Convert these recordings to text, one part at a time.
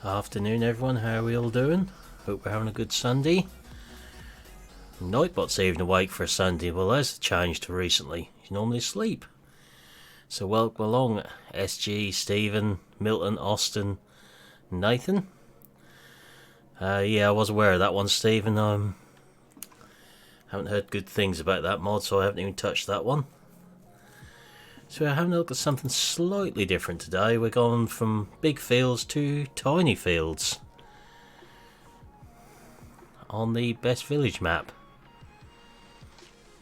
Afternoon everyone, how are we all doing? Hope we're having a good Sunday. Nightbot's even awake for a Sunday. Well, there's a change to recently. He's normally asleep. So welcome along SG, Stephen, Milton, Austin, Nathan. Yeah, I was aware of that one, Stephen. Haven't heard good things about that mod, so I haven't even touched that one. So we're having a look at something slightly different today. We're going from big fields to tiny fields on the best village map.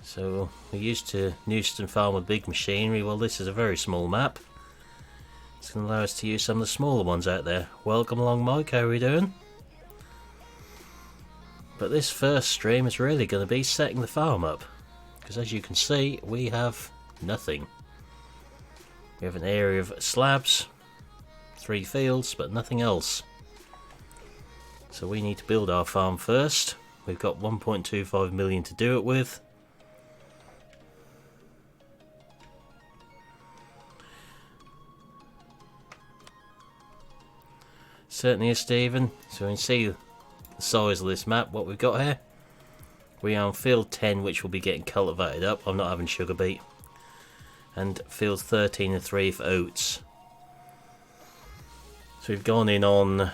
So we're used to Newston Farm with big machinery. Well, this is a very small map. It's going to allow us to use some of the smaller ones out there. Welcome along, Mike. How are we doing? But this first stream is really going to be setting the farm up, because as you can see, we have nothing. We have an area of slabs, 3 fields, but nothing else. So we need to build our farm first. We've got 1.25 million to do it with. Certainly is, Stephen. So we can see the size of this map, what we've got here. We are on field 10, which will be getting cultivated up. I'm not having sugar beet. And fields 13 and 3 for oats. So we've gone in on I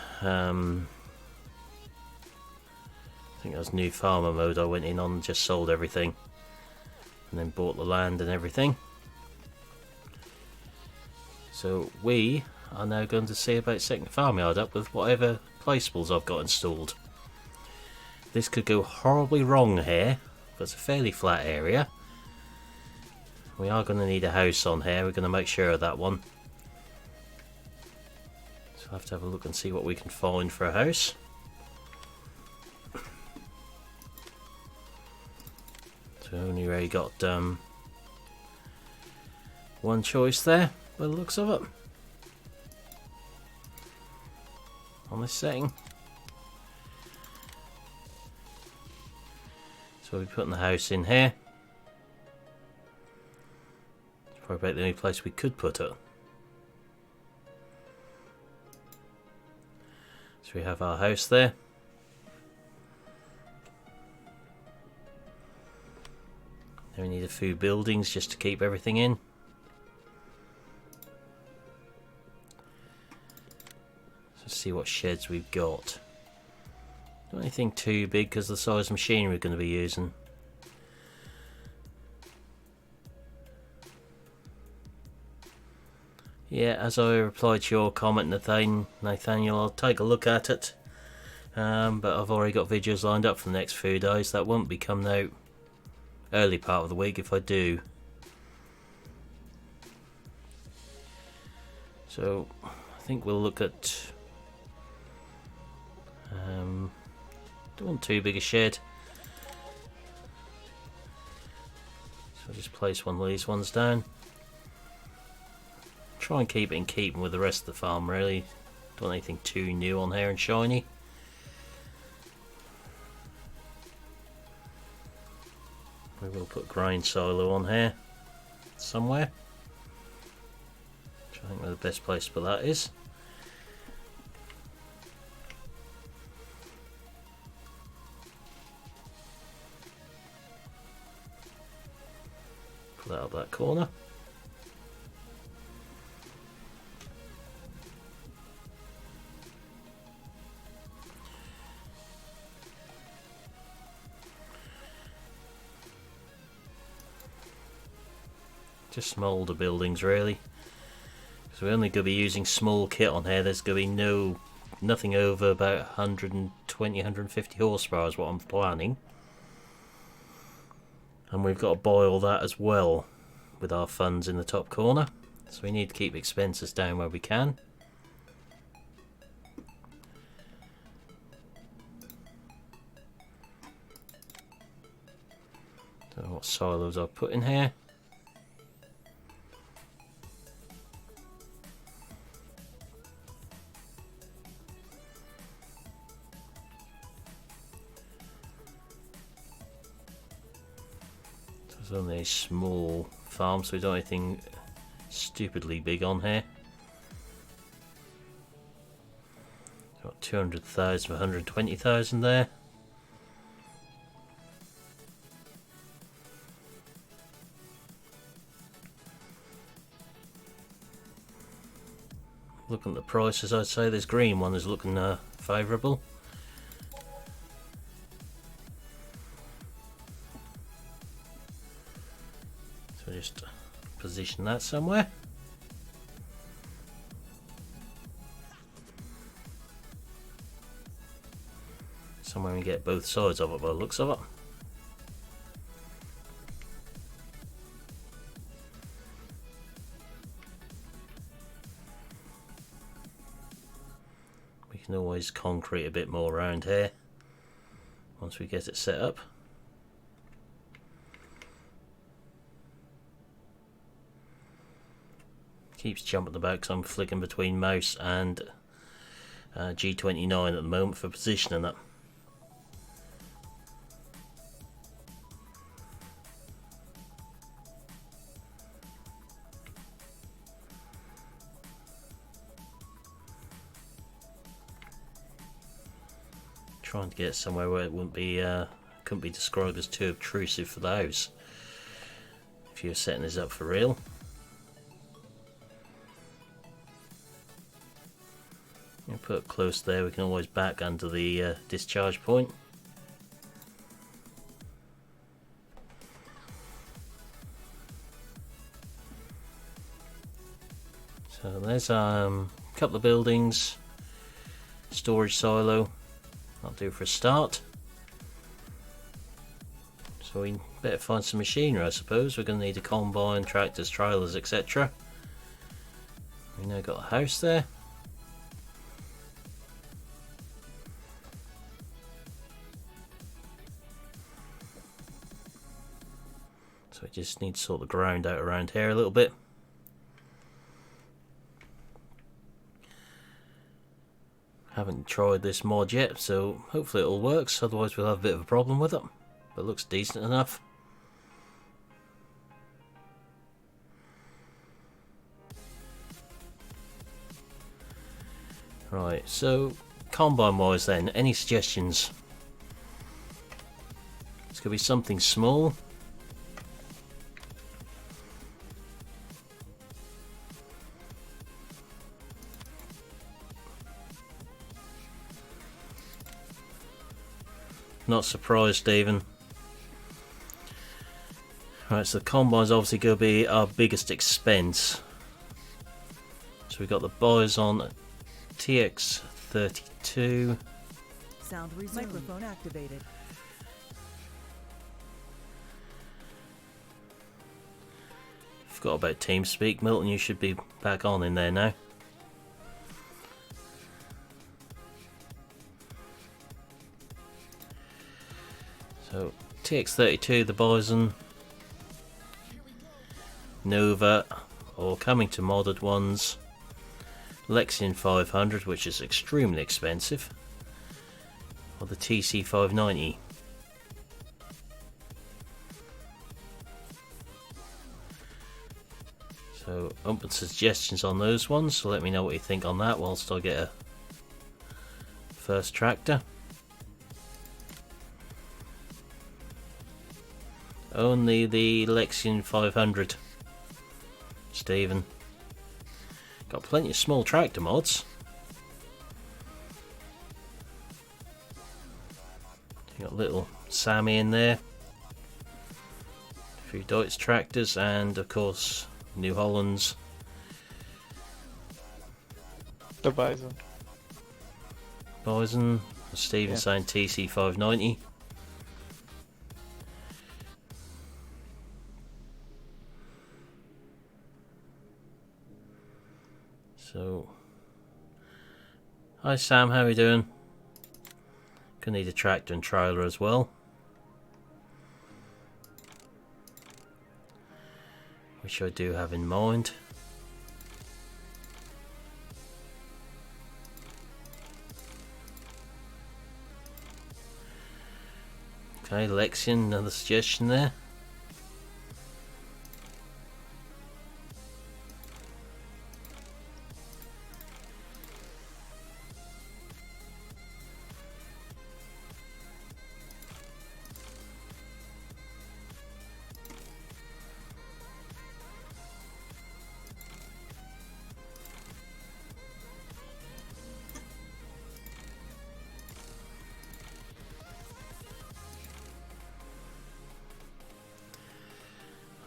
think that was new farmer mode I went in on, just sold everything and then bought the land and everything. So we are now going to see about setting the farmyard up with whatever placeables I've got installed. This could go horribly wrong here, but it's a fairly flat area. We are going to need a house on here, we're going to make sure of that one. So I'll have to have a look and see what we can find for a house. So only really got one choice there, by the looks of it. On this setting. So we're putting the house in here. Probably about the only place we could put it. So we have our house there. Then we need a few buildings just to keep everything in. So let's see what sheds we've got. Not anything too big because of the size of machinery we're going to be using. Yeah, as I replied to your comment, Nathaniel, I'll take a look at it. But I've already got videos lined up for the next few days. That won't be coming out early part of the week if I do. So I think we'll look at don't want too big a shed. So I'll just place one of these ones down. Try and keep it in keeping with the rest of the farm, really. Don't want anything too new on here and shiny. We will put grain silo on here somewhere. Which I think where the best place to put that is. Put that up that corner. Just some older buildings really, because we're only going to be using small kit on here. There's going to be nothing over about 120, 150 horsepower is what I'm planning, and we've got to buy all that as well with our funds in the top corner, so we need to keep expenses down where we can. Don't know what silos I've put in here. It's only a small farm, so we don't have anything stupidly big on here. 200,000 for 120,000 there. Looking at the prices, I'd say this green one is looking favourable. So just position that somewhere. Somewhere we get both sides of it by the looks of it. We can always concrete a bit more around here once we get it set up. Keeps jumping about because I'm flicking between mouse and G29 at the moment for positioning it. Trying to get somewhere where it wouldn't be couldn't be described as too obtrusive for the house if you're setting this up for real. You put it close there, we can always back under the discharge point. So there's a couple of buildings, storage silo. That'll do for a start. So we better find some machinery, I suppose. We're going to need a combine, tractors, trailers, etc. We now got a house there. So we just need to sort the ground out around here a little bit. Haven't tried this mod yet, so hopefully it all works, otherwise we'll have a bit of a problem with it, but it looks decent enough. Right, so combine wise then, any suggestions? It's going to be something small. Not surprised, Stephen. Right, so the combine's obviously going to be our biggest expense. So we've got the Bison TX32. Sound resumed. Microphone activated. Forgot about TeamSpeak. Milton, you should be back on in there now. So TX32, the Bison, Nova, or coming to modded ones, Lexion 500, which is extremely expensive, or the TC590. So open suggestions on those ones, so let me know what you think on that whilst I get a first tractor. Only the Lexion 500, Stephen. Got plenty of small tractor mods. You got little Sammy in there, a few Deutz tractors, and of course New Hollands. The Bison. Bison, Stephen saying TC590. So, hi Sam, how are you doing? Gonna need a tractor and trailer as well, which I do have in mind. Okay, Lexion, another suggestion there.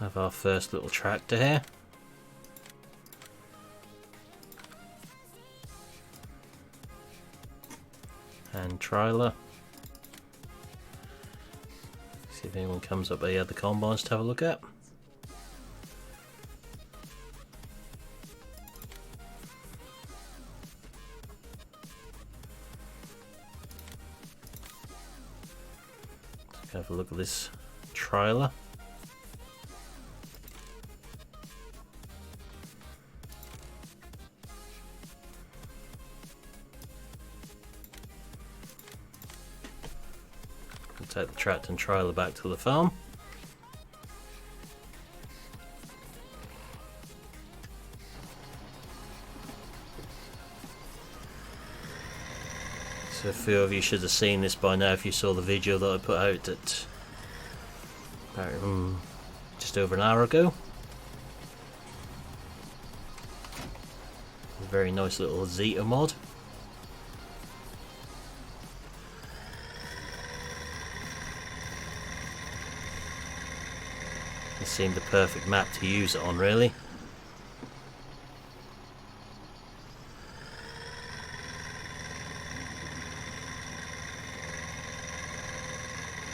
Have our first little tractor here. And trailer. See if anyone comes up here, the combines to have a look at. Let's have a look at this trailer. Take the tractor and trailer back to the farm. So a few of you should have seen this by now if you saw the video that I put out at about, just over an hour ago. A very nice little Zeta mod. This seemed the perfect map to use it on, really.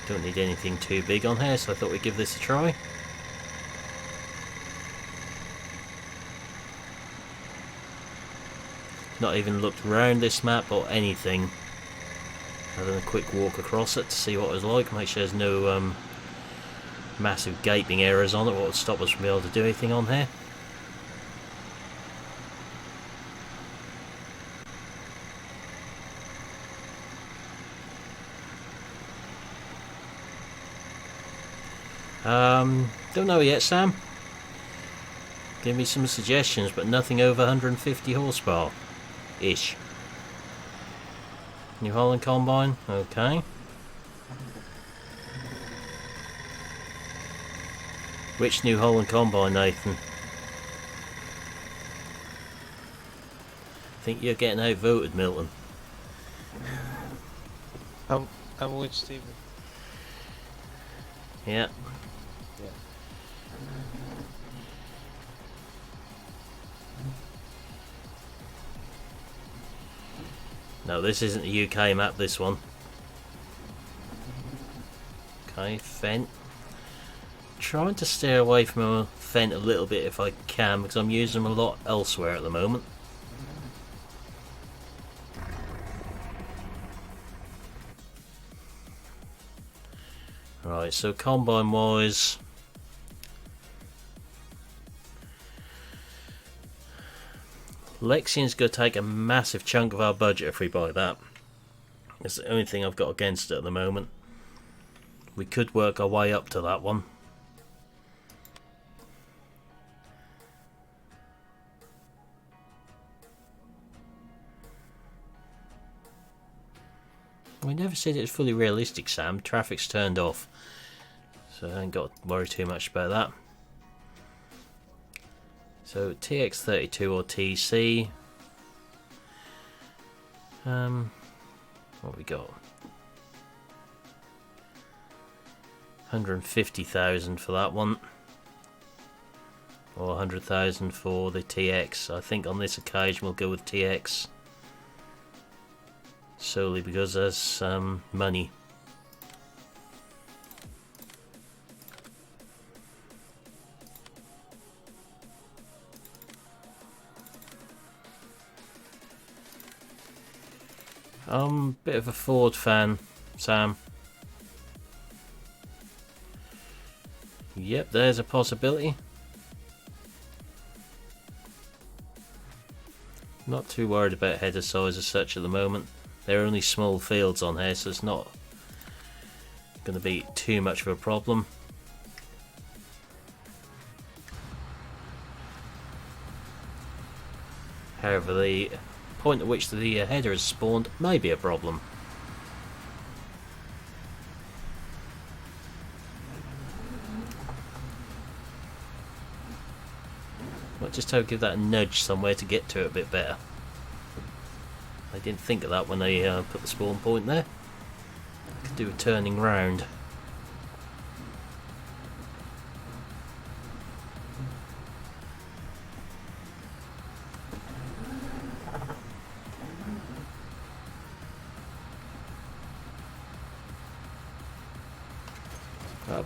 Don't need anything too big on here, so I thought we'd give this a try. Not even looked around this map or anything. Other than a quick walk across it to see what it was like, make sure there's no massive gaping errors on it, what would stop us from being able to do anything on here. Don't know yet, Sam. Give me some suggestions, but nothing over 150 horsepower ish. New Holland combine, okay. Which New Holland combine, Nathan? I think you're getting outvoted, Milton. I'm with Steven. Yeah. Yeah. No, this isn't the UK map, this one. Okay, Fent. Trying to stay away from a Fent a little bit if I can, because I'm using them a lot elsewhere at the moment. Right, so combine wise, Lexian's going to take a massive chunk of our budget if we buy that. It's the only thing I've got against it at the moment. We could work our way up to that one. We never said it was fully realistic, Sam. Traffic's turned off, so I ain't got to worry too much about that. So TX32 or TC. What have we got? 150,000 for that one, or 100,000 for the TX. I think on this occasion we'll go with TX. Solely because there's money. I'm a bit of a Ford fan, Sam. Yep, there's a possibility. Not too worried about header size as such at the moment. There are only small fields on here, so it's not going to be too much of a problem. However, the point at which the header is spawned may be a problem. Might just have to give that a nudge somewhere to get to it a bit better. I didn't think of that when they put the spawn point there. I could do a turning round.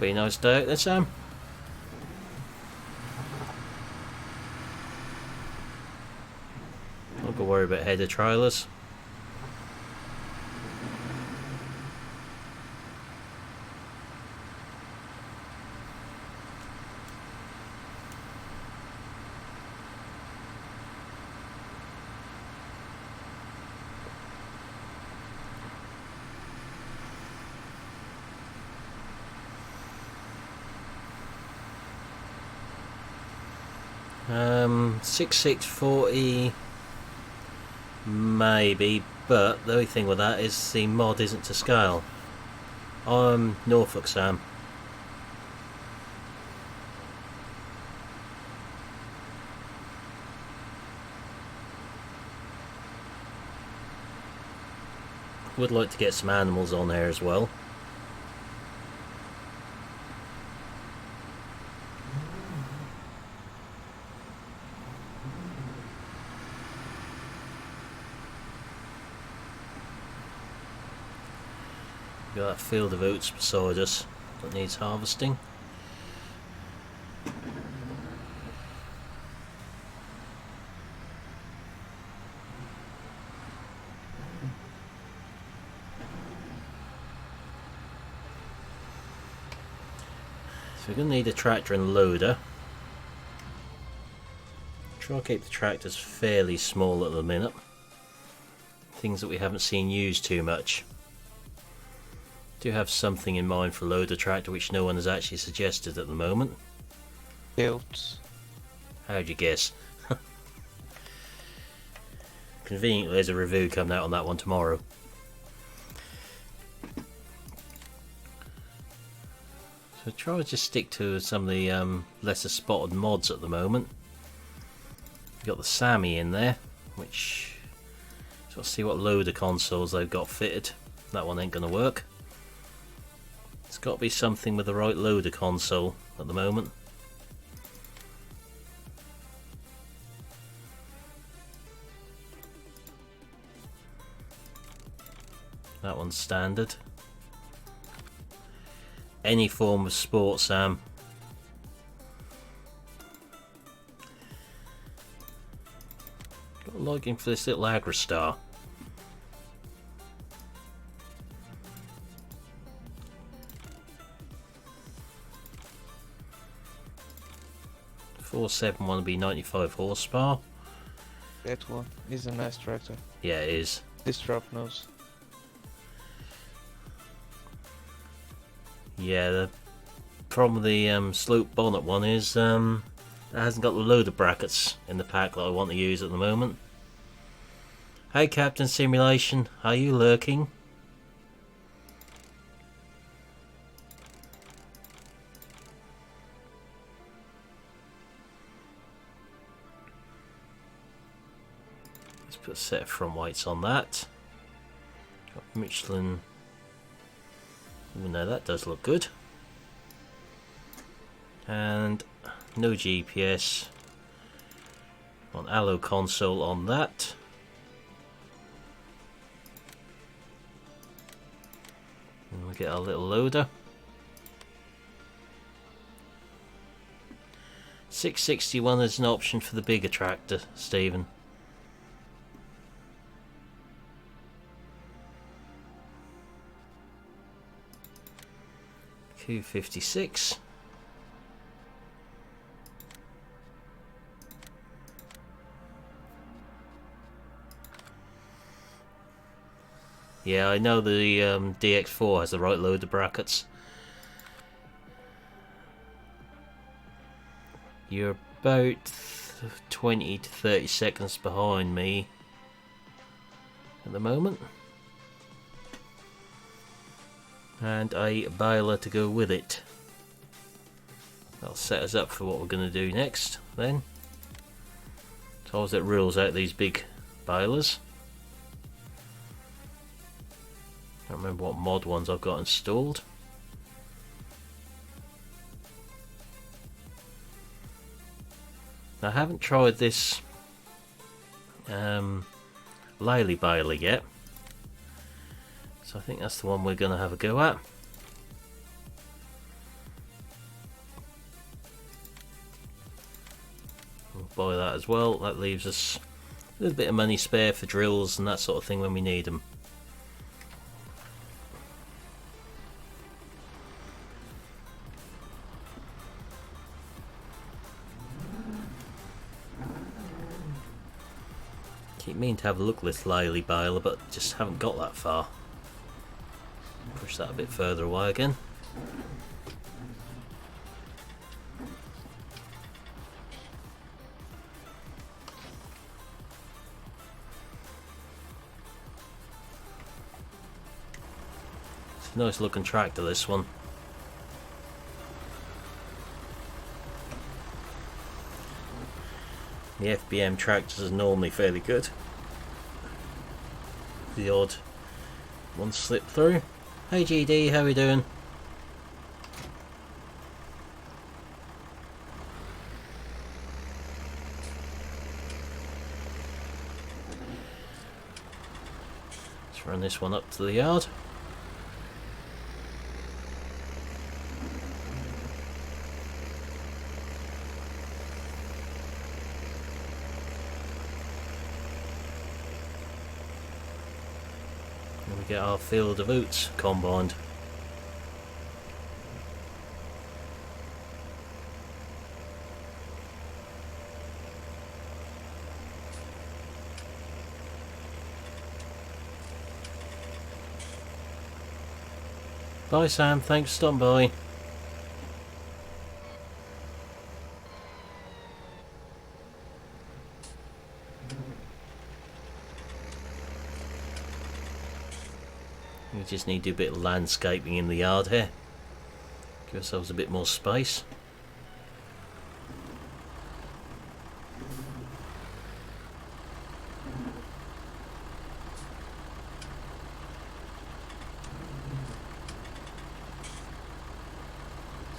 That'll be a nice day out there, Sam. Not gonna worry about header trailers. Um, 6640 maybe, but the only thing with that is the mod isn't to scale. I'm Norfolk Sam. Would like to get some animals on there as well. Got that field of oats beside us that needs harvesting. So we're going to need a tractor and a loader. Try to keep the tractors fairly small at the minute. Things that we haven't seen used too much. Do have something in mind for loader tractor which no one has actually suggested at the moment. Built. How'd you guess? Conveniently there's a review coming out on that one tomorrow. So try to just stick to some of the lesser spotted mods at the moment. You've got the Sammy in there, which so let's see what loader consoles they've got fitted. That one ain't gonna work. It's got to be something with the right loader console at the moment. That one's standard. Any form of sport, Sam. Got a liking for this little Agrastar. .47 want to be 95 horsepower. That one is a nice tractor. Yeah, it is. This drop nose. Yeah, the problem with the slope bonnet one is it hasn't got the loader brackets in the pack that I want to use at the moment. Hey Captain Simulation, are you lurking? Let's put a set of front weights on that. Got Michelin. Oh no, that does look good. And no GPS. On allo console on that. And we'll get our little loader. 661 is an option for the bigger tractor, Stephen. Q56. Yeah, I know the DX4 has the right loader brackets. You're about 20 to 30 seconds behind me at the moment. And a baler to go with it. That'll set us up for what we're going to do next then. So as it rules out these big balers. I don't remember what mod ones I've got installed. I haven't tried this Lily baler yet. So I think that's the one we're going to have a go at. buy that as well. That leaves us a little bit of money spare for drills and that sort of thing when we need them. Keep meaning to have a look at this Lily baler, but just haven't got that far. Push that a bit further away again. It's a nice looking tractor, this one. The FBM tractors are normally fairly good. The odd one slip through. Hey GD, how we doing? Let's run this one up to the yard. Get our field of oats combined. Bye Sam, thanks for stopping by. We just need to do a bit of landscaping in the yard here. Give ourselves a bit more space.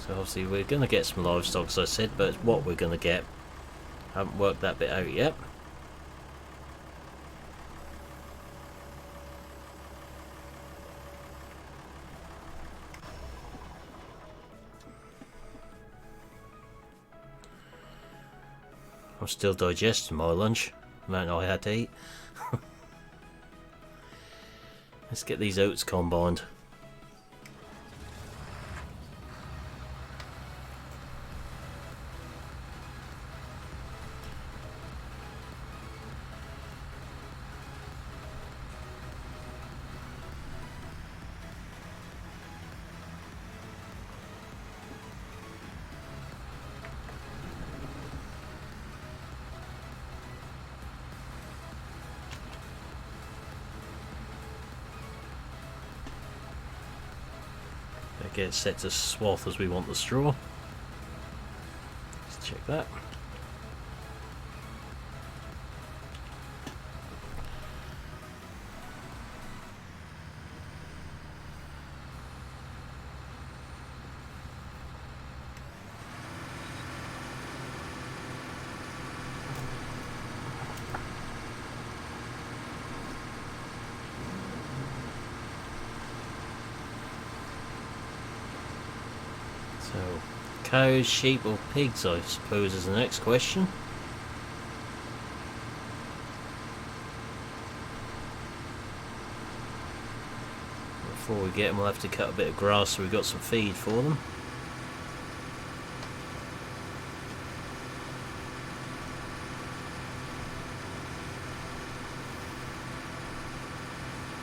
So obviously we're going to get some livestock, as I said, but what we're going to get, haven't worked that bit out yet. I'm still digesting my lunch, the amount I had to eat. Let's get these oats combined. Get it set to swath as we want the straw. Let's check that. So, cows, sheep or pigs, I suppose, is the next question. Before we get them, we'll have to cut a bit of grass so we've got some feed for them.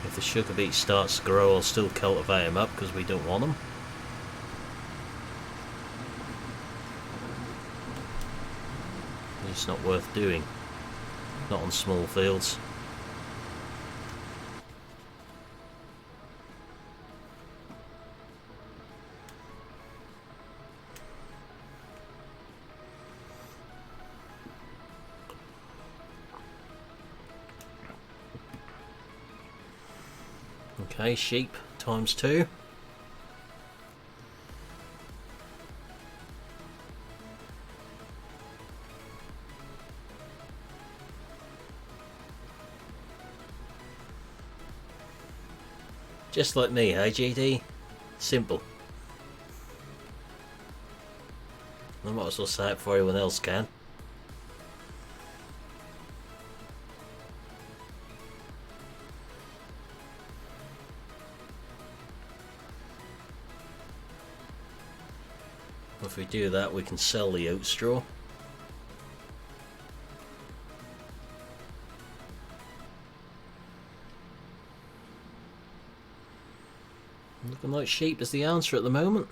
If the sugar beet starts to grow, I'll still cultivate them up because we don't want them. It's not worth doing, not on small fields. Okay, sheep times 2. Just like me, hey GD? Simple. I might as well say it before anyone else can. If we do that, we can sell the oat straw. Looking like sheep is the answer at the moment.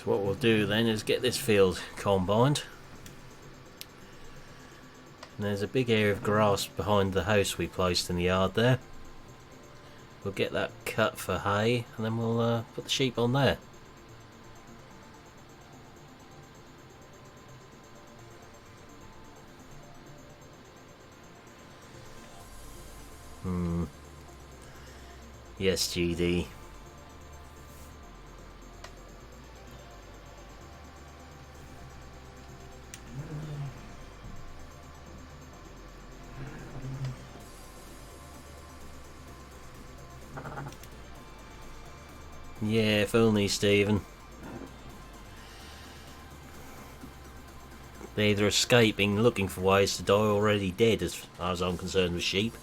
So what we'll do then is get this field combined. And there's a big area of grass behind the house we placed in the yard there. We'll get that cut for hay and then we'll put the sheep on there. Yes, GD. Yeah, if only, Stephen. They're either escaping, looking for ways to die, already dead as far as I'm concerned with sheep.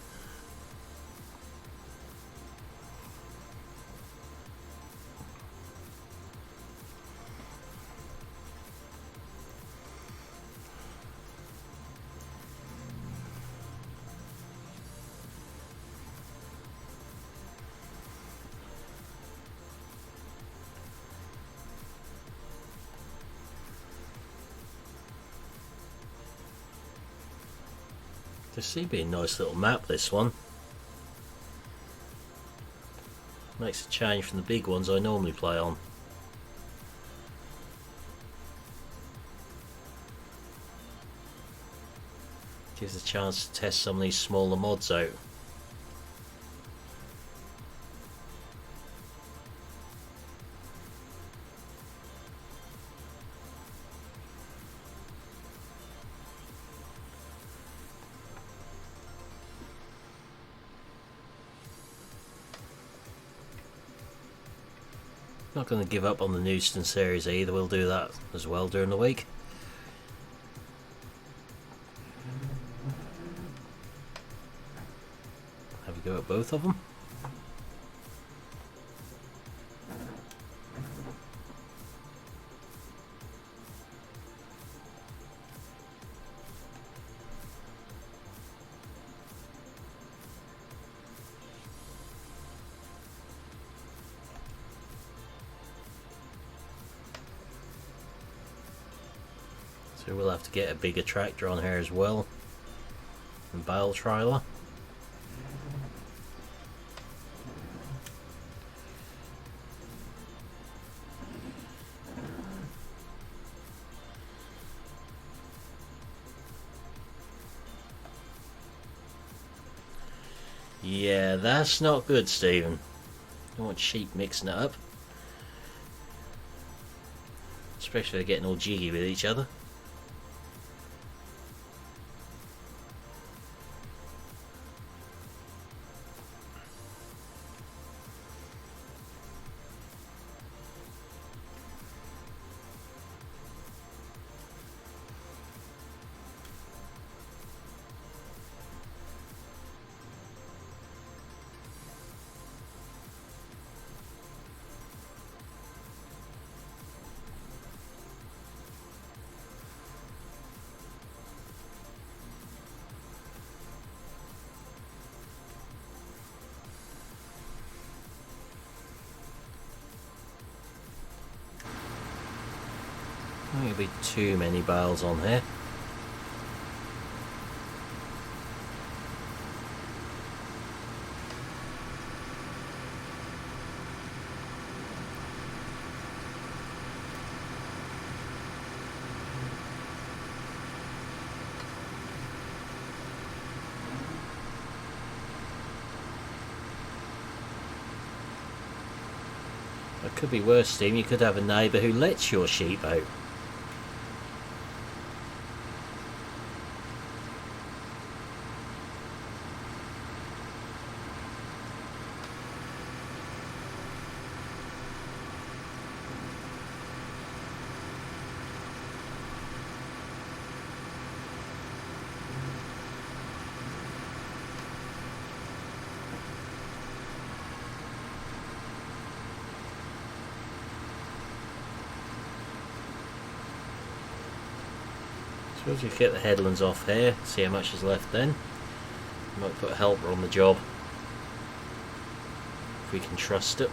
This seems to be a nice little map, this one. Makes a change from the big ones I normally play on. Gives a chance to test some of these smaller mods out. Not going to give up on the Newston series either, we'll do that as well during the week. Have a go at both of them. So we'll have to get a bigger tractor on here as well, and bale trailer. Yeah, that's not good, Stephen. Don't want sheep mixing it up, especially if they're getting all jiggy with each other. I think there'll be too many bales on here. It could be worse, Steve. You could have a neighbour who lets your sheep out. Suppose we get the headlands off here, see how much is left then. Might put a helper on the job if we can trust it.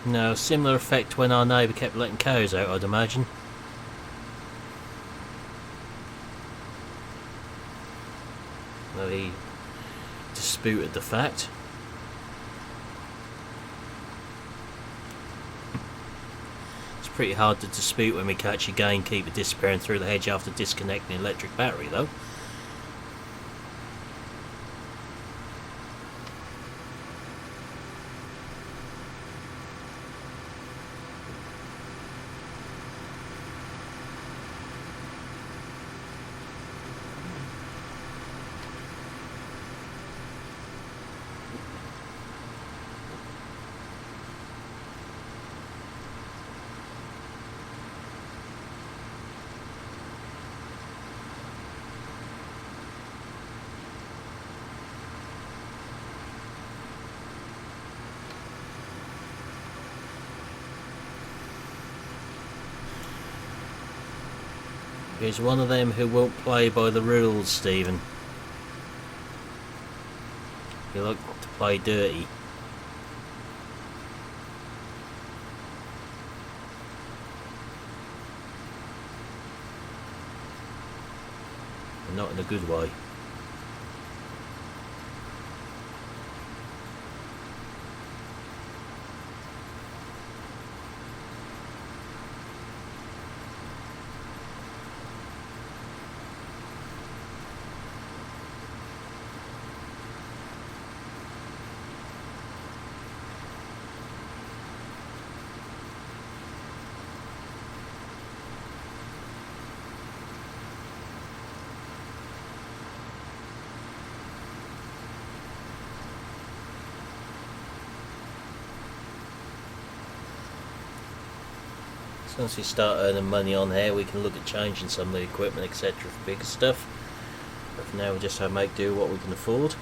No, similar effect when our neighbour kept letting cows out, I'd imagine. Though he disputed the fact. It's pretty hard to dispute when we catch a gamekeeper disappearing through the hedge after disconnecting the electric battery, though. He's one of them who won't play by the rules, Stephen. You like to play dirty. And not in a good way. Once we start earning money on here, we can look at changing some of the equipment, etc. for bigger stuff. But for now, we just have to make do what we can afford.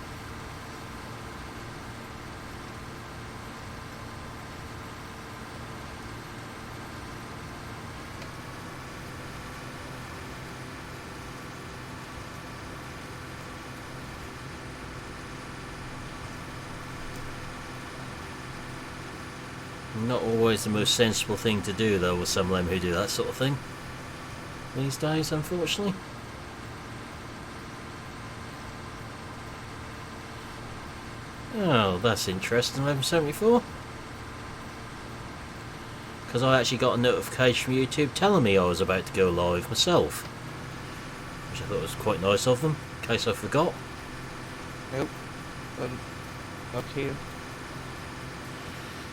Not always the most sensible thing to do, though, with some of them who do that sort of thing these days, unfortunately. Oh, that's interesting. 1174. Because I actually got a notification from YouTube telling me I was about to go live myself, which I thought was quite nice of them, in case I forgot. Nope. Not here.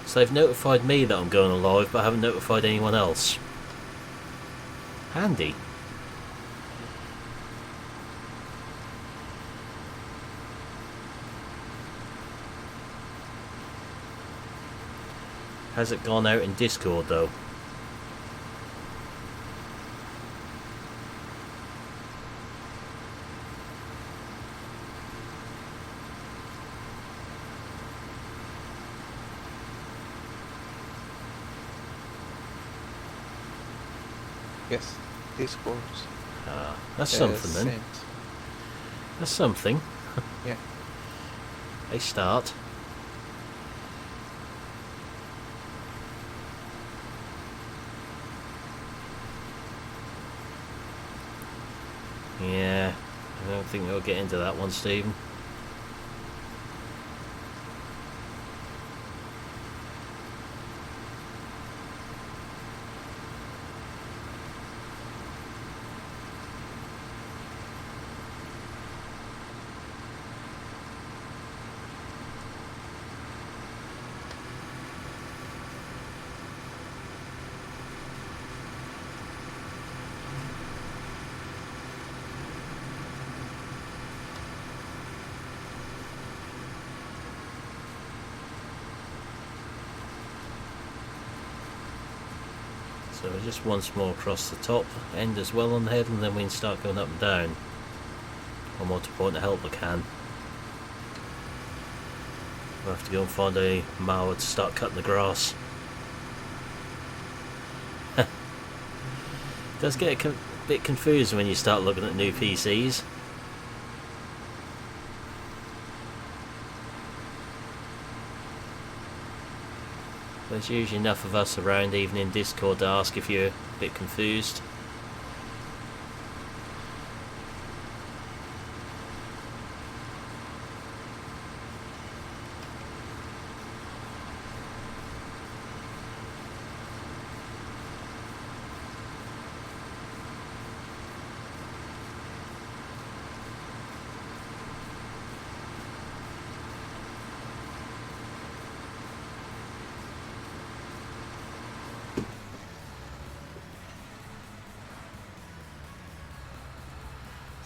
So they've notified me that I'm going live, but haven't notified anyone else. Handy. Has it gone out in Discord though? Yes, Discord. Ah, that's something then. Sent. That's something. Yeah. A start. Yeah, I don't think we'll get into that one, Stephen. So just once more across the top end as well on the head, and then we can start going up and down. One more to point to help I can. We'll have to go and find a mower to start cutting the grass. Does get a bit confusing when you start looking at new PCs. There's usually enough of us around even in Discord to ask if you're a bit confused.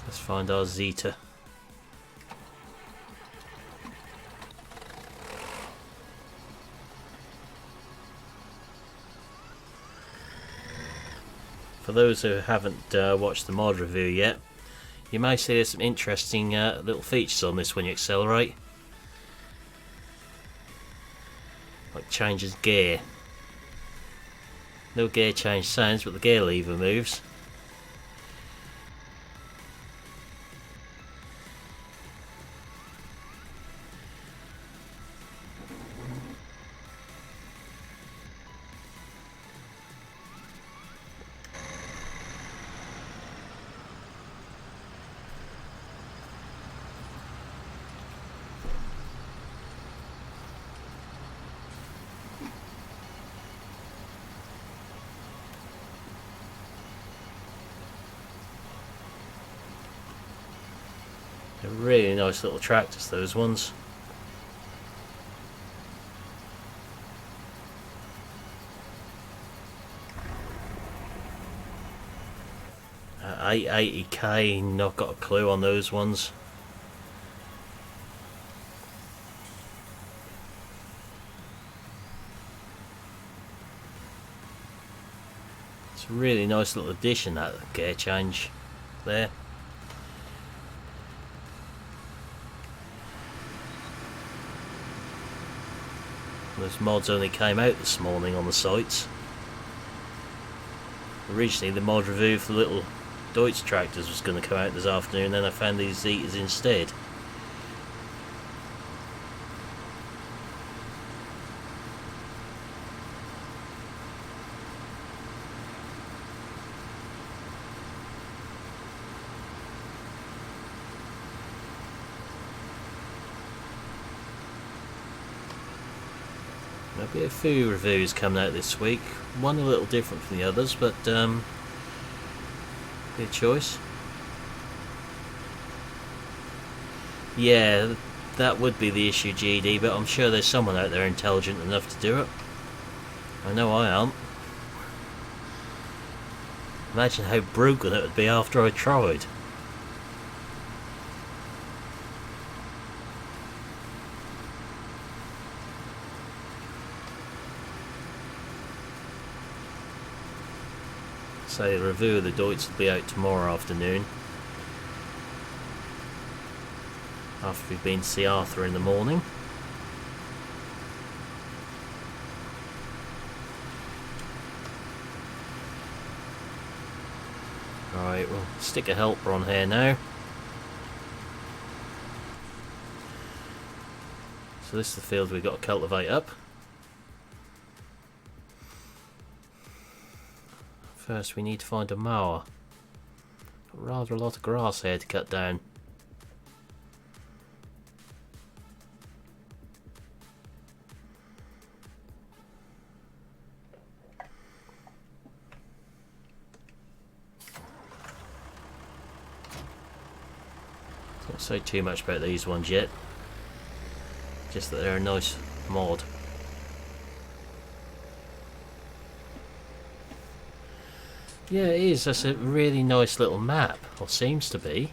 Let's find our Zeta. For those who haven't watched the mod review yet, you may see there's some interesting little features on this when you accelerate. Like changes gear. No gear change sounds, but the gear lever moves. They're really nice little tractors, those ones. At 880k, not got a clue on those ones. It's a really nice little addition, that gear change there. Those mods only came out this morning on the sites. Originally the mod review for the little Deutz tractors was going to come out this afternoon, then I found these Zetas instead. There'll be a few reviews coming out this week, one a little different from the others, but be a choice. Yeah, that would be the issue, GD, but I'm sure there's someone out there intelligent enough to do it. I know I aren't. Imagine how broken it would be after I tried. So the review of the Deutz will be out tomorrow afternoon, after we've been to see Arthur in the morning. Right, we'll stick a helper on here now. So this is the field we've got to cultivate up. First we need to find a mower. Got rather a lot of grass here to cut down. Don't say too much about these ones yet. Just that they're a nice mod. Yeah, it is. That's a really nice little map, or seems to be.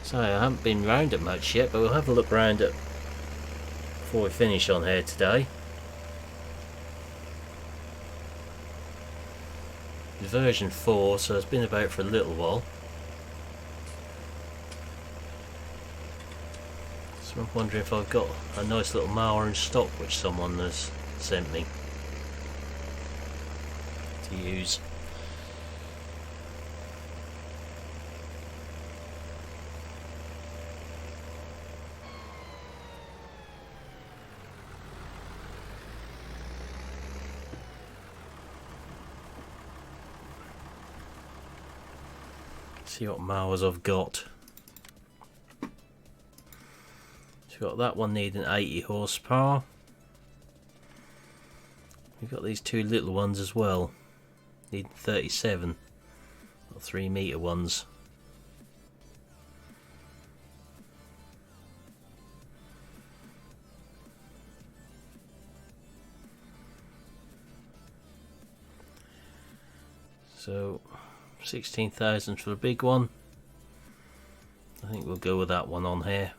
So I haven't been round it much yet, but we'll have a look round it before we finish on here today. version 4, so it's been about for a little while. So I'm wondering if I've got a nice little malware in stock which someone has sent me to use. See what malwares I've got. So we've got that one needing 80 horsepower. We've got these two little ones as well, needing 37, or 3 meter ones. So 16,000 for the big one. I think we'll go with that one on here.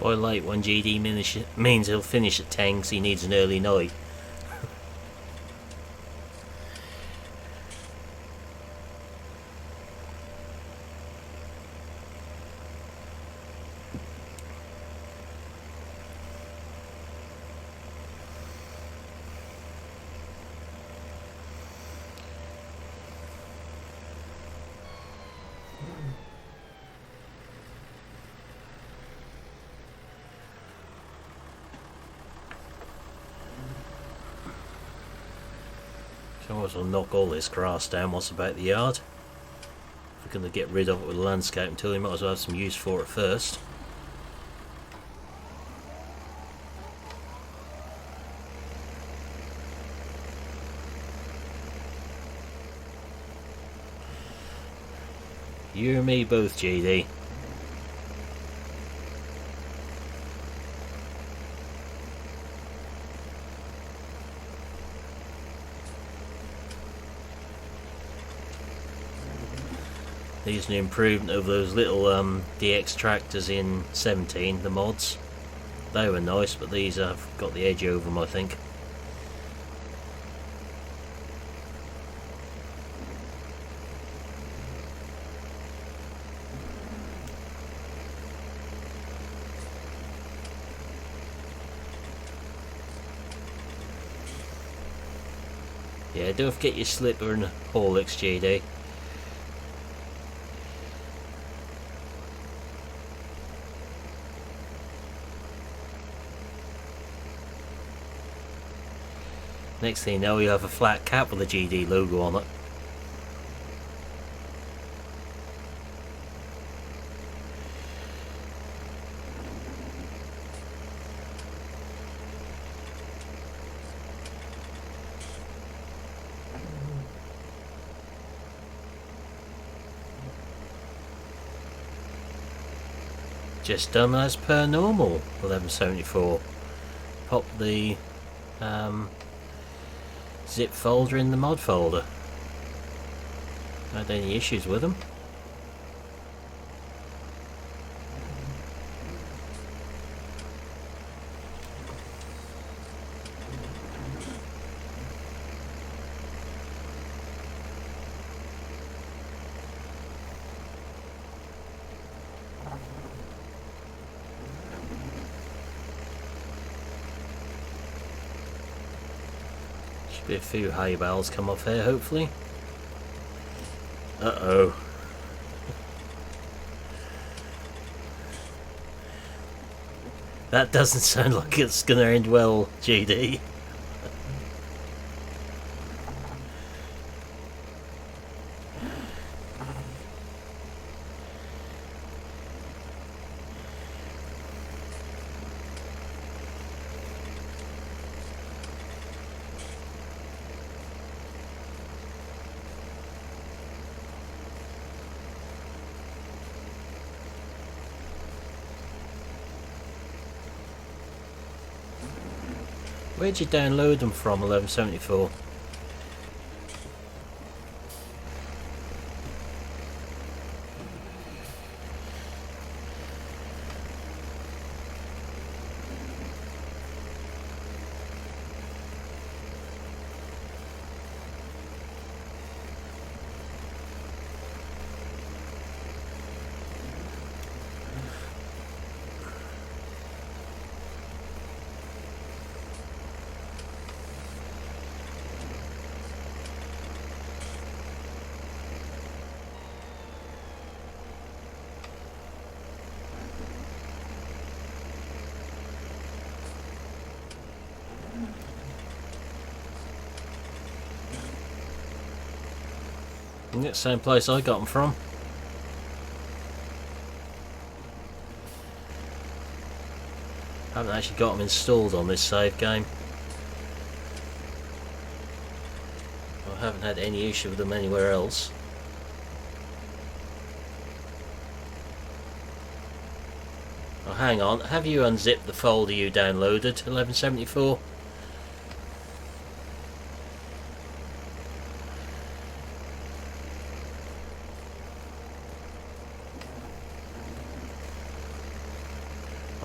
By late when GD means he'll finish at 10 because he needs an early night. So I might as well knock all this grass down what's about the yard. If we're going to get rid of it with a landscape tool, we might as well have some use for it first. You and me both, GD. These are an improvement over those little DX tractors in 17, the mods. They were nice, but these have got the edge over them, I think. Yeah, don't forget your slipper and Horlicks, GD. Next thing you know, you have a flat cap with a GD logo on it. Just done as per normal, 1174. Pop the zip folder in the mod folder. Not had any issues with them. Be a few hay bales come off here, hopefully. Uh-oh. That doesn't sound like it's gonna end well, GD. Where'd you download them from, 1174? Yeah, same place I got them from. Haven't actually got them installed on this save game. I haven't had any issue with them anywhere else. Oh, hang on, have you unzipped the folder you downloaded, 1174?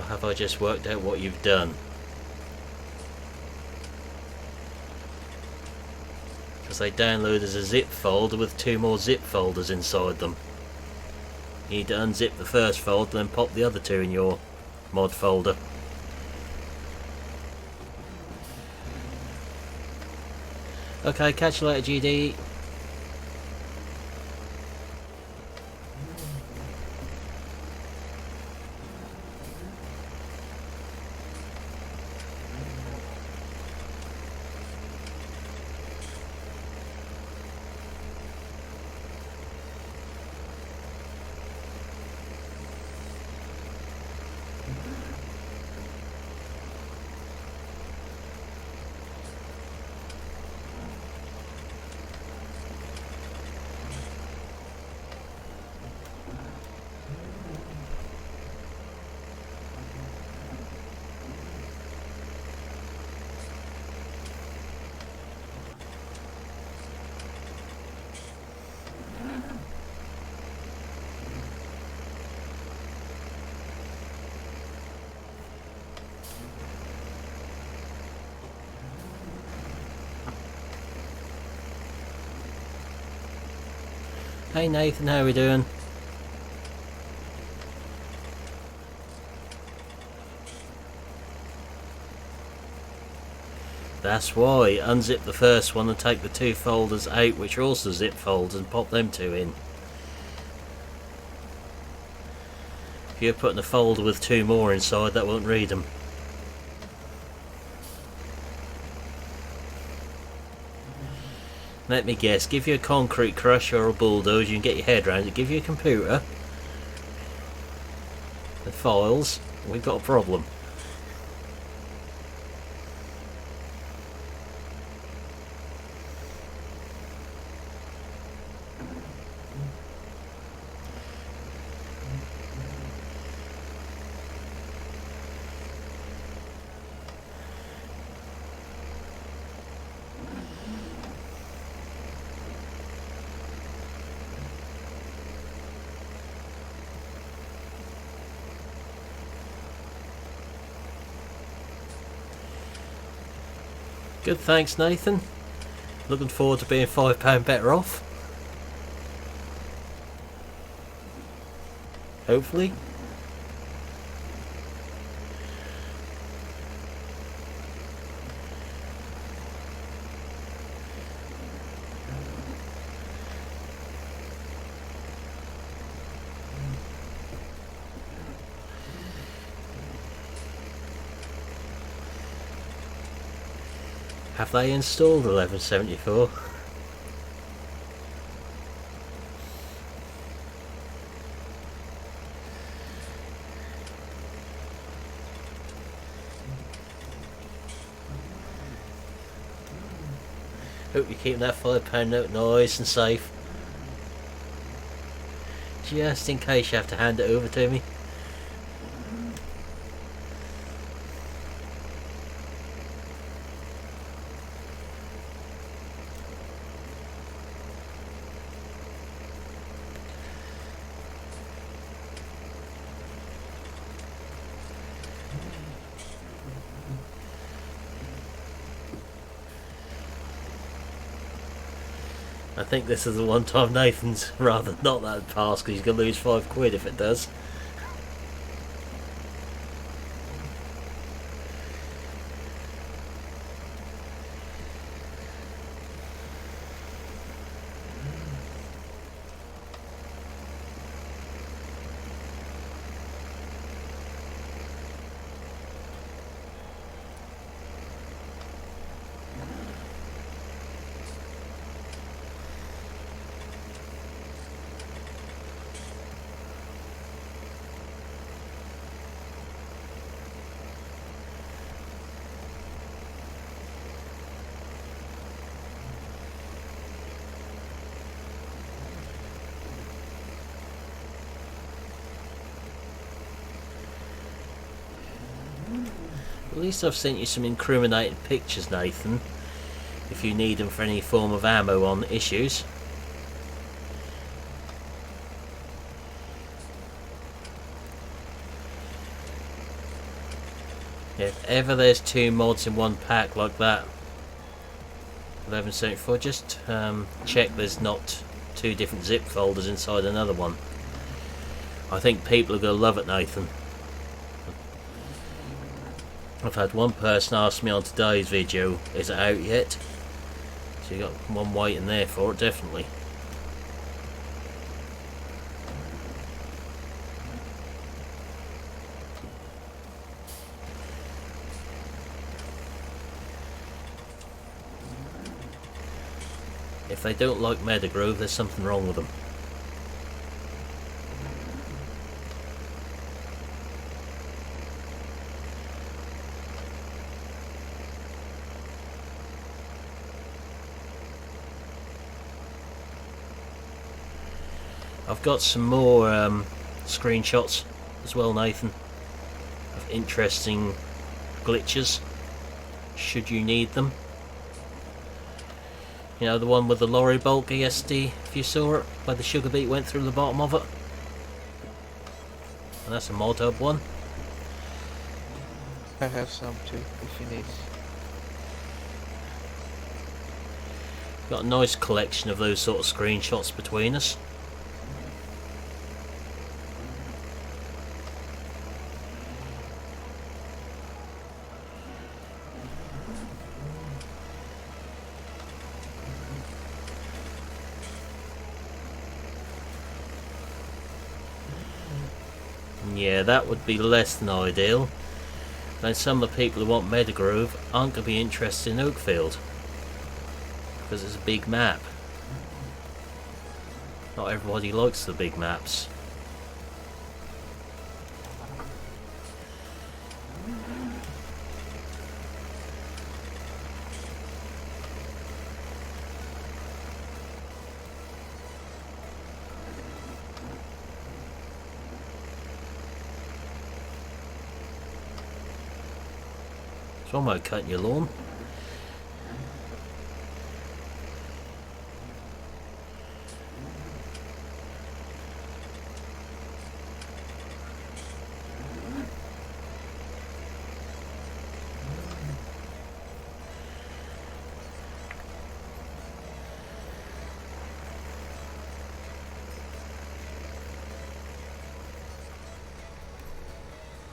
Have I just worked out what you've done? Because they download as a zip folder with 2 more zip folders inside them. You need to unzip the first folder and then pop the other 2 in your mod folder. Okay, catch you later, GD. Hey Nathan, how are we doing? That's why, unzip the first one and take the 2 folders out which are also zip folders and pop them 2 in. If you're putting a folder with 2 more inside, that won't read them. Let me guess, give you a concrete crusher or a bulldozer, you can get your head around it, give you a computer and files, we've got a problem. Good, thanks Nathan. Looking forward to being £5 better off. Hopefully. Have they installed 1174? Hope you're keeping that £5 note nice and safe. Just in case you have to hand it over to me. I think this is the one time Nathan's rather not that pass, because he's going to lose £5 if it does. At least I've sent you some incriminating pictures, Nathan, if you need them for any form of ammo on issues. If ever there's two mods in one pack like that, 1174, just check there's not two different zip folders inside another one. I think people are going to love it, Nathan. I've had one person ask me on today's video, is it out yet? So you got one waiting there for it, definitely. If they don't like Metagroove, there's something wrong with them. I've got some more screenshots as well, Nathan, of interesting glitches, should you need them. You know, the one with the lorry bulk ESD, if you saw it, where the sugar beet went through the bottom of it. And that's a mod hub one. I have some too, if you need. Got a nice collection of those sort of screenshots between us. Yeah, that would be less than ideal. Then some of the people who want Metagroove aren't going to be interested in Oakfield, because it's a big map. Not everybody likes the big maps. So I'm not cutting your lawn.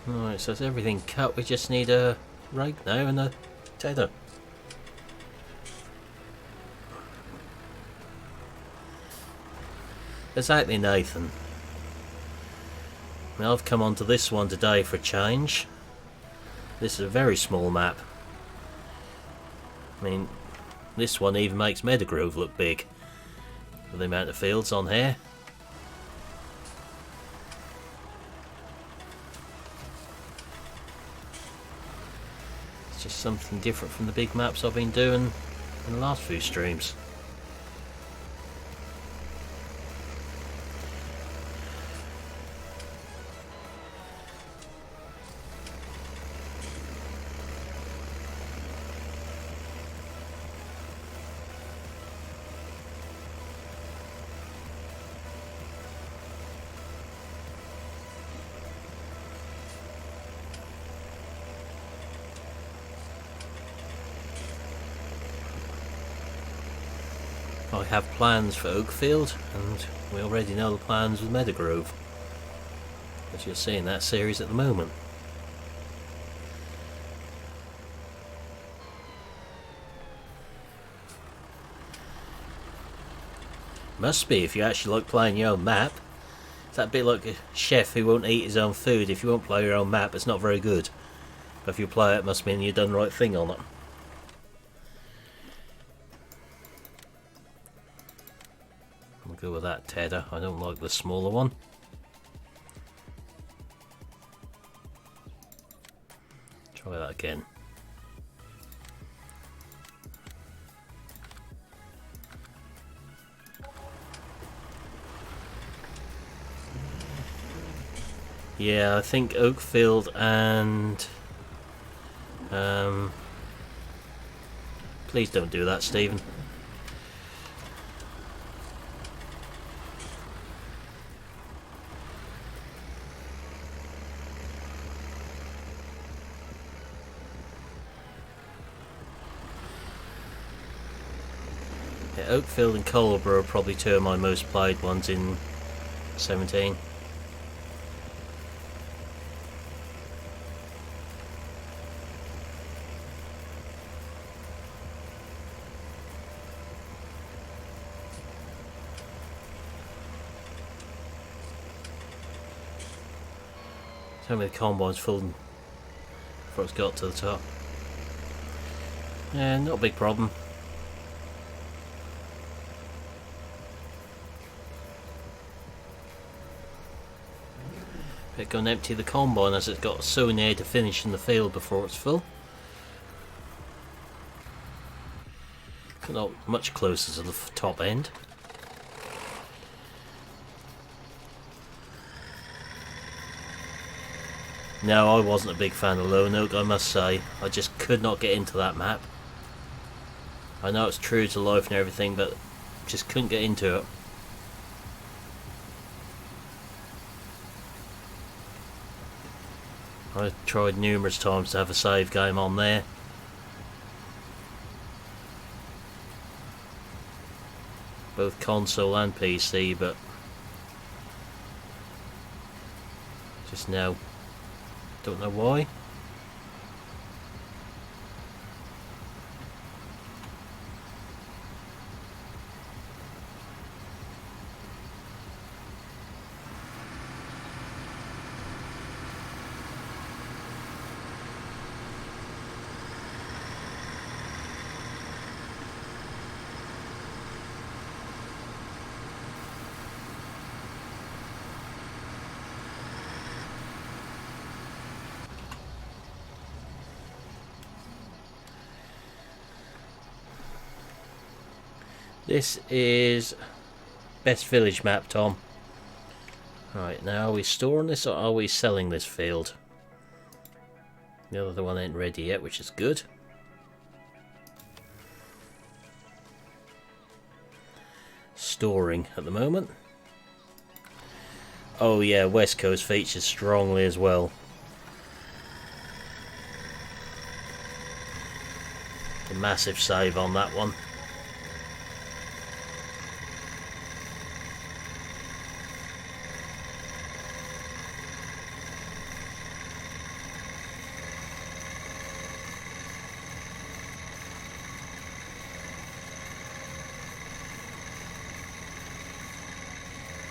Alright, so that's everything cut. We just need a rake now and a tether. Exactly, Nathan. Now I've come onto this one today for a change. This is a very small map. I mean, this one even makes Metagroove look big with the amount of fields on here. Just something different from the big maps I've been doing in the last few streams. have plans for Oakfield, and we already know the plans with Meadowgrove, as you'll see in that series at the moment. Must be if you actually like playing your own map. It's that bit like a chef who won't eat his own food. If you won't play your own map, it's not very good. But if you play it, it must mean you've done the right thing on it. I'll go with that tether. I don't like the smaller one. Try that again. Yeah, I think Oakfield and please don't do that, Stephen. Yeah, Oakfield and Colborough are probably two of my most played ones in 17. Tell me the combine's full before it's got to the top. Yeah, not a big problem. But go and empty the combine as it's got so near to finishing the field before it's full. Not much closer to the top end. No, I wasn't a big fan of Lone Oak, I must say. I just could not get into that map. I know it's true to life and everything, but just couldn't get into it. I tried numerous times to have a save game on there. Both console and PC, but just now. Don't know why. This is Best Village map, Tom. Right, now are we storing this or are we selling this field? The other one ain't ready yet, which is good. Storing at the moment. Oh yeah, West Coast features strongly as well. A massive save on that one.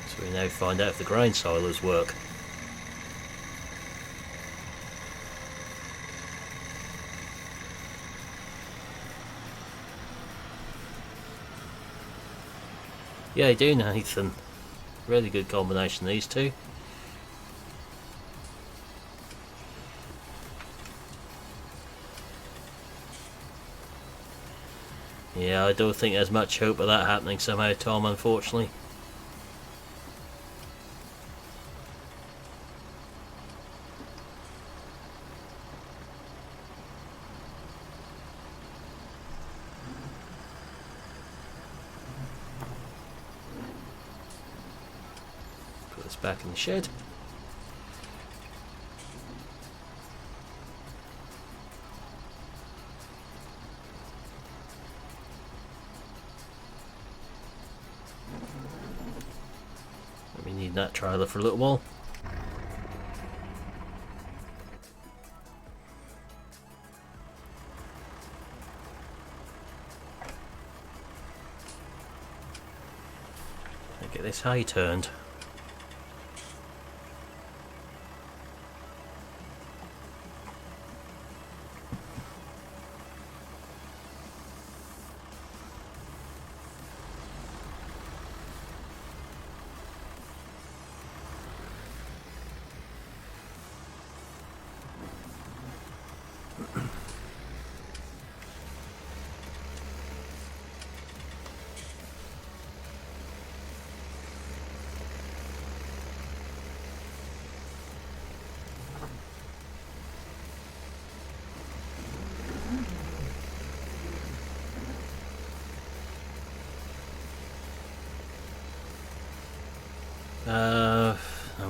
So we now find out if the grain silos work. Yeah, I do, Nathan. Really good combination, these two. Yeah, I don't think there's much hope of that happening somehow, Tom, unfortunately. Put this back in the shed. Need that trailer for a little while. Get this hay turned.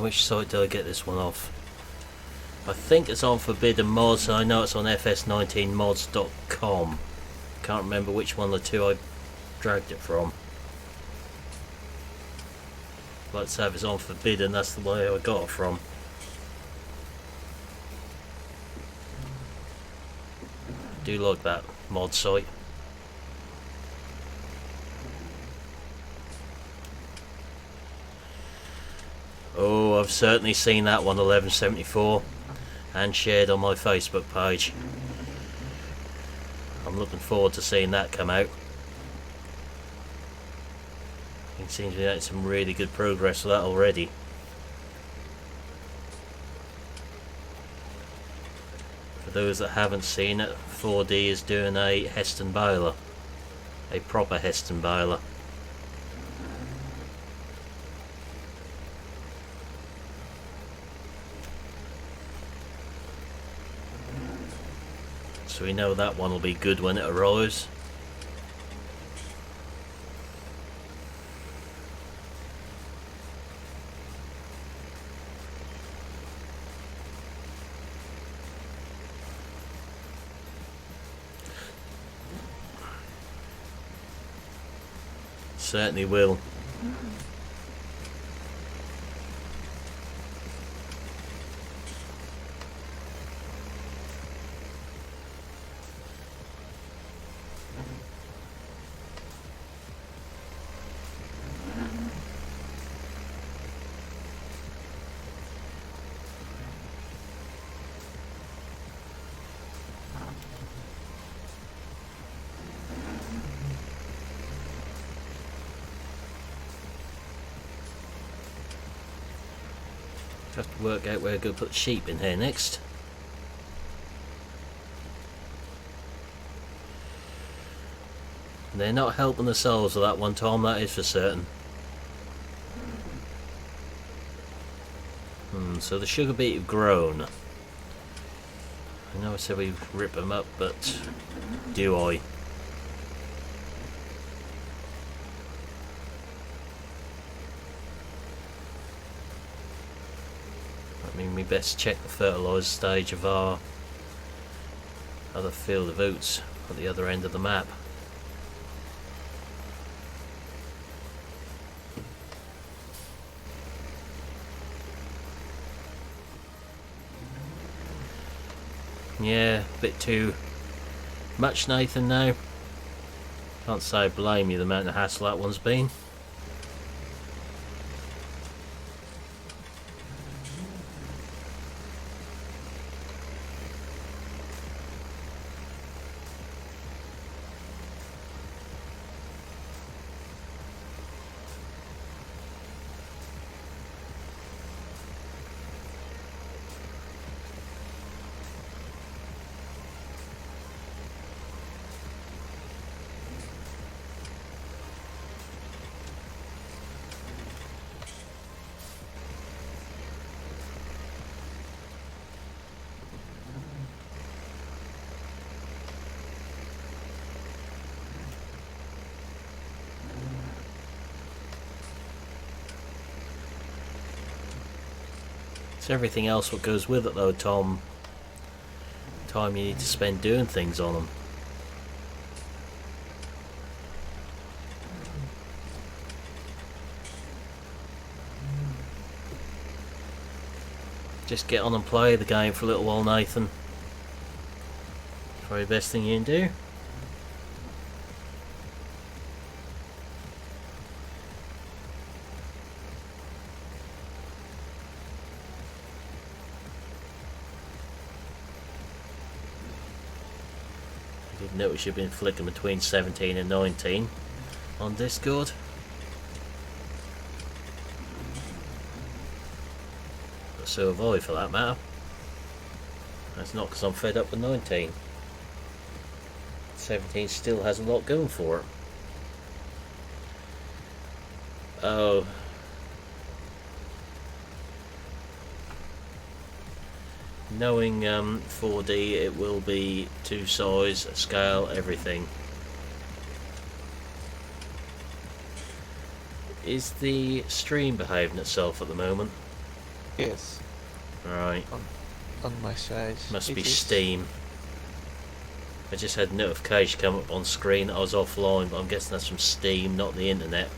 Which site did I get this one off? I think it's on Forbidden Mods, and I know it's on fs19mods.com. Can't remember which one of the two I dragged it from. Let's say if it's on Forbidden, that's the way I got it from. I do like that mod site. Oh, I've certainly seen that one, 1174, and shared on my Facebook page. I'm looking forward to seeing that come out. He seems to be making some really good progress with that already. For those that haven't seen it, 4D is doing a Heston boiler, a proper Heston boiler. So we know that one will be good when it arrives. Certainly will. Have to work out where I'm going to put the sheep in here next. They're not helping themselves with that one, Tom, that is for certain. So the sugar beet have grown. I know I said we rip them up, but do I? I mean, we best check the fertiliser stage of our other field of oats at the other end of the map. Yeah, a bit too much, Nathan, now. Can't say I blame you the amount of hassle that one's been. It's everything else what goes with it though, Tom. Time you need to spend doing things on them. Just get on and play the game for a little while, Nathan. Probably the best thing you can do. I did notice you've been flicking between 17 and 19 on Discord. But so have I, for that matter. That's not because I'm fed up with 19. 17 still has a lot going for it. Oh. Knowing 4D, it will be 2 size, scale, everything. Is the stream behaving itself at the moment? Yes, Right. on my side. Must it be is. Steam. I just had a notification come up on screen. I was offline, but I'm guessing that's from Steam, not the internet.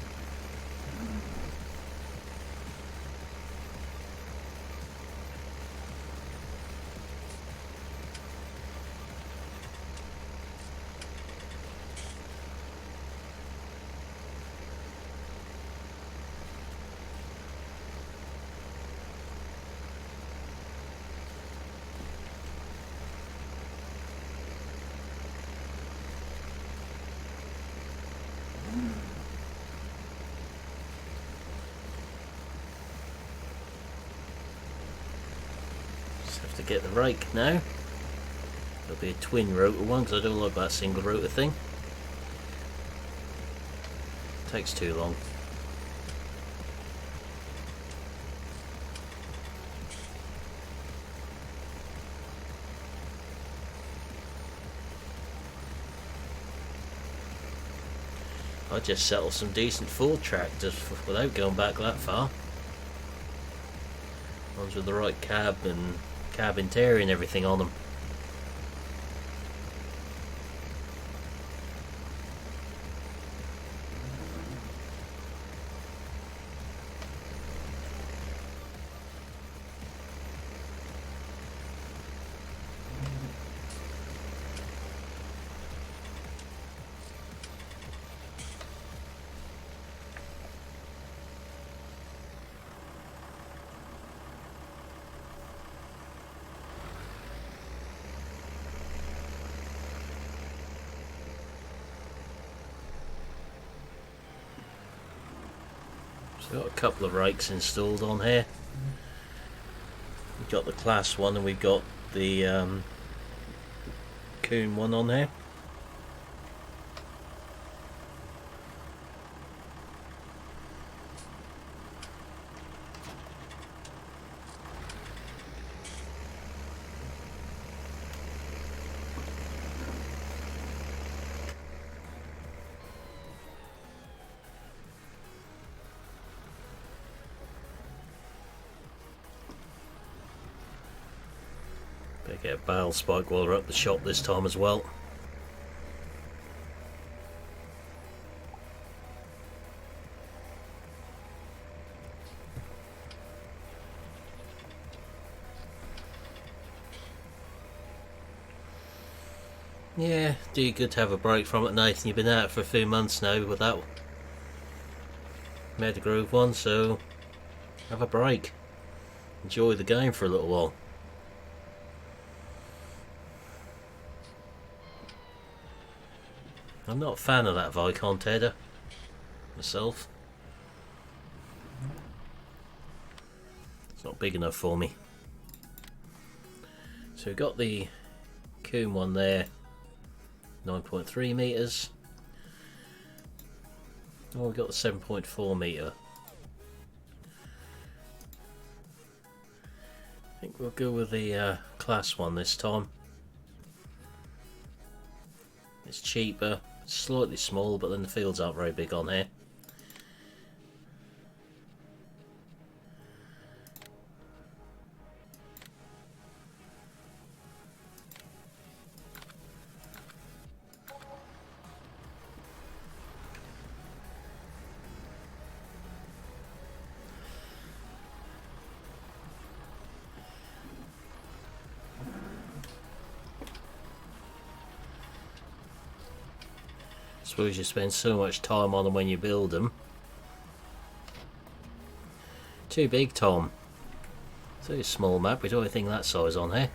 Have to get the rake now. There'll be a twin rotor one because I don't like that single rotor thing. Takes too long. I just settled some decent Ford tractors without going back that far. Ones with the right cab and cab interior and everything on them. So we've got a couple of rakes installed on here. We've got the class one and we've got the Coon one on here. Better get a barrel spike while we're up the shop this time as well. Yeah, do you good to have a break from it, Nathan. You've been out for a few months now with that Mad Groove one, so have a break. Enjoy the game for a little while. I'm not a fan of that Vicon header myself. It's not big enough for me. So we've got the Coon one there, 9.3 meters. Oh, we've got the 7.4 meter. I think we'll go with the class one this time. It's cheaper, slightly small, but then the fields aren't very big on here. suppose you spend so much time on them when you build them. Too big, Tom. It's a small map, we don't have anything that size on here.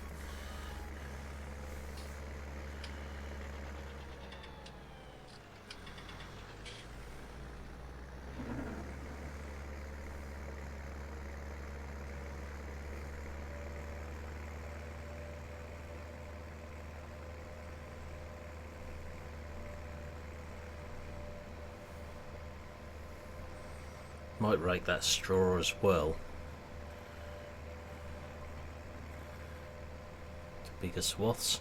Might rake that straw as well. Bigger swaths.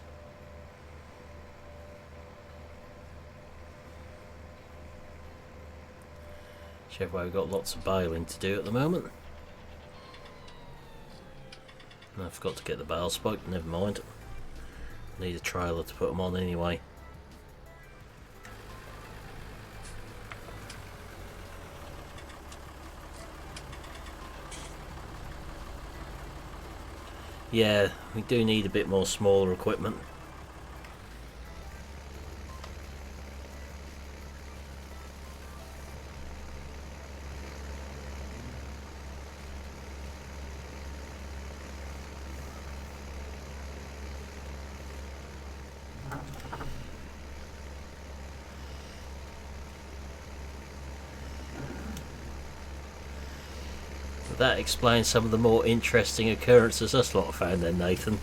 Chevrolet, we've got lots of baling to do at the moment. And I forgot to get the bale spoke, never mind. Need a trailer to put them on anyway. Yeah, we do need a bit more smaller equipment. That explains some of the more interesting occurrences us lot found then, Nathan.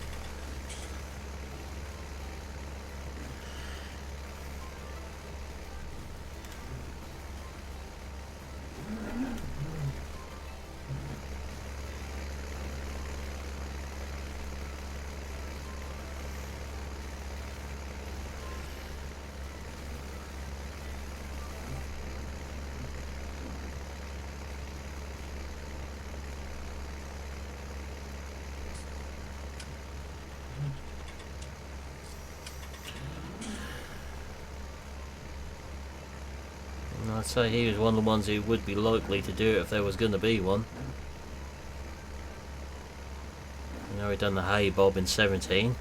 I'd say he was one of the ones who would be likely to do it if there was going to be one. You know, he done the hay bob in 17.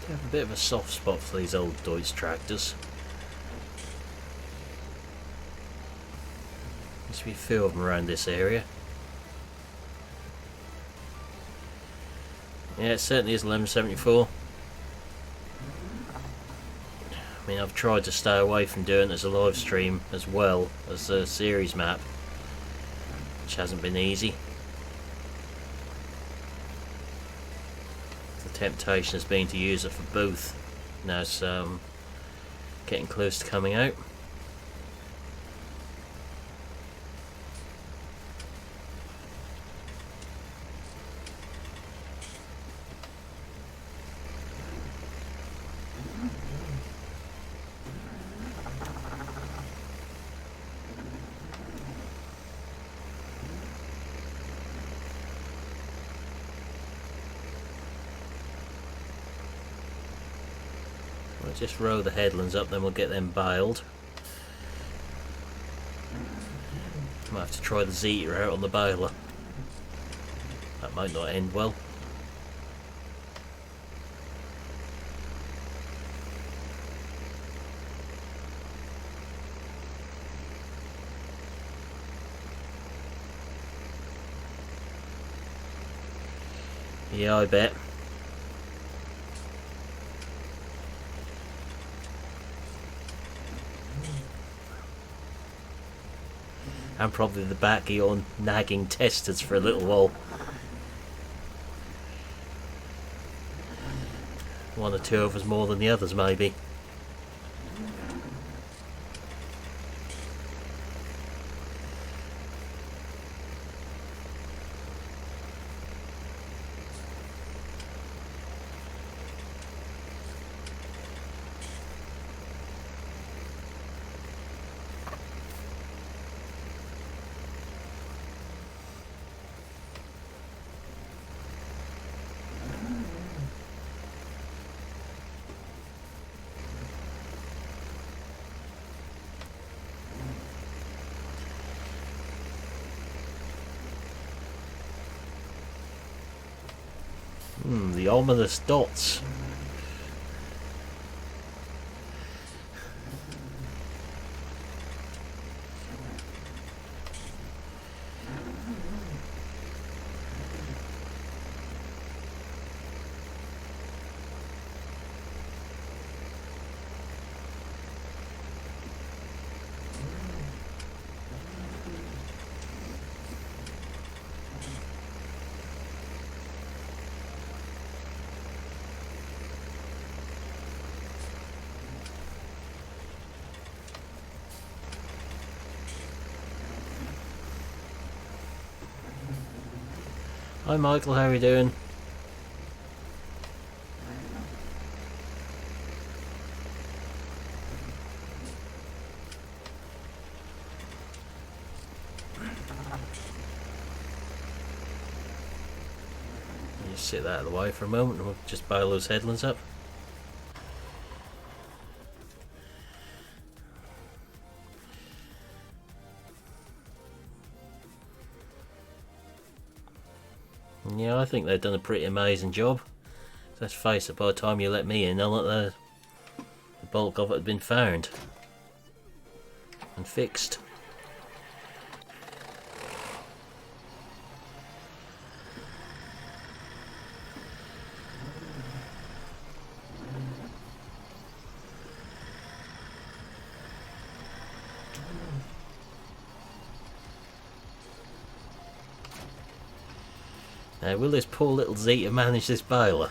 I have a bit of a soft spot for these old Deutz tractors. Used to be a few of them around this area. Yeah, it certainly is 1174. I mean, I've tried to stay away from doing it as a live stream as well as a series map, which hasn't been easy. Temptation has been to use it for both. Now it's getting close to coming out. Just row the headlands up, then we'll get them baled. Might have to try the Zeta out on the baler. That might not end well. Yeah, I bet. And probably the back of your nagging testers for a little while. One or two of us more than the others, maybe. The ominous dots. Hi Michael, how are you doing? Just sit that out of the way for a moment and we'll just boil those headlands up. Yeah, I think they've done a pretty amazing job. Let's face it, by the time you let me in, the bulk of it had been found and fixed. Now, will this poor little Zeta manage this boiler?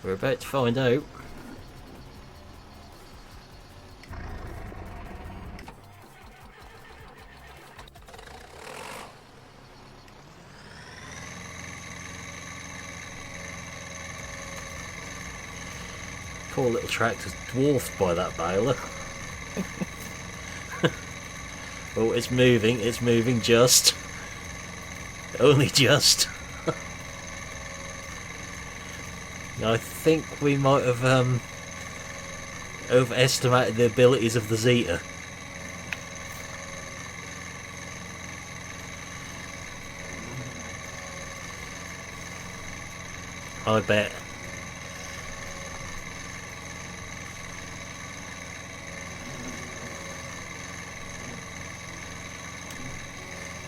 We're about to find out. Poor little tractor's dwarfed by that boiler. Oh, it's moving just. Only just. I think we might have overestimated the abilities of the Zeta. I bet.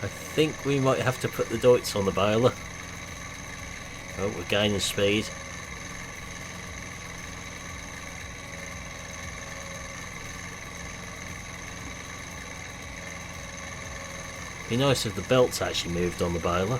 I think we might have to put the doits on the boiler. Oh, we're gaining speed. Be nice if the belts actually moved on the boiler.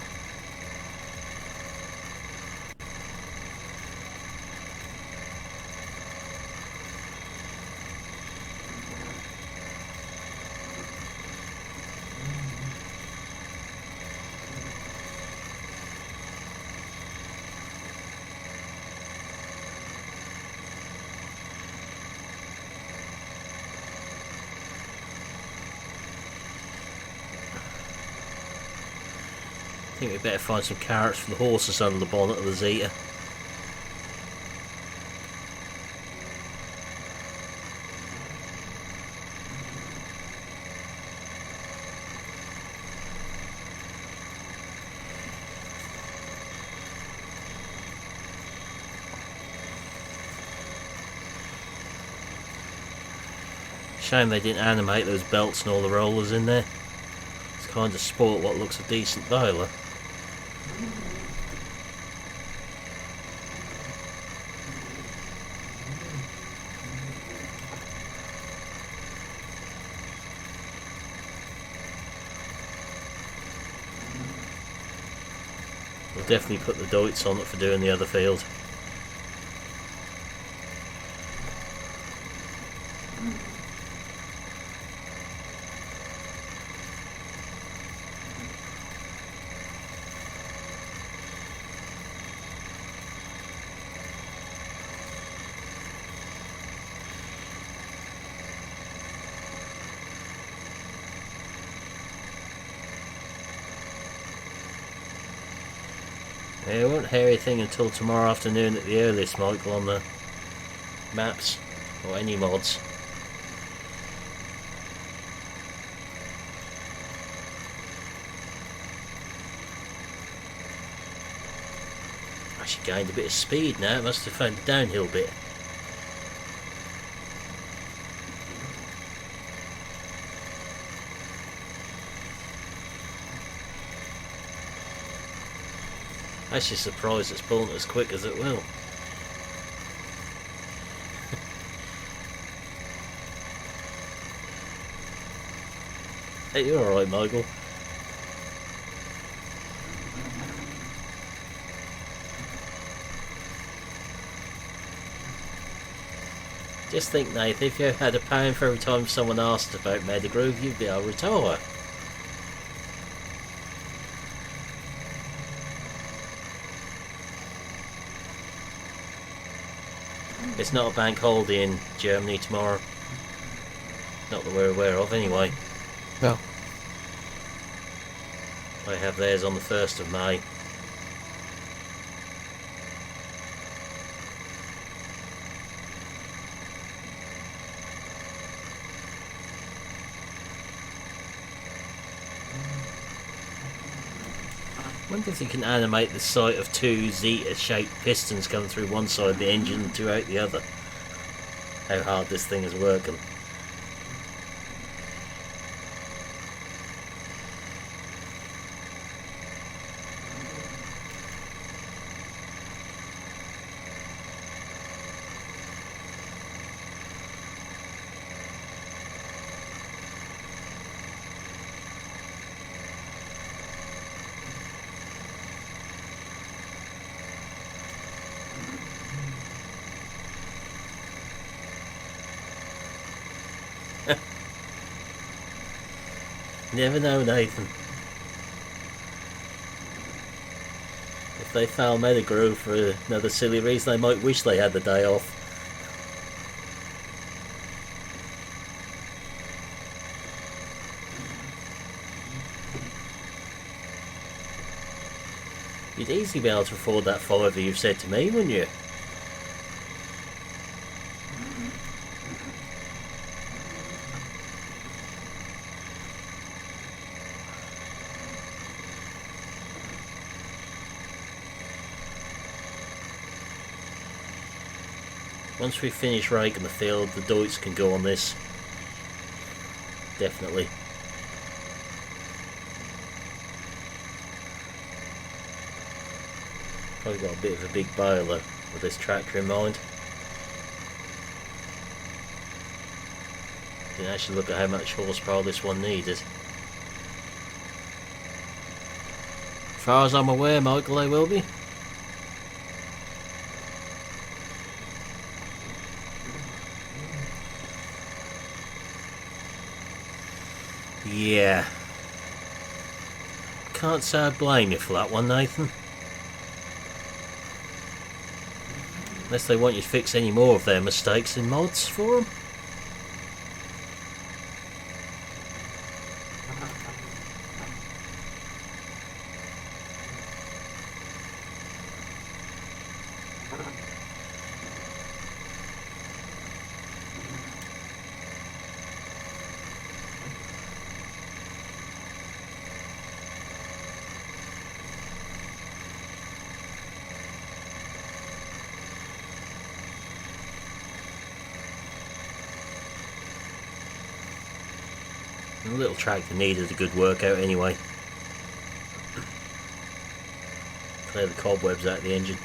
I think we better find some carrots for the horses under the bonnet of the Zeta. Shame they didn't animate those belts and all the rollers in there. It's kind of spoilt what looks a decent boiler. We'll definitely put the doits on it for doing the other field. Yeah, we won't hear anything until tomorrow afternoon at the earliest, Michael, on the maps or any mods. Actually gained a bit of speed now, it must have found the downhill bit. Actually surprised it's pulling as quick as it will. Hey, you're alright, Michael. Just think, Nathan, if you had £1 for every time someone asked about Metagroove, you'd be able to retire. It's not a bank holiday in Germany tomorrow. Not that we're aware of, anyway. No. They have theirs on the 1st of May. I wonder if you can animate the sight of two Zeta-shaped pistons coming through one side of the engine and two out the other. How hard this thing is working. Never know, Nathan. If they fail Metagroove for another silly reason, they might wish they had the day off. You'd easily be able to afford that $5 you've said to me, wouldn't you? Once we finish raking the field, the Deutz can go on this. Definitely. Probably got a bit of a big baler with this tractor in mind. Didn't actually look at how much horsepower this one needed. As far as I'm aware, Michael, they will be. Yeah. Can't say I blame you for that one, Nathan. Unless they want you to fix any more of their mistakes in mods for them. The little tractor needed a good workout anyway. Clear the cobwebs out of the engine.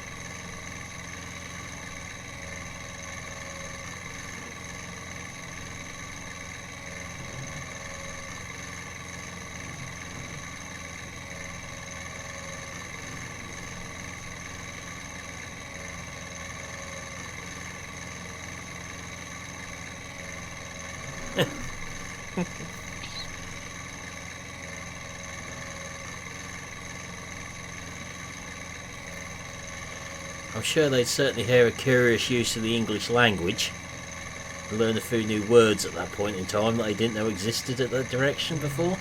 I'm sure they'd certainly hear a curious use of the English language and learn a few new words at that point in time that they didn't know existed at that direction before.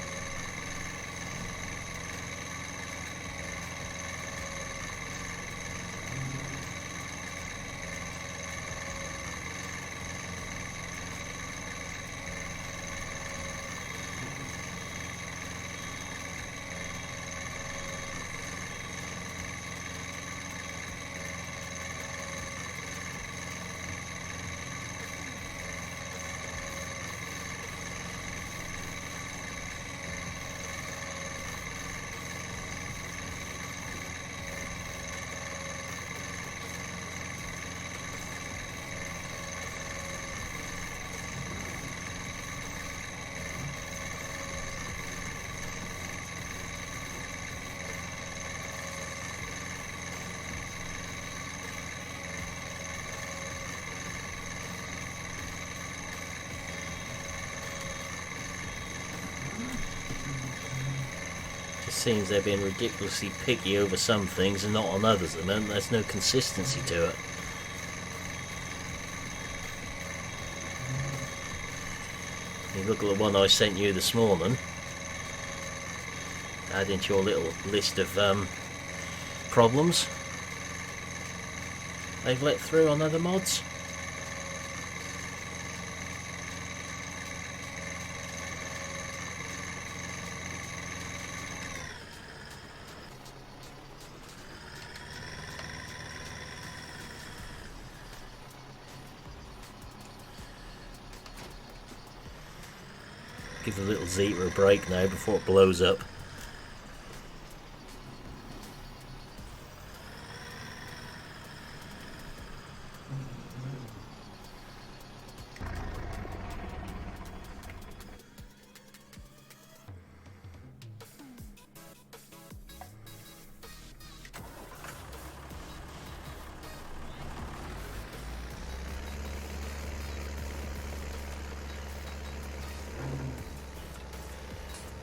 seems they're being ridiculously picky over some things and not on others at the moment. There's no consistency to it. You look at the one I sent you this morning, add into your little list of problems they've let through on other mods. Give the little zebra a break now before it blows up.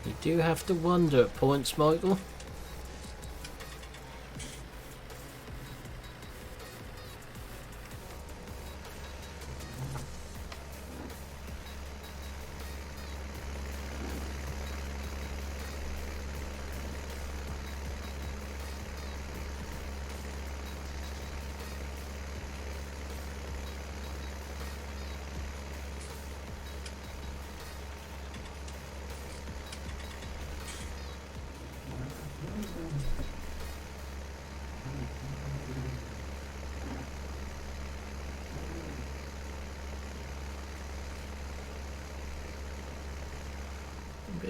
You do have to wonder at points, Michael.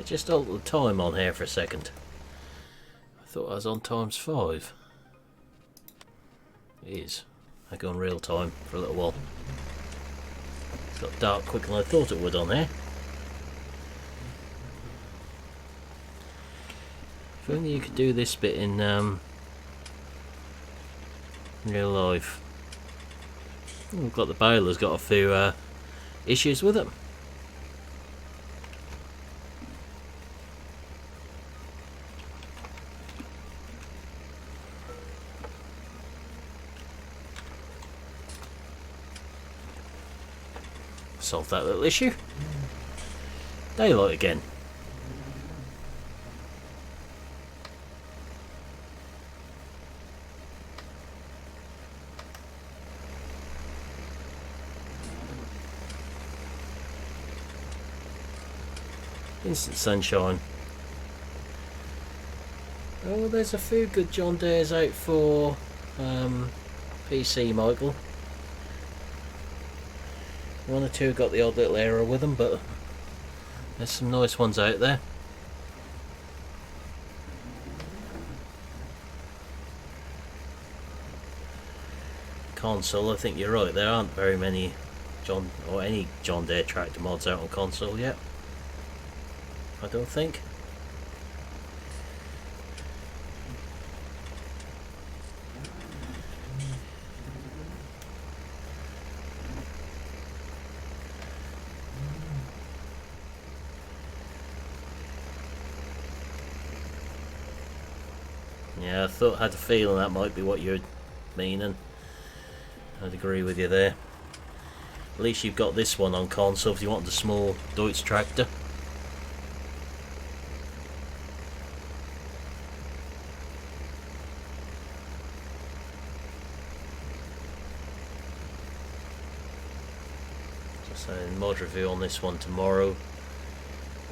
Just alter the time on here for a second. I thought I was on ×5. It is. I go on real time for a little while. It's got dark quicker than I thought it would on here. If only you could do this bit in real life. We've got the boiler's got a few issues with it. Solve that little issue. Daylight again. Instant sunshine. Oh, there's a few good John Deere's out for PC, Michael. One or two got the odd little error with them, but there's some nice ones out there. Console, I think you're right, there aren't very many any John Deere tractor mods out on console yet. I don't think. Yeah, I had a feeling that might be what you're meaning. I'd agree with you there. At least you've got this one on console if you want the small Deutz tractor. Just saying, mod review on this one tomorrow.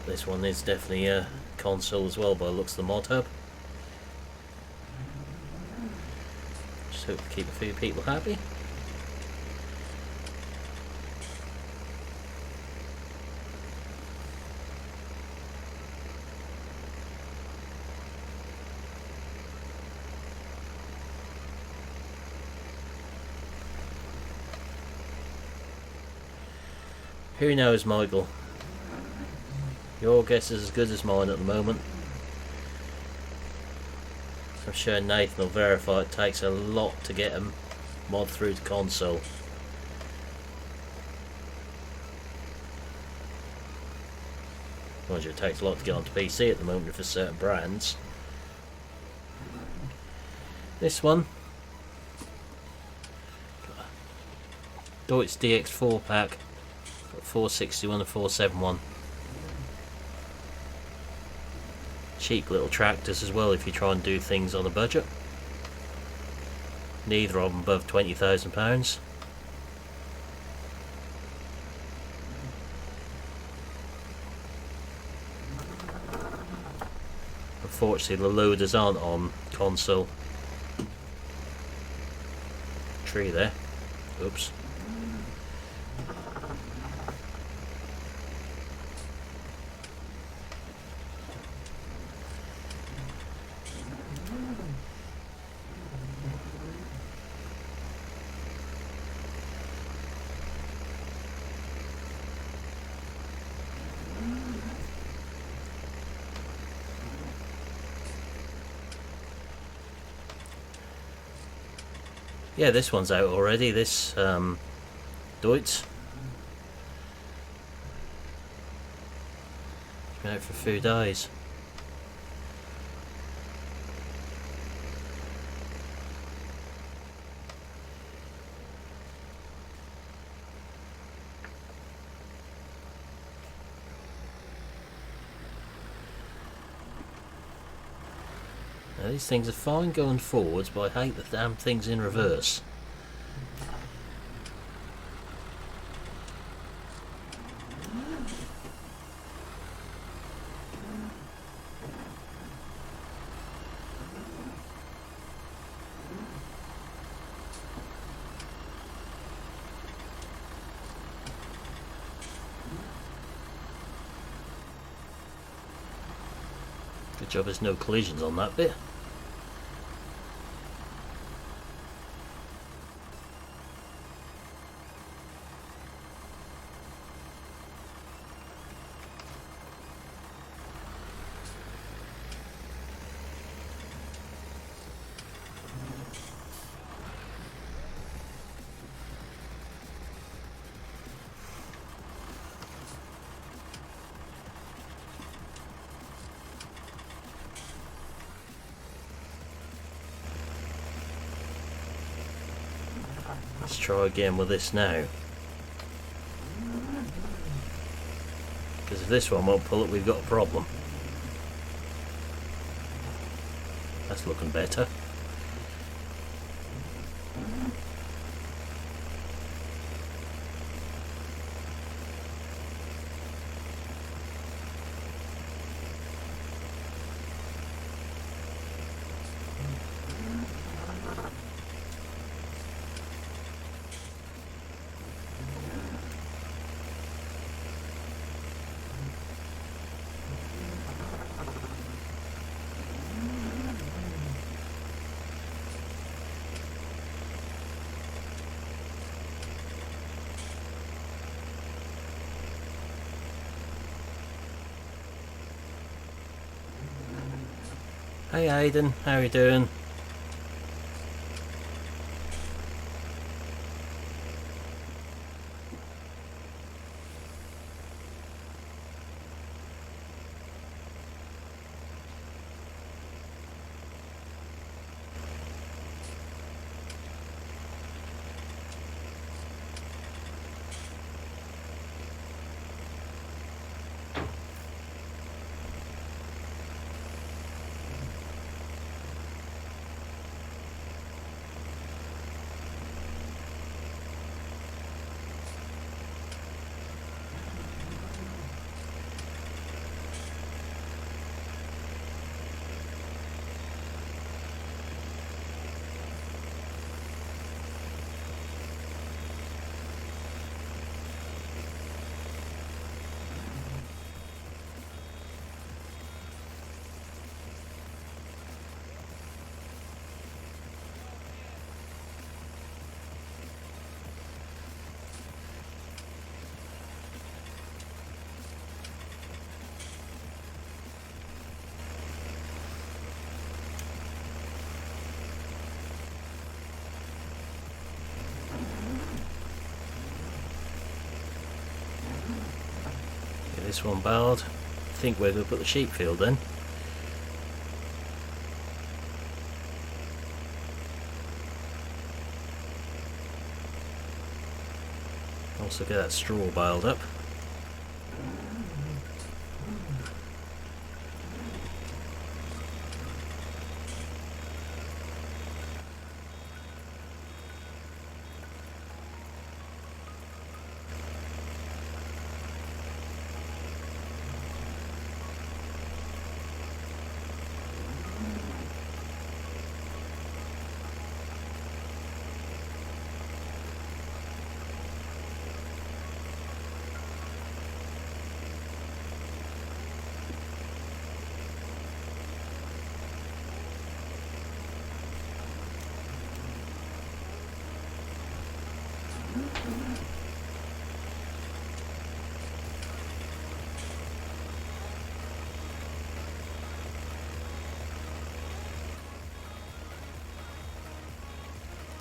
This one is definitely a console as well by the looks of the mod hub. Hope to keep a few people happy. Who knows, Michael? Your guess is as good as mine at the moment. I'm sure Nathan will verify it takes a lot to get a mod through to console. Mind you, it takes a lot to get onto PC at the moment for certain brands. This one, Deutz DX4 pack, got 461 and 471. Cheap little tractors as well if you try and do things on a budget. Neither of them above £20,000. Unfortunately the loaders aren't on console. Tree there. Oops. Yeah, this one's out already, this Deutz. It's been out for a few days. Now, these things are fine going forwards, but I hate the damn things in reverse. Good job there's no collisions on that bit. Let's try again with this now. Because if this one won't pull it, we've got a problem. That's looking better. Hey Aiden, how are you doing? This one barred. I think we're going to put the sheep field then. Also get that straw biled up.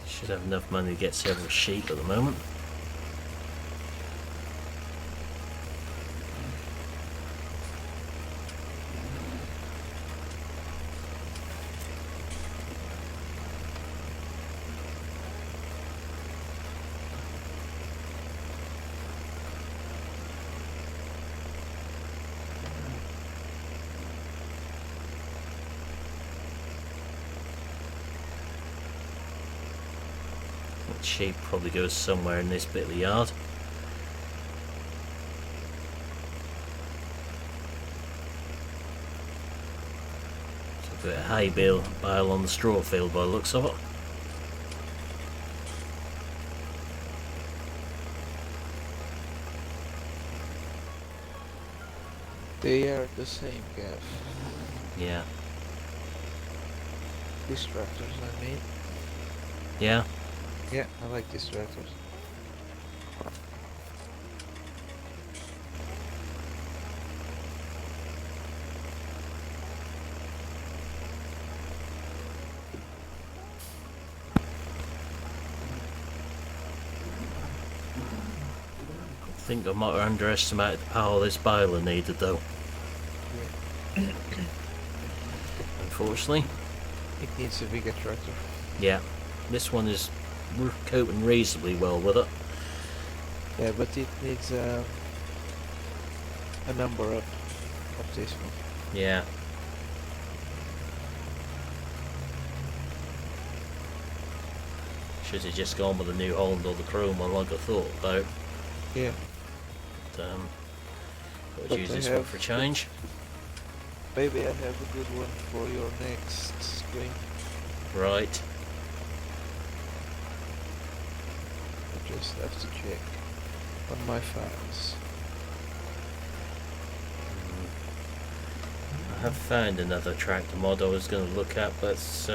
Should have enough money to get several sheep at the moment. Sheep probably goes somewhere in this bit of the yard. So a bit of hay bale on the straw field by the looks of it. They are the same, Gav. Yeah. These tractors, I mean. Yeah. Yeah, I like these tractors. I think I might have underestimated the power this baler needed though. Yeah. Unfortunately. It needs a bigger tractor. Yeah. This one is coping reasonably well with it. Yeah, but it needs a number up of this one. Yeah. Should have just gone with the New Holland or the Chrome one like I thought about. Yeah. But, But got use I this one have- for change. Maybe I have a good one for your next stream. Right. I just have to check on my files. I have found another tractor mod I was going to look at, but it's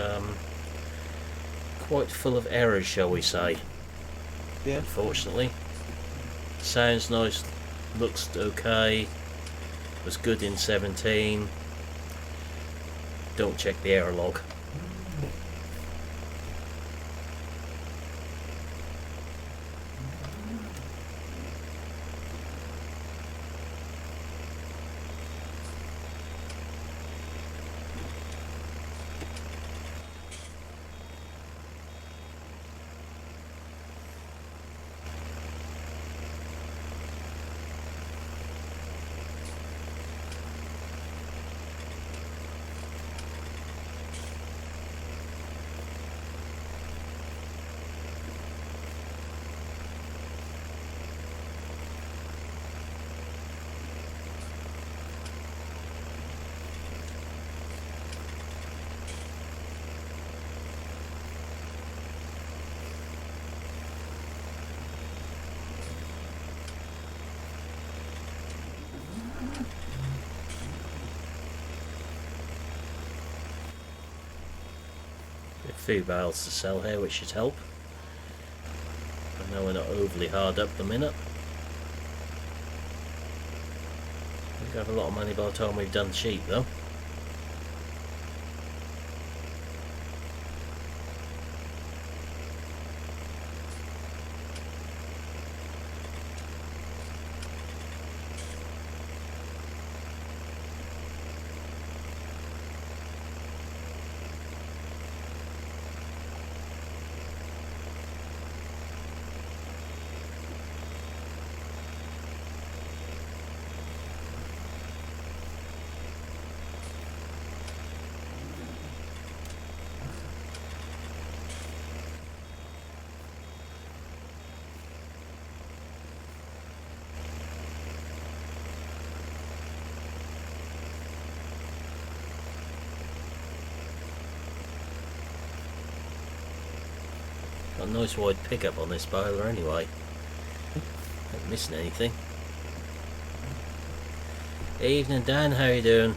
quite full of errors, shall we say. Yeah. Unfortunately. Sounds nice, looks okay, was good in 17. Don't check the error log. A few bales to sell here, which should help. I know we're not overly hard up the minute. We'll have a lot of money by the time we've done sheep though. Got a nice wide pickup on this boiler anyway. Ain't missing anything. Evening Dan, how you doing?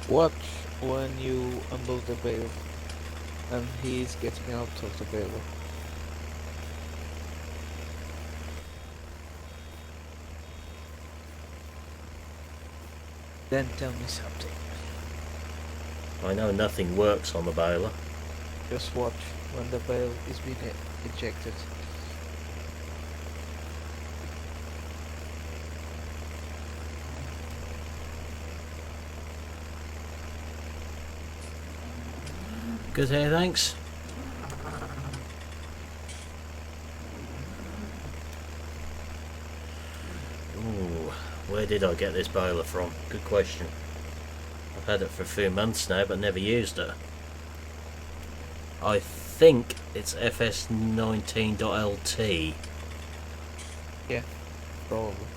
Watch when you unload the bale and he's getting out of the bale. Then tell me something. I know nothing works on the boiler. Just watch when the bale is being ejected. Good here, thanks. Ooh, where did I get this boiler from? Good question. I've had it for a few months now, but never used it. I think it's FS19.LT. Yeah, probably.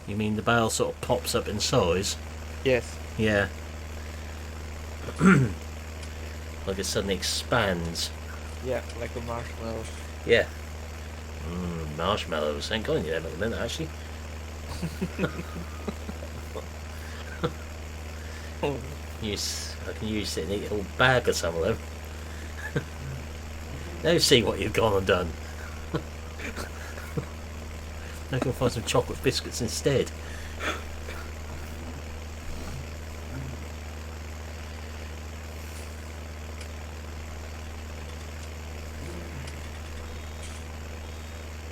You mean the bale sort of pops up in size? Yes. Yeah. Like it suddenly expands. Yeah, like a marshmallow. Yeah. Marshmallows. Ain't going there at the minute, actually. I can use it and eat a whole bag of some of them. Now see what you've gone and done. I can find some chocolate biscuits instead.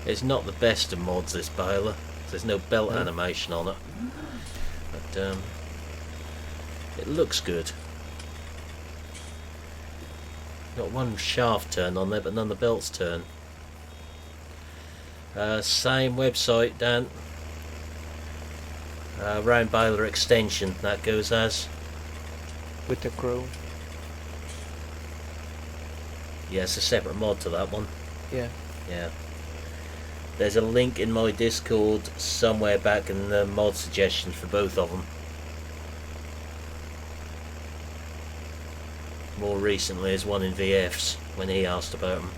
It's not the best of mods, this boiler. There's no belt animation on it. But it looks good. Got one shaft turn on there, but none of the belts turn. Same website, Dan. Round boiler extension, that goes as. With the chrome. Yeah, it's a separate mod to that one. Yeah. Yeah. There's a link in my Discord somewhere back in the mod suggestions for both of them. More recently, there's one in VF's when he asked about them.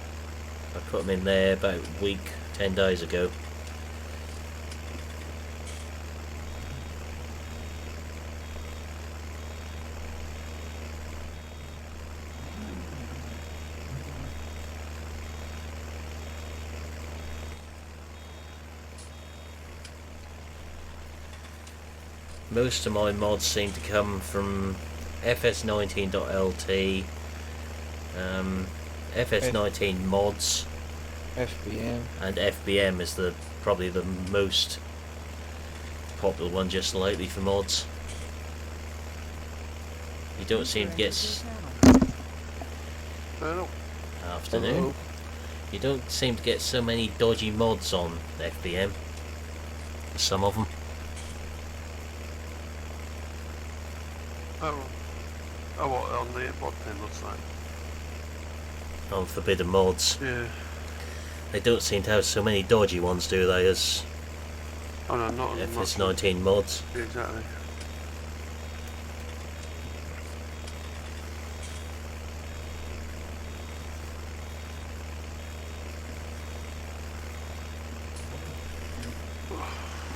I put them in there about a week, 10 days ago. Most of my mods seem to come from FS19.LT, FS19 mods, FBM. and FBM is probably the most popular one just lately for mods. You don't seem to get afternoon. Hello. You don't seem to get so many dodgy mods on FBM. Some of them. Oh, what, on the mod then, what's that? On forbidden mods. Yeah. They don't seem to have so many dodgy ones, do they, as Oh no, not FS19 mods. Yeah, exactly.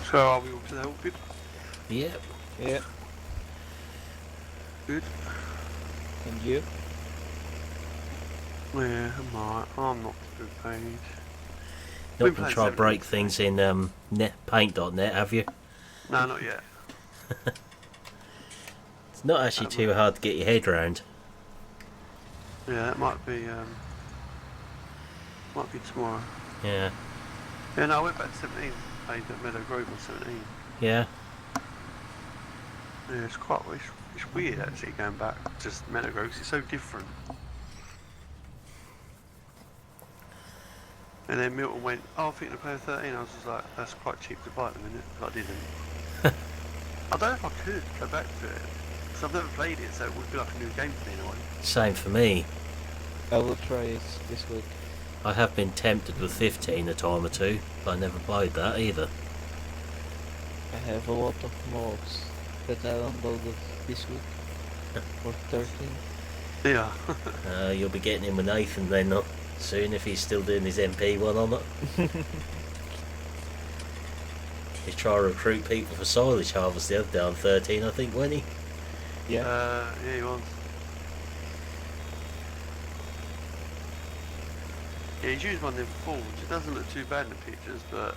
So are we all to help you? Yep. Yeah. Good. And you? Yeah, I'm alright. I'm not too bad. Not going to try to break things in paint.net, have you? No, not yet. It's not actually too hard to get your head around. Yeah, that might be tomorrow. Yeah. Yeah, no, I went back to 17. Played at Meadow Grove on 17. Yeah. Yeah, it's weird actually going back to Metagrow because it's so different. And then Milton went, oh, I think the player 13. I was just like, that's quite cheap to buy at the minute. But I didn't. I don't know if I could go back to it because I've never played it, so it would be like a new game for me in a way. Same for me. I will try it this week. I have been tempted with 15 a time or two, but I never played that either. I have a lot of mobs that I downloaded this week for 13. Yeah. You'll be getting in with Nathan then soon if he's still doing his MP1 on it. He's trying to recruit people for silage harvest the other day on 13, I think, wasn't he? Yeah. Yeah, he was. Yeah, he's used one of them forms. It doesn't look too bad in the pictures, but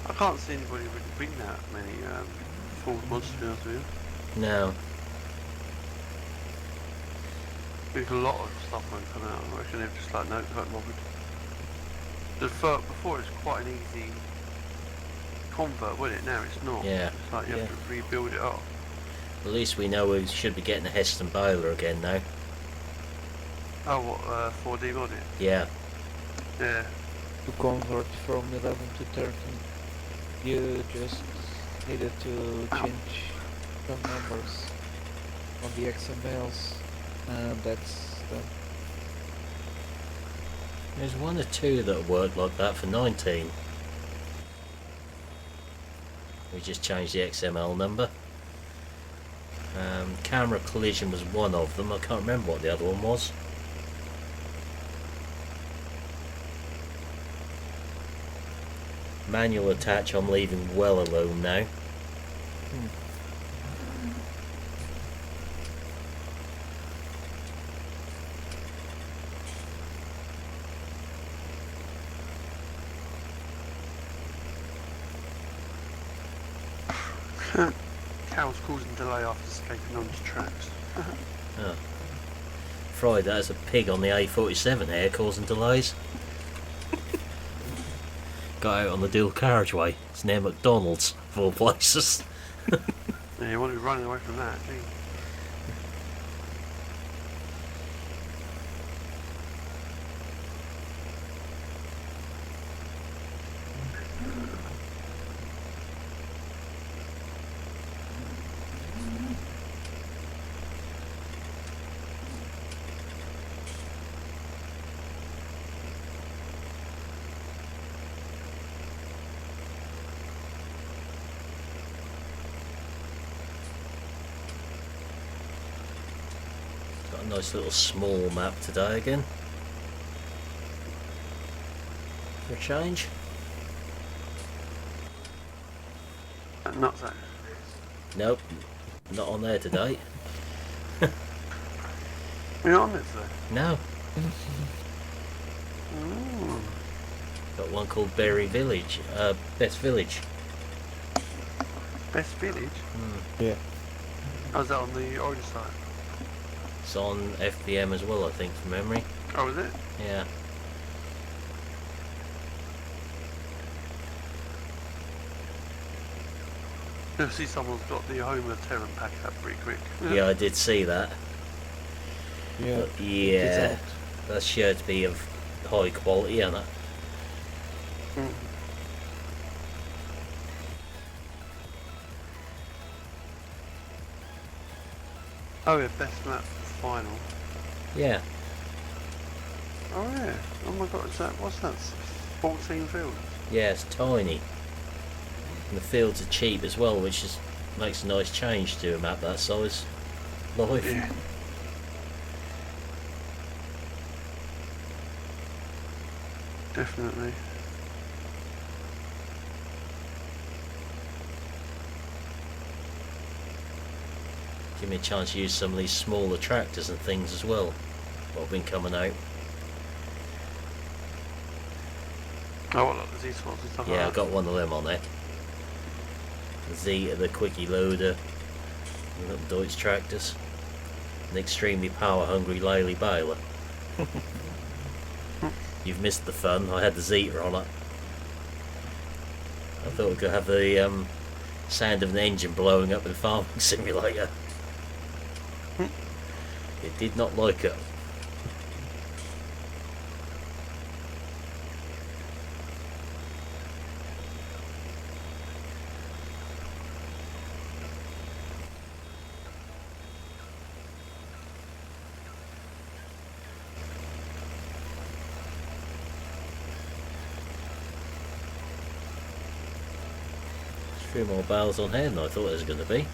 I can't see anybody really bring that many full mods, to be honest with you. No. There's a lot of stuff won't come out. I reckon they've just like, no, quite bothered. Before it's quite an easy convert, wasn't it? Now it's not. Yeah. It's like you have to rebuild it up. At least we know we should be getting a Heston boiler again now. Oh, what, 4D mod it? Yeah. Yeah. To convert from 11 to 13, you just needed to change some numbers on the XMLs, and that's done. There's one or two that work like that for 19. We just changed the XML number. Camera collision was one of them. I can't remember what the other one was. Manual attach I'm leaving well alone now. Cows causing delay after escaping onto tracks. Oh. Fried that as a pig on the A47 here causing delays. Got out on the dual carriageway. It's near McDonald's, of all places. Yeah, you want to be running away from that, do you? Got a nice little small map today again. For a change. Nuts that. Nope, not on there today. You're not on it today? No, Ooh. got one called Berry Village, Best Village. Best Village? Yeah. Oh, is that on the Orange side? It's on FPM as well, I think, from memory. Oh, is it? Yeah. I see someone's got the Home of Terran pack up pretty quick. Yeah, I did see that. Yeah. But yeah, that's sure to be of high quality, isn't it? Mm. Oh yeah, best map final. Yeah. Oh yeah. Oh my god, is that, what's that? 14 fields? Yeah, it's tiny. And the fields are cheap as well, which is makes a nice change to a map that size. Live. Yeah. Definitely. Give me a chance to use some of these smaller tractors and things as well. What have been coming out. Oh, what, like the Z-Spots and stuff Yeah, I've like that? got one of them on there. The Quickie Loader, the little Deutsch tractors. An extremely power-hungry Lely baler. You've missed the fun. I had the Zeta on it. I thought we could have the sound of an engine blowing up in Farming Simulator. It did not like it. A few more barrels on here than I thought it was going to be.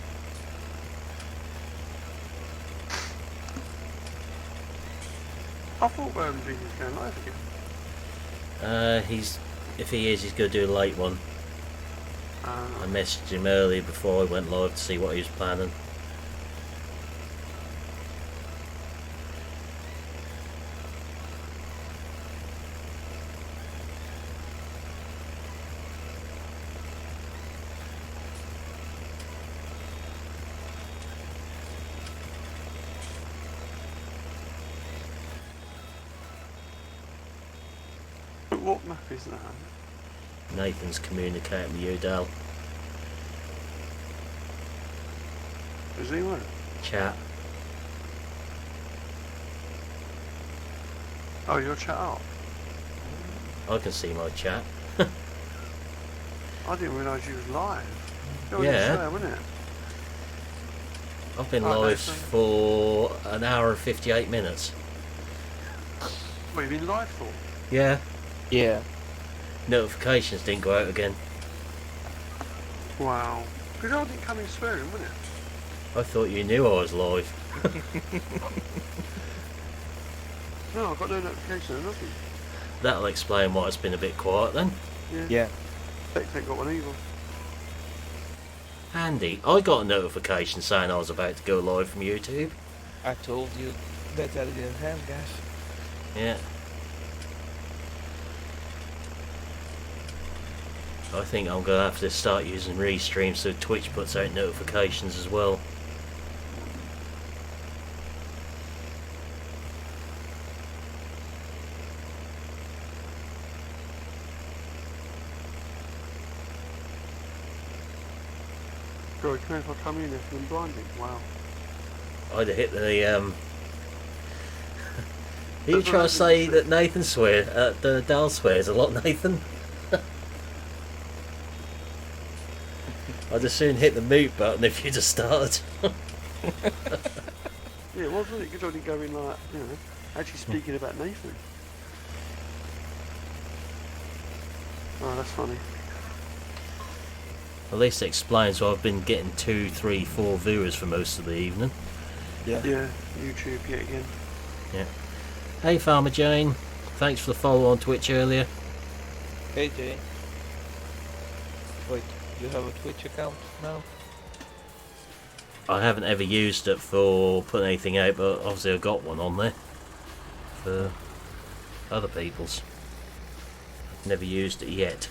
I thought Vinny's going live again. If he is, he's going to do a late one. I messaged him earlier before I went live to see what he was planning. What map is that? Nathan's communicating with you, Dal. Is he where? Chat. Oh, your chat up? I can see my chat. I didn't realise you was live. It was Yeah. there, wasn't it? I've been Oh, live Nathan. for an hour and 58 minutes. What have you been live for? Yeah. Yeah. Notifications didn't go out again. Wow. Because I didn't come in swearing, wouldn't it? I thought you knew I was live. No, I got no notification or nothing. That'll explain why it's been a bit quiet then. Yeah. Tex ain't got one either. Handy. I got a notification saying I was about to go live from YouTube. I told you that I didn't have, guys. Yeah. I think I'm going to have to start using Restream so Twitch puts out notifications as well. God, can if I come in if I'm blinded? Wow. I'd have hit the Are you trying to say that Nathan swears, the Dal swears a lot, Nathan? I'd as soon hit the mute button if you just started. Yeah, it was, wasn't it? Because I didn't go in like, you know, actually speaking about Nathan. Oh, that's funny. At least it explains why I've been getting 2, 3, 4 viewers for most of the evening. Yeah. Yeah, YouTube yet again. Yeah. Hey Farmer Jane, thanks for the follow on Twitch earlier. Hey, Jay. Wait, you have a Twitch account now? I haven't ever used it for putting anything out, but obviously I've got one on there for other people's. I've never used it yet,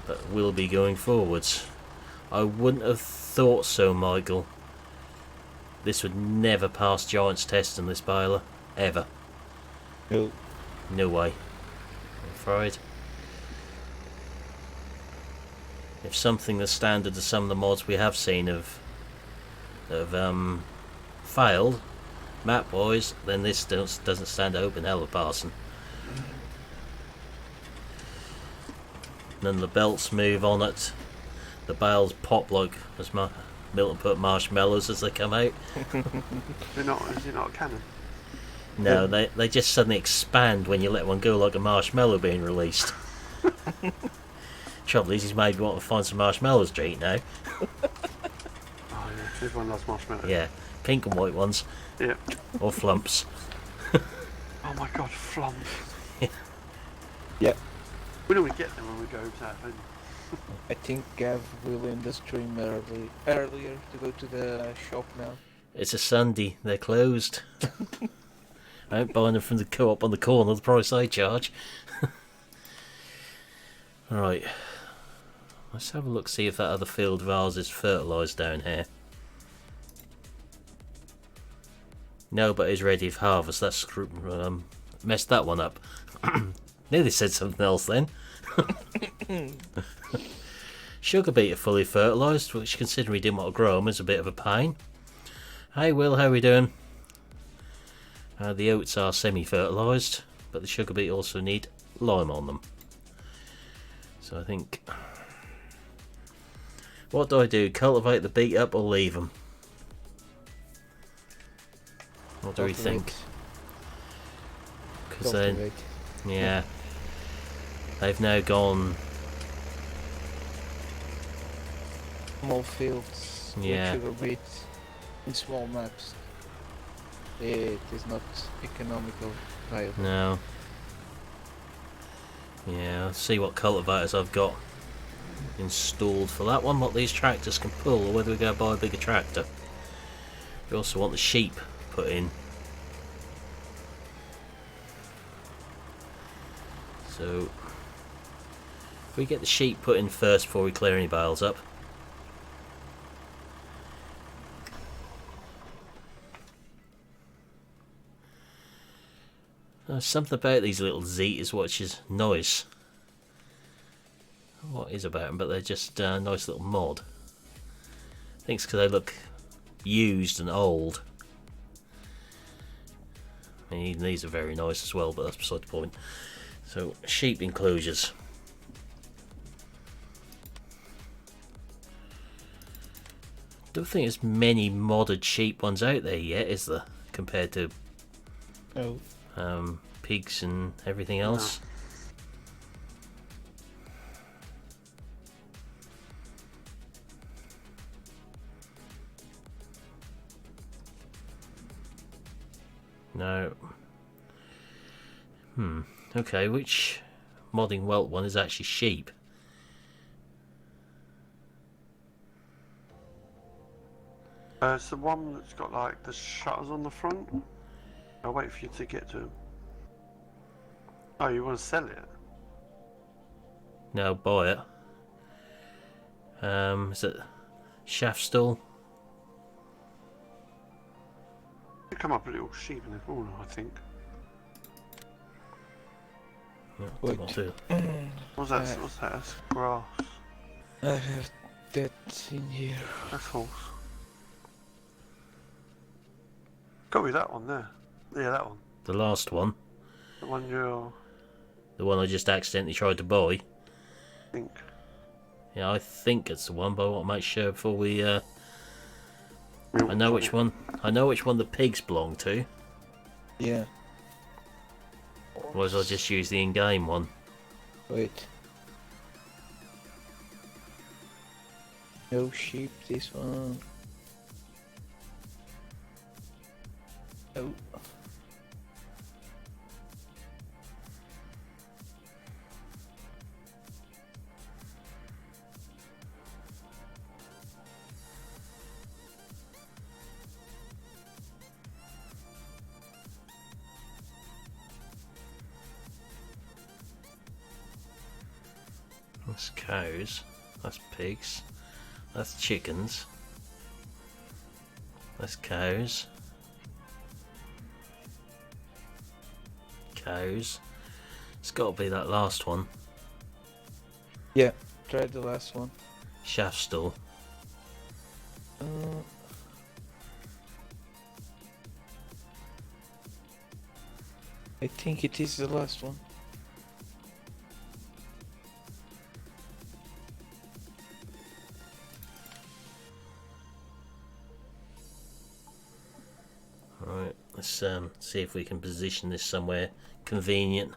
but will be going forwards. I wouldn't have thought so, Michael. This would never pass Giant's test in this baler, ever. No. No way. I'm afraid. If something that's standard to some of the mods we have seen have failed, map-wise, then this doesn't stand to open hell of passing. None of the belts move on it. The bales pop like, as Milton put, marshmallows as they come out. Is it not a cannon? No, they just suddenly expand when you let one go, like a marshmallow being released. Trouble is, he's made me want to find some marshmallows to eat now. Oh yeah, everyone loves marshmallows. Yeah, pink and white ones, Yeah. or flumps. Oh my god, flump. Yep. We normally get them when we go south, don't we? I think Gav will end the stream earlier to go to the shop now. It's a Sunday, they're closed. I ain't buying them from the co-op on the corner, the price they charge. Right, let's have a look, see if that other field of ours is fertilised down here. Nobody's ready for harvest. That's messed that one up. Nearly said something else then. Sugar beet are fully fertilised, which, considering we didn't want to grow them, is a bit of a pain. Hey Will, how are we doing? The oats are semi-fertilised, but the sugar beet also need lime on them. So I think... What do? Cultivate the beet up or leave them? What do we think? Because then... Yeah. They've now gone... Small fields Yeah. with sugar beet in small maps. It is not economical either. No. Yeah, let's see what cultivators I've got installed for that one, what these tractors can pull, or whether we go buy a bigger tractor. We also want the sheep put in. So, if we get the sheep put in first before we clear any bales up. Something about these little Zetas which is nice. What is about them? But they're just a nice little mod. I think it's because they look used and old. I mean, even these are very nice as well, but that's beside the point. So, sheep enclosures. Don't think there's many modded sheep ones out there yet, is there? Compared to No. Pigs and everything else. No. Okay, which modding welt one is actually sheep? It's the one that's got like the shutters on the front. I'll wait for you to get to them. Oh, you want to sell it? No, buy it. Is it shaft stall? You come up a little sheep in the corner, I think. No, Wait. not too. What's that? What's that? That's grass. I have that in here. That's horse. Got me that one there. Yeah, that one. The last one. The one you're... The one I just accidentally tried to buy. I think. Yeah, I think it's the one, but I want to make sure before we... I know which one. I know which one the pigs belong to. Yeah. Otherwise I'll just use the in-game one. Wait. No sheep, this one. Oh. That's cows. That's pigs. That's chickens. That's cows. Cows. It's got to be that last one. Yeah, try the last one. Shaft stall. I think it is the last one. Alright, let's see if we can position this somewhere convenient.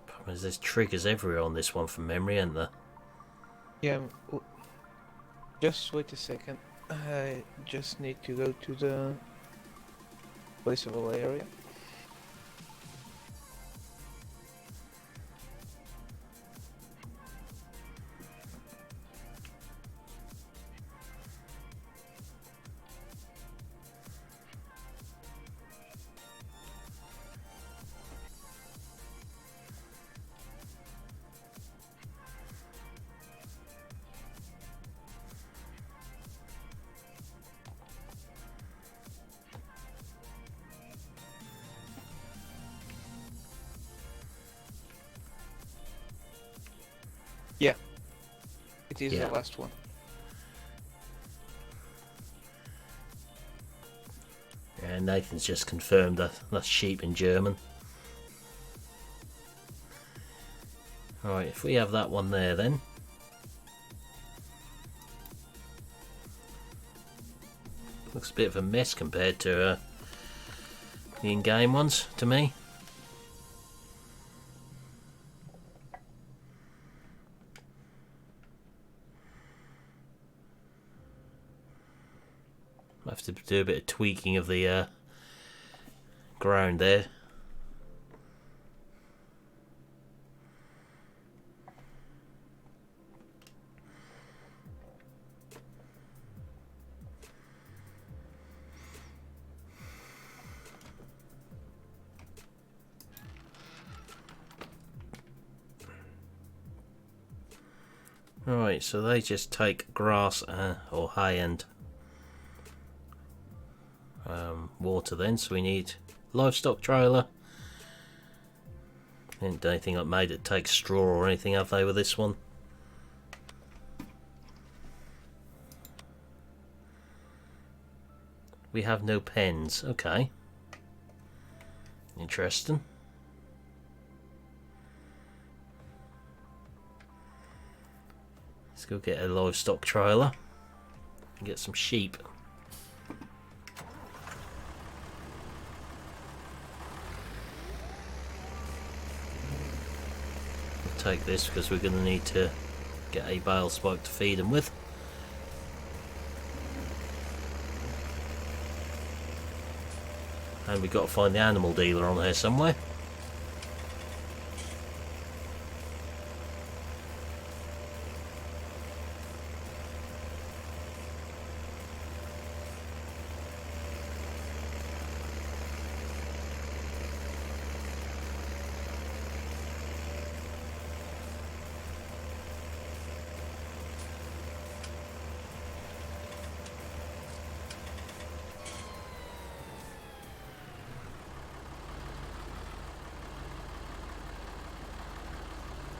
Problem is there's triggers everywhere on this one from memory, aren't there? Yeah, just wait a second. I just need to go to the placeable area. It is Yeah. the last one. And Nathan's just confirmed that that's sheep in German. Alright, if we have that one there then. Looks a bit of a mess compared to the in-game ones, to me. I have to do a bit of tweaking of the ground there. Right, so they just take grass or hay and water then, so we need livestock trailer. Didn't do anything that made it take straw or anything, have they, with this one? We have no pens, okay. Interesting. Let's go get a livestock trailer and get some sheep. We'll take this because we're going to need to get a bale spike to feed them with. And we've got to find the animal dealer on here somewhere.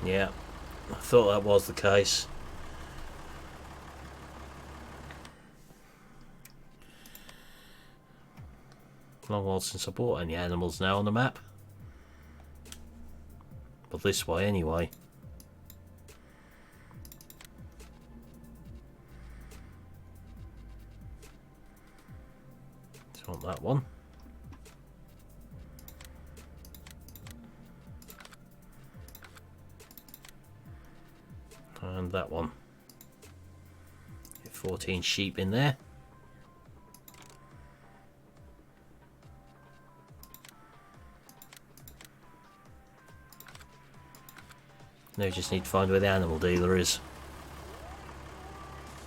Yeah, I thought that was the case. Long while since I bought any animals now on the map. But this way anyway. Don't want that one. And that one. Get 14 sheep in there. Now we just need to find where the animal dealer is.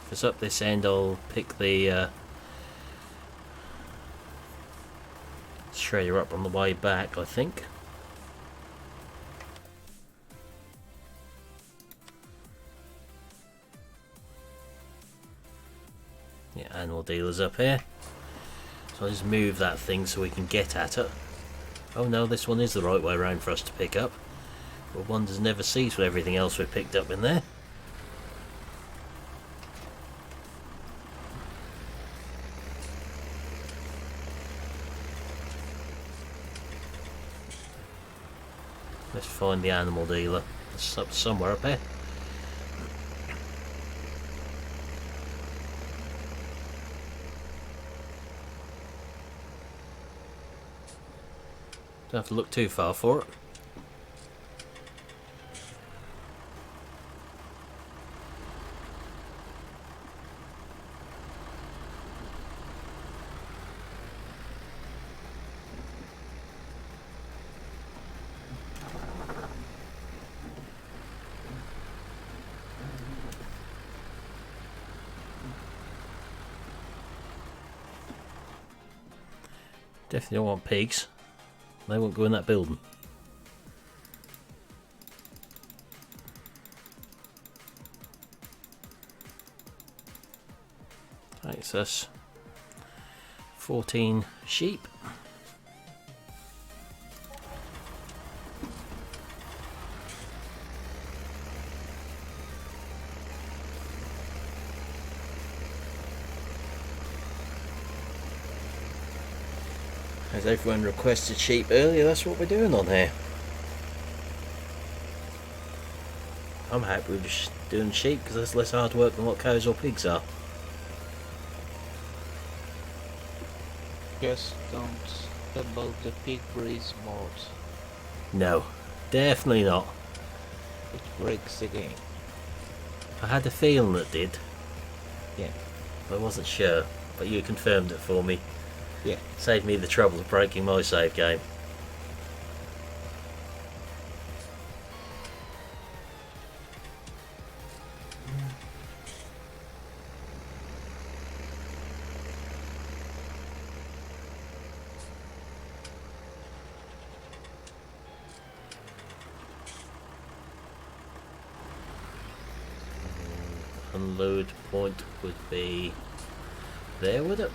If it's up this end, I'll pick the shredder up on the way back, I think. Yeah, animal dealer's up here. So I'll just move that thing so we can get at it. Oh no, this one is the right way around for us to pick up. But one does never cease with everything else we've picked up in there. Let's find the animal dealer. It's up somewhere up here. Don't have to look too far for it. Definitely don't want pigs. They won't go in that building. Right, so that's 14 sheep. As everyone requested sheep earlier, that's what we're doing on here. I'm happy with just doing sheep because that's less hard work than what cows or pigs are. Just don't download the pig breeds mod. No, definitely not. It breaks the game. I had a feeling it did. Yeah. I wasn't sure, but you confirmed it for me. Yeah. Saved me the trouble of breaking my save game. Unload point would be there, would it?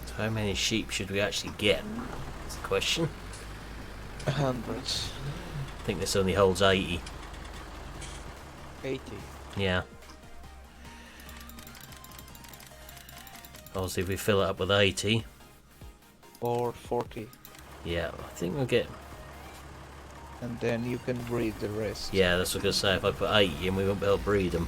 So how many sheep should we actually get? That's the question. 100. I think this only holds 80. 80. Yeah. Obviously if we fill it up with 80. Or 40. Yeah, I think we'll get... And then you can breed the rest. Yeah, that's what I was going to say. If I put 80 in, we won't be able to breed them.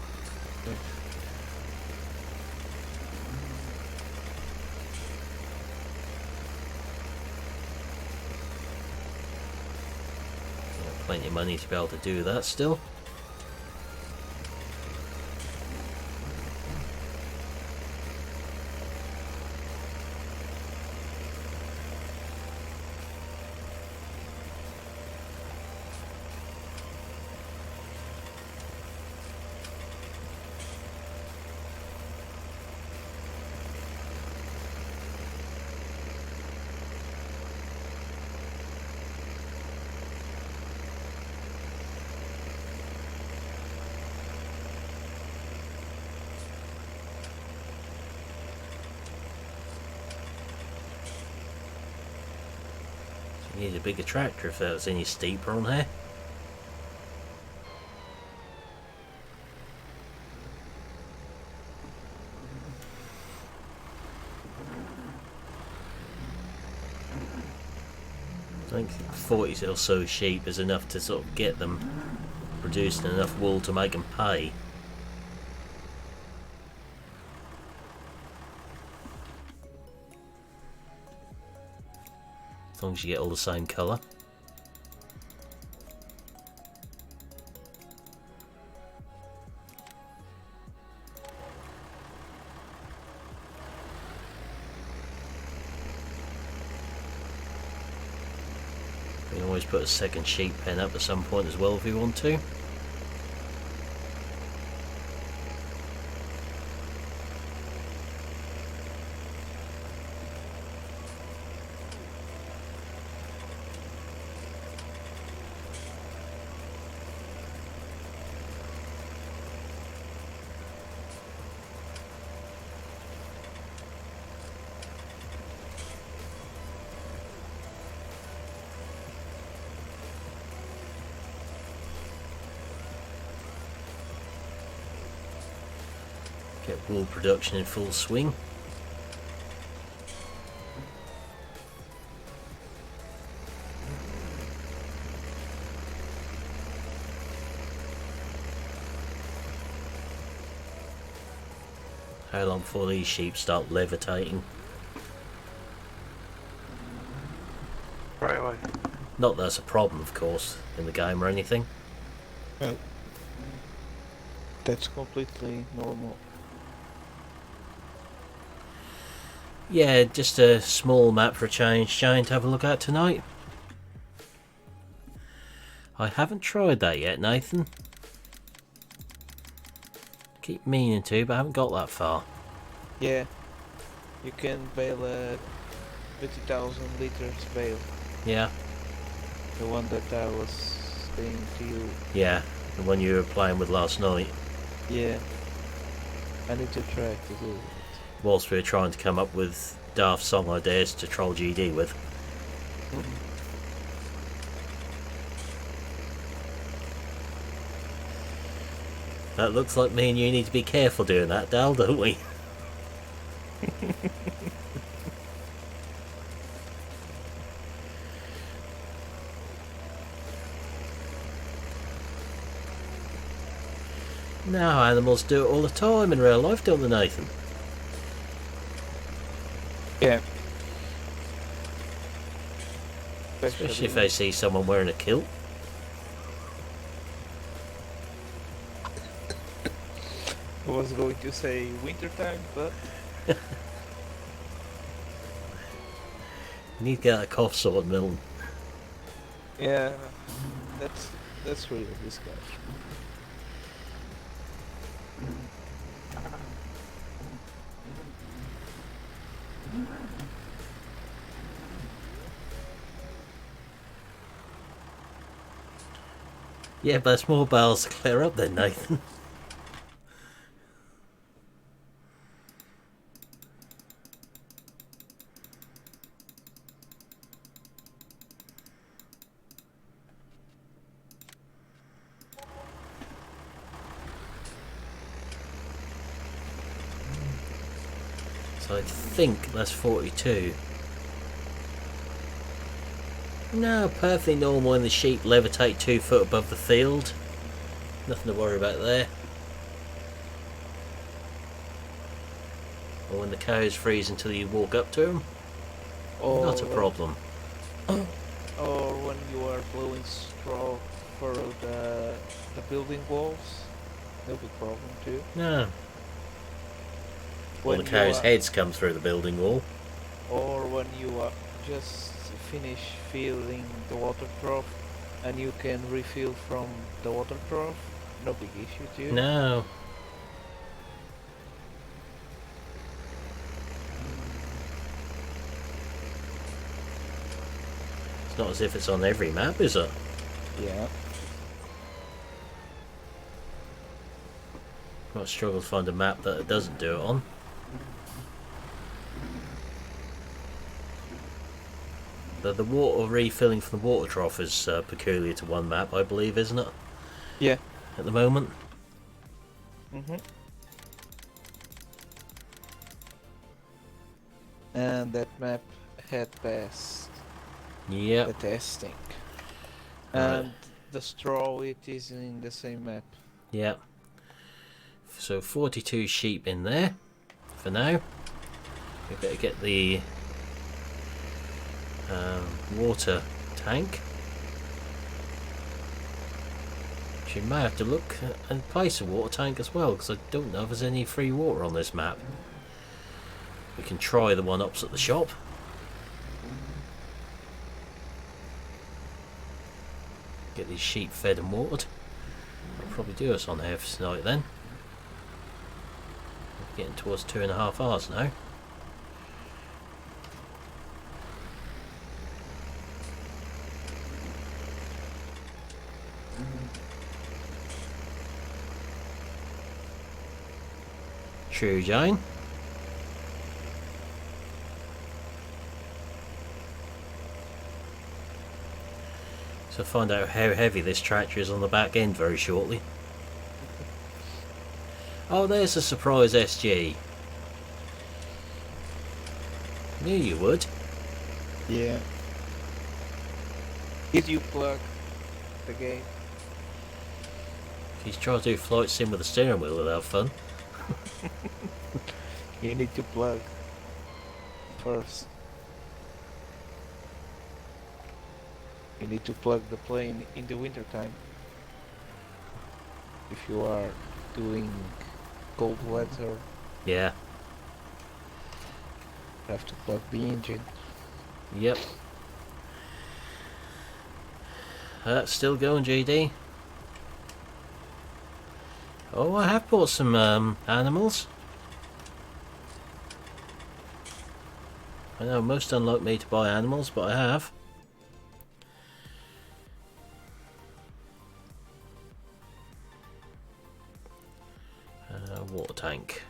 Plenty of money to be able to do that still. Need a bigger tractor if that was any steeper on here. I think 40 or so sheep is enough to sort of get them producing enough wool to make them pay. As long as you get all the same colour. We can always put a second sheep pen up at some point as well if we want to. Get wool production in full swing. How long before these sheep start levitating? Right away. Not that that's a problem, of course, in the game or anything. Well, that's completely normal. Yeah, just a small map for a change, Jane, to have a look at tonight. I haven't tried that yet, Nathan. Keep meaning to, but I haven't got that far. Yeah, you can bale a 50,000 liters bale. Yeah, The one that I was saying to you. yeah, the one you were playing with last night. Yeah, I need to try to do it. Whilst we were trying to come up with daft song ideas to troll GD with. That looks like me and you need to be careful doing that, Dal, don't we? Now animals do it all the time in real life, don't they, Nathan? Yeah. Especially if they see someone wearing a kilt. I was going to say wintertime, but You need to get that cough sorted, Milton. yeah, that's really disgusting. Yeah, but there's more barrels to clear up then, Nathan. So I think that's 42. No, perfectly normal when the sheep levitate 2 foot above the field. Nothing to worry about there. Or when the cows freeze until you walk up to them. Not a problem. Or when you are blowing straw for the building walls, no big problem too. No. Or When the you cows' are- heads come through the building wall. Or when you are just finish filling the water trough and you can refill from the water trough, no big issue too. No. It's not as if it's on every map, is it? Yeah. Might struggle to find a map that it doesn't do it on. The water refilling from the water trough is peculiar to one map, I believe, isn't it? Yeah. At the moment. And that map had passed Yep. the testing. Right. And the straw, it is in the same map. Yep. So 42 sheep in there for now. We better get the water tank. She may have to look and place a water tank as well, because I don't know if there's any free water on this map. We can try the one opposite the shop. Get these sheep fed and watered. That'll probably do us on half tonight then. Getting towards 2.5 hours now. True, Jane. So find out how heavy this tractor is on the back end very shortly. Oh, there's a surprise SG. Knew you would. Yeah. Did you plug the game? If he's trying to do flight sim with a steering wheel without fun. You need to plug first. You need to plug the plane in the winter time. If you are doing cold weather, Yeah. you have to plug the engine. Yep. Still going, GD. Oh, I have bought some animals. I know most unlike me to buy animals, but I have. Water tank.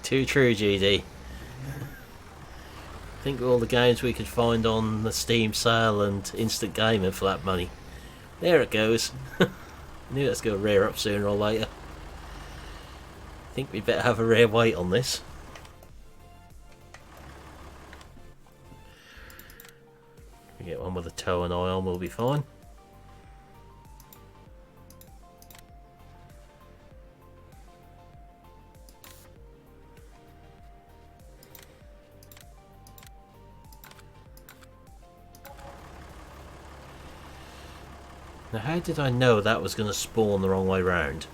Too true, GD. Think of all the games we could find on the Steam sale and Instant Gaming for that money. There it goes. Knew that's going to rear up sooner or later. Think we better have a rear weight on this. We get one with a toe and eye on, we'll be fine. Now, how did I know that was going to spawn the wrong way round?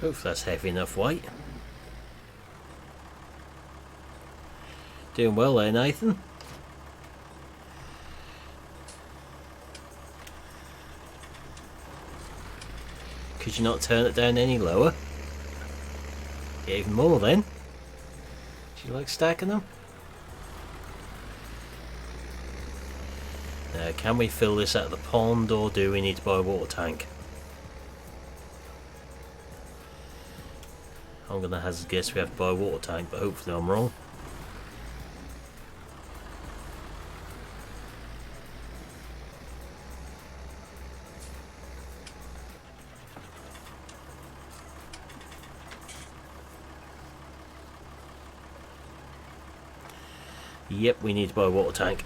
Hopefully that's heavy enough weight. Doing well there, Nathan. Could you not turn it down any lower? Yeah, even more then. Do you like stacking them? Now, can we fill this at the pond, or do we need to buy a water tank? I'm going to hazard a guess we have to buy a water tank, but hopefully I'm wrong. Yep, we need to buy a water tank.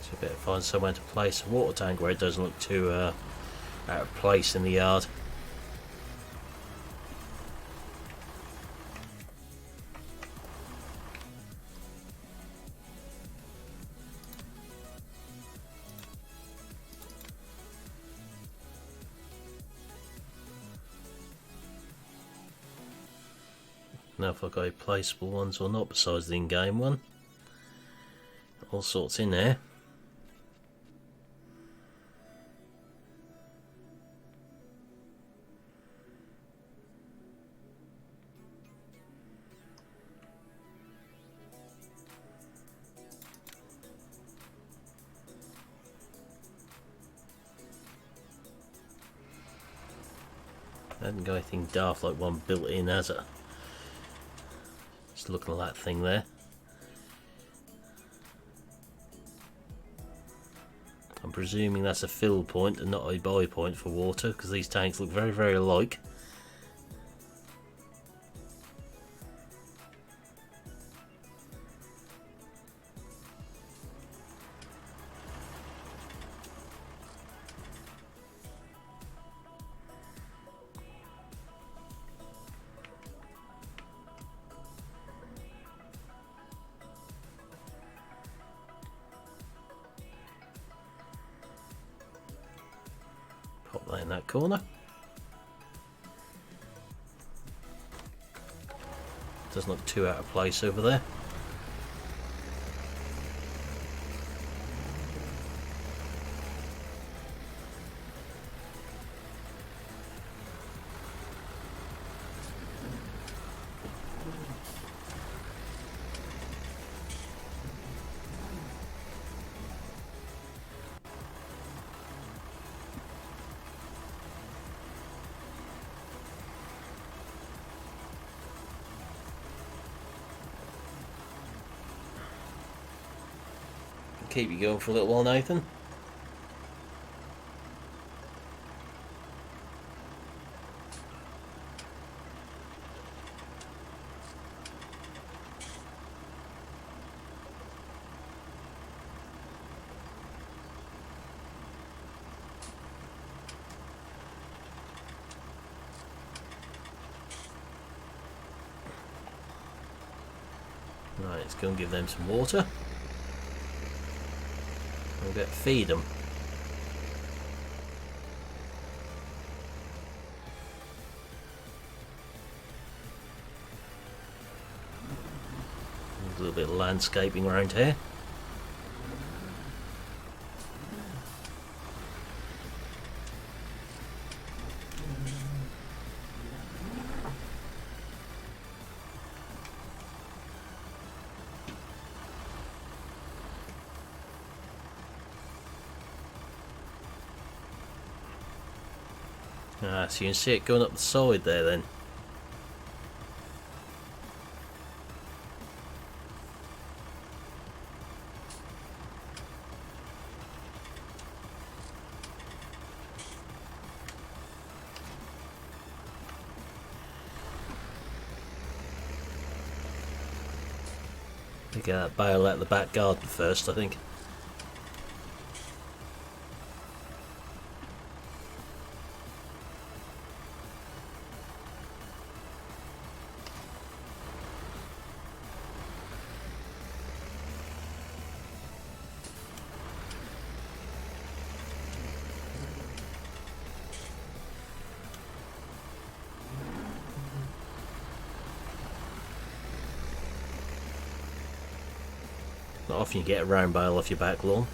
So better find somewhere to place a water tank where it doesn't look too out of place in the yard. Now if I've got any placeable ones or not besides the in-game one. All sorts in there. I hadn't got anything daft like one built in, has it? Just looking at that thing there. I'm presuming that's a fill point and not a buy point for water, because these tanks look very, very alike. Pop that in that corner. Doesn't look too out of place over there. Keep you going for a little while, Nathan. Right, let's go and give them some water. We'll get feed them. A little bit of landscaping around here. Ah, so you can see it going up the side there then. Get that bale out of the back garden first, I think. Not often you get a round bale off your back lawn.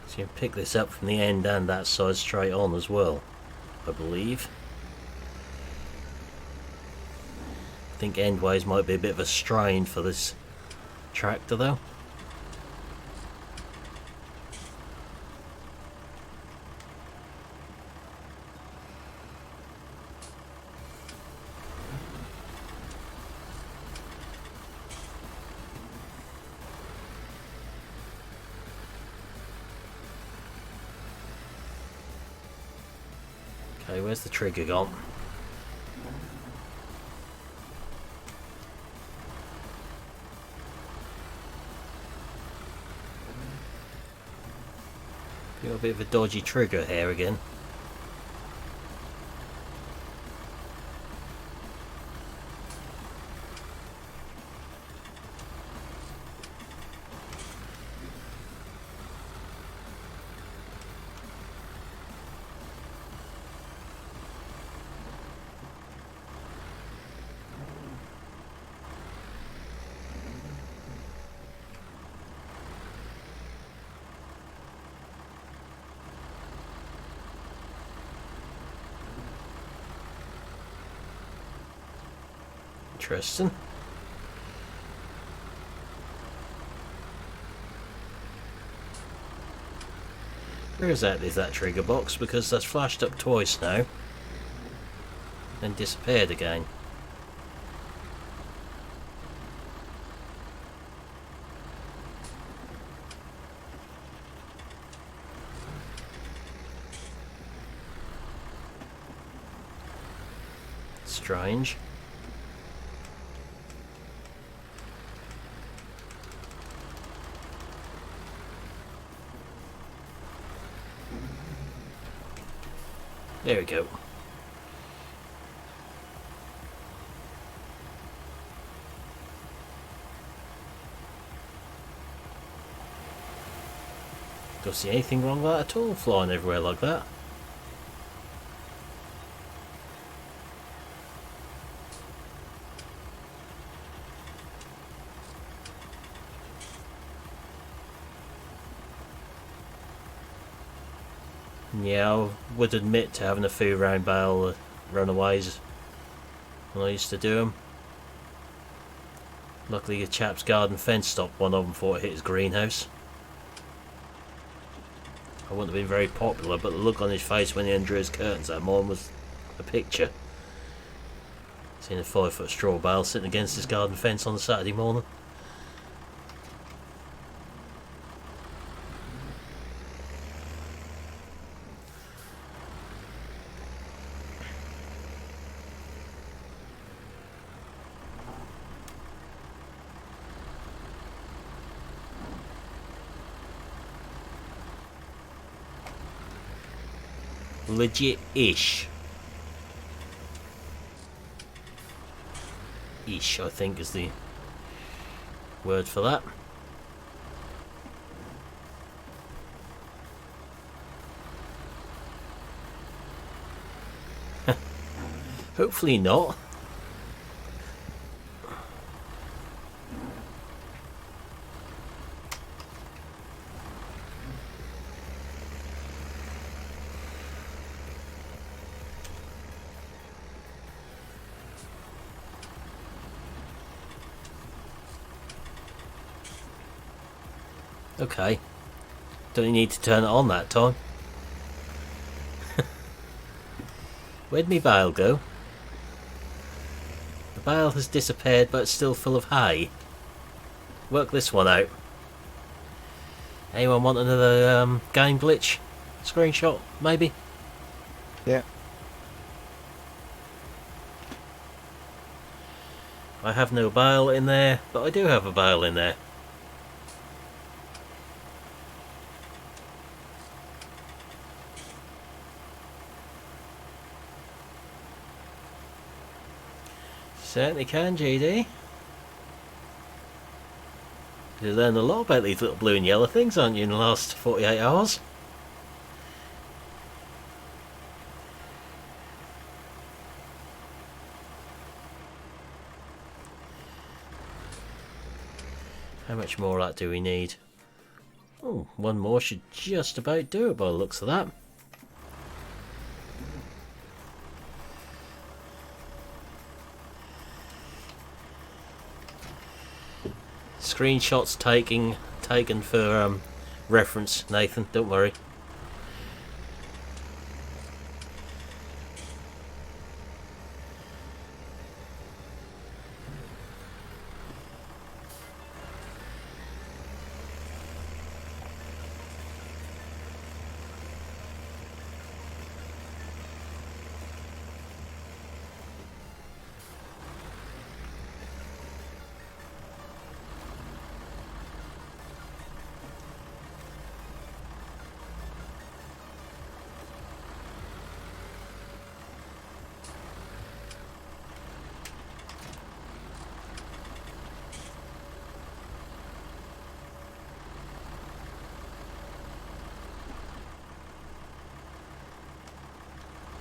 So you can pick this up from the end and that side straight on as well, I believe. I think endways might be a bit of a strain for this tractor though. Okay, where's the trigger gone? Got a bit of a dodgy trigger here again. Interesting. Where exactly is that trigger box? Because that's flashed up twice now. Then disappeared again. Strange. There we go. Don't see anything wrong with that at all, flying everywhere like that. Yeah, I would admit to having a few round bale runaways when I used to do them. Luckily, a chap's garden fence stopped one of them before it hit his greenhouse. I wouldn't have been very popular, but the look on his face when he undrew his curtains, that man was a picture. Seeing a 5-foot straw bale sitting against his garden fence on a Saturday morning. Legit-ish. Ish, I think, is the word for that. Hopefully not. Okay. Don't need to turn it on that time. Where'd me bale go? The bale has disappeared, but it's still full of hay. Work this one out. Anyone want another game glitch screenshot, maybe? Yeah. I have no bale in there, but I do have a bale in there. Certainly can, JD. You learned a lot about these little blue and yellow things, aren't you, in the last 48 hours? How much more of that do we need? Oh, one more should just about do it by the looks of that. Screenshots taken for reference, Nathan, don't worry.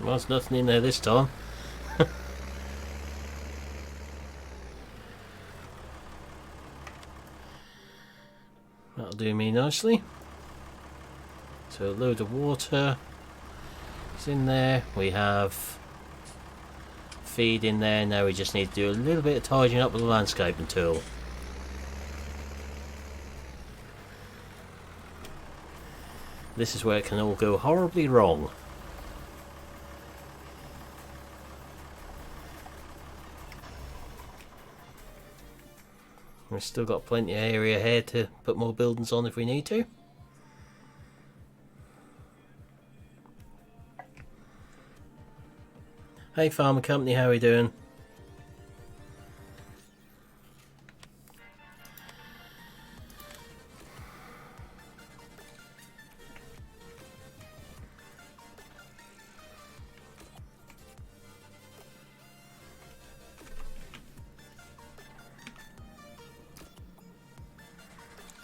Well, there's nothing in there this time. That'll do me nicely. So a load of water is in there. We have feed in there. Now we just need to do a little bit of tidying up with the landscaping tool. This is where it can all go horribly wrong. We've still got plenty of area here to put more buildings on if we need to. Hey Farmer Company, how are we doing?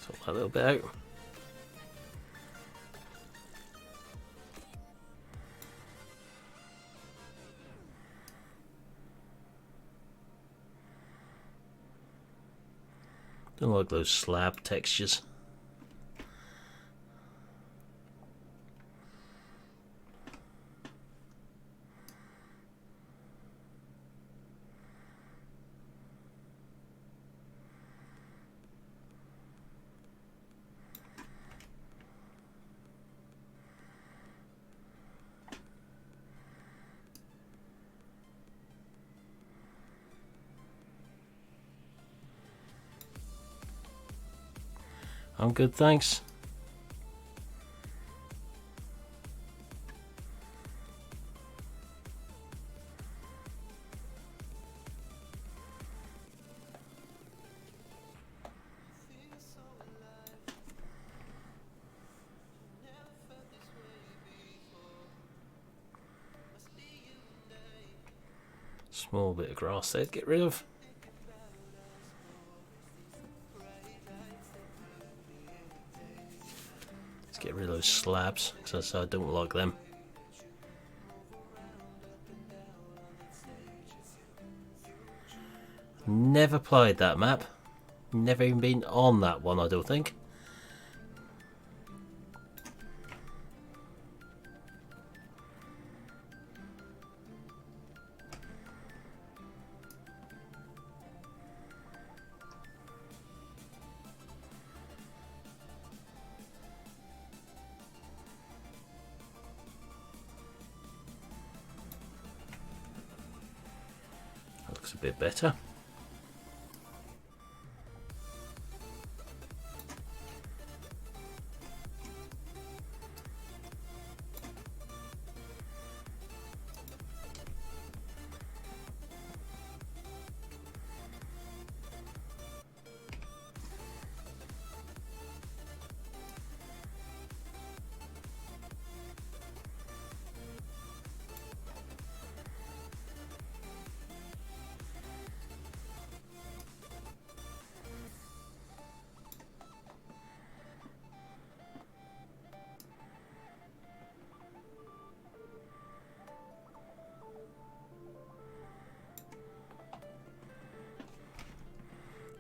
Sort that little bit out. Don't like those slab textures. I'm good, thanks. Small bit of grass there to get rid of. Let's get rid of those slabs, because I don't like them. Never played that map. Never even been on that one, I don't think. That looks a bit better.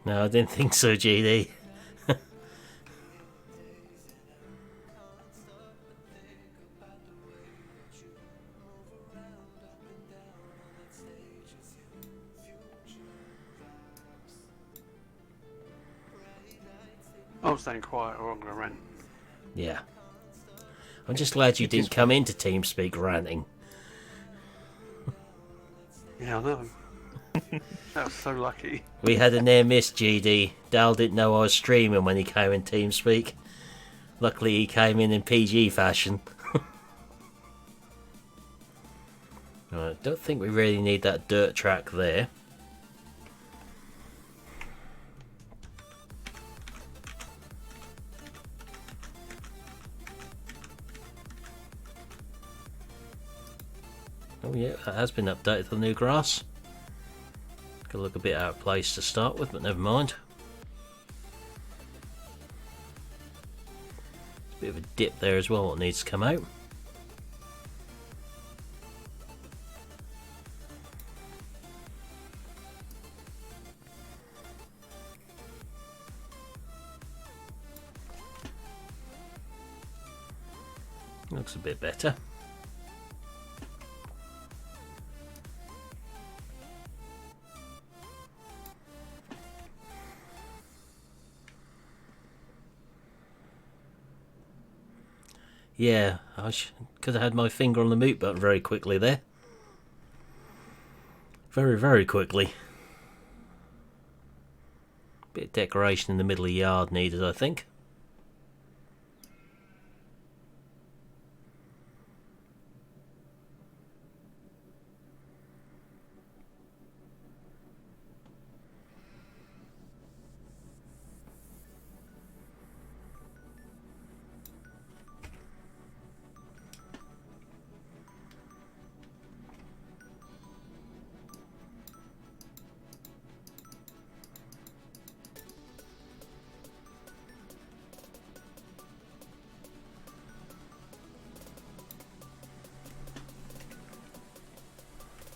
No, I didn't think so, GD. I'm staying quiet or I'm going to rant. Yeah. I'm just glad you didn't come into TeamSpeak ranting. Yeah, I know. That was so lucky. We had a near miss, GD. Dal didn't know I was streaming when he came in TeamSpeak. Luckily he came in PG fashion. Right, don't think we really need that dirt track there. Oh yeah, that has been updated to the new grass. Could look a bit out of place to start with, but never mind. There's a bit of a dip there as well, what needs to come out. Looks a bit better. Yeah, I could have had my finger on the mute button very quickly there. Very, very quickly. Bit of decoration in the middle of the yard needed, I think.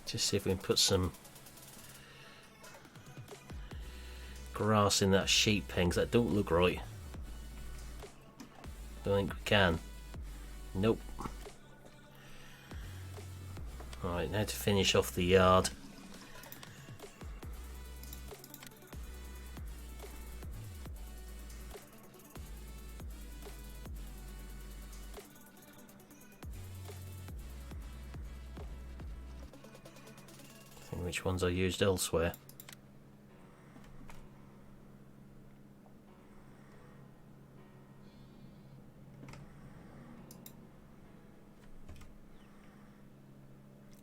Just see if we can put some grass in that sheep pen, 'cause that don't look right. Don't think we can. Nope. Alright, now to finish off the yard. Which ones I used elsewhere.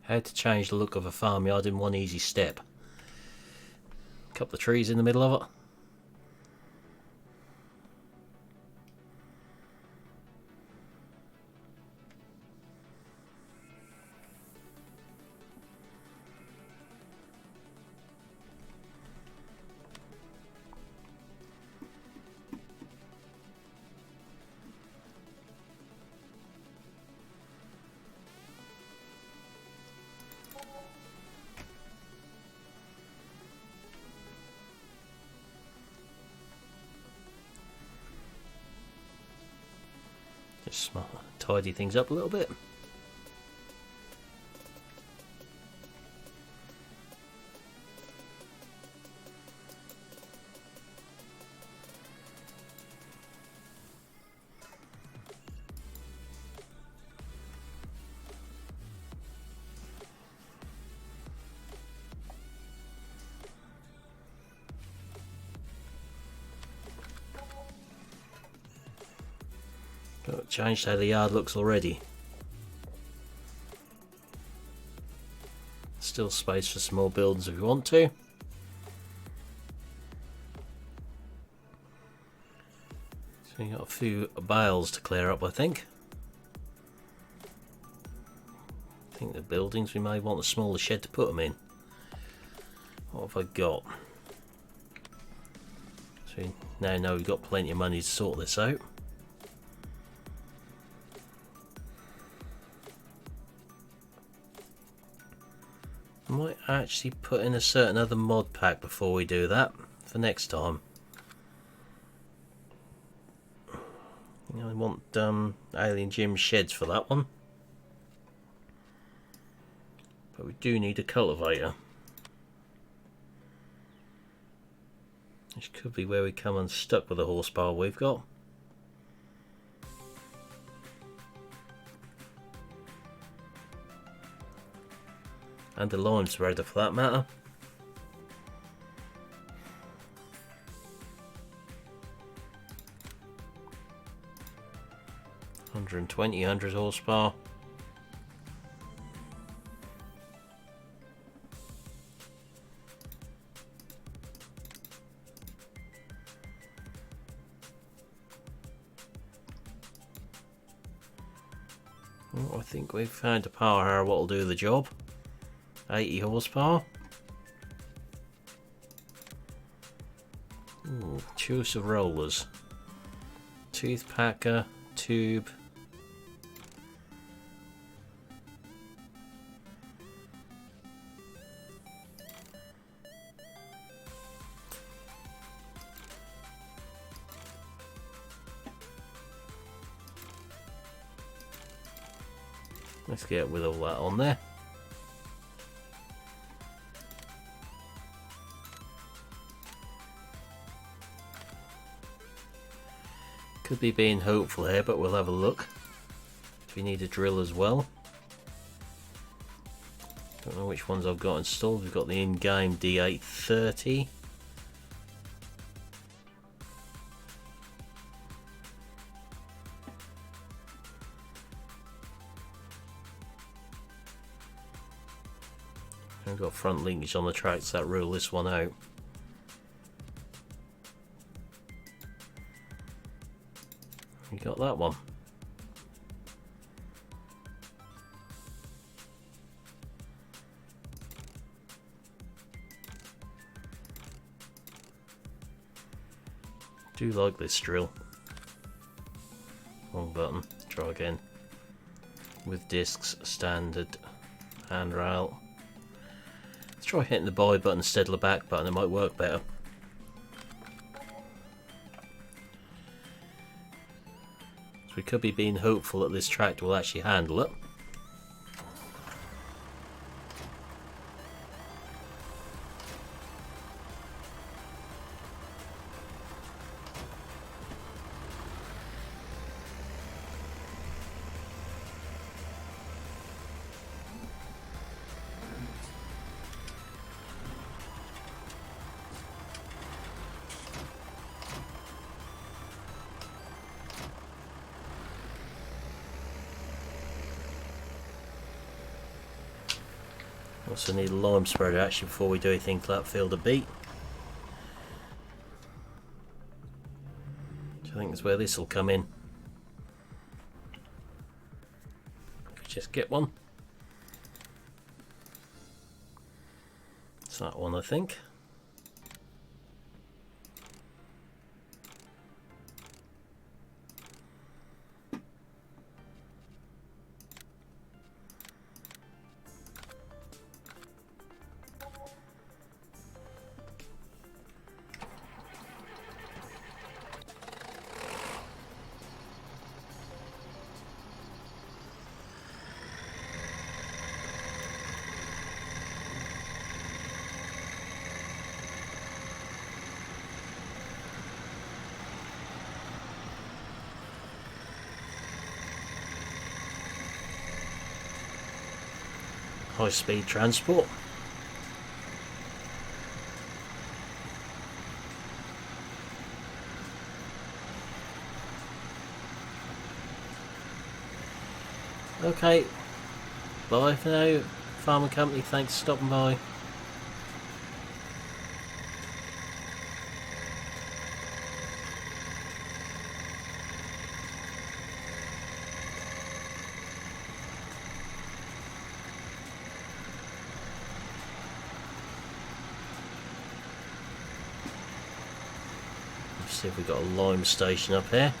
How to change the look of a farmyard in one easy step. A couple of trees in the middle of it. Just tidy things up a little bit. Changed how the yard looks already. Still space for some more buildings if you want to. So you got a few bales to clear up, I think. The buildings, we may want a smaller shed to put them in. What have I got? So we now know we've got plenty of money to sort this out. Might actually put in a certain other mod pack before we do that for next time. You know, I want Alien Jim sheds for that one, but we do need a cultivator. This could be where we come unstuck with the horsepower we've got. And the lime spreader for that matter. $120 horsepower. Well, I think we've found a power harrow what will do the job. 80 horsepower. Ooh, choice of rollers. Tooth packer, tube. Let's get with all that on there. Could be being hopeful here, but we'll have a look. If we need a drill as well. Don't know which ones I've got installed. We've got the in-game D830. We've got front linkage on the tracks that rule this one out. We got that one. Do like this drill. Wrong button. Try again. With discs, standard, handrail. Let's try hitting the buy button instead of the back button. It might work better. We could be being hopeful that this tractor will actually handle it. Also need a lime spreader actually before we do anything to that field of beat. Which I think is where this will come in. Could just get one. It's that one, I think. High speed transport. Okay, bye for now, Farmer Company, thanks for stopping by. Let's see if we've got a lime station up here.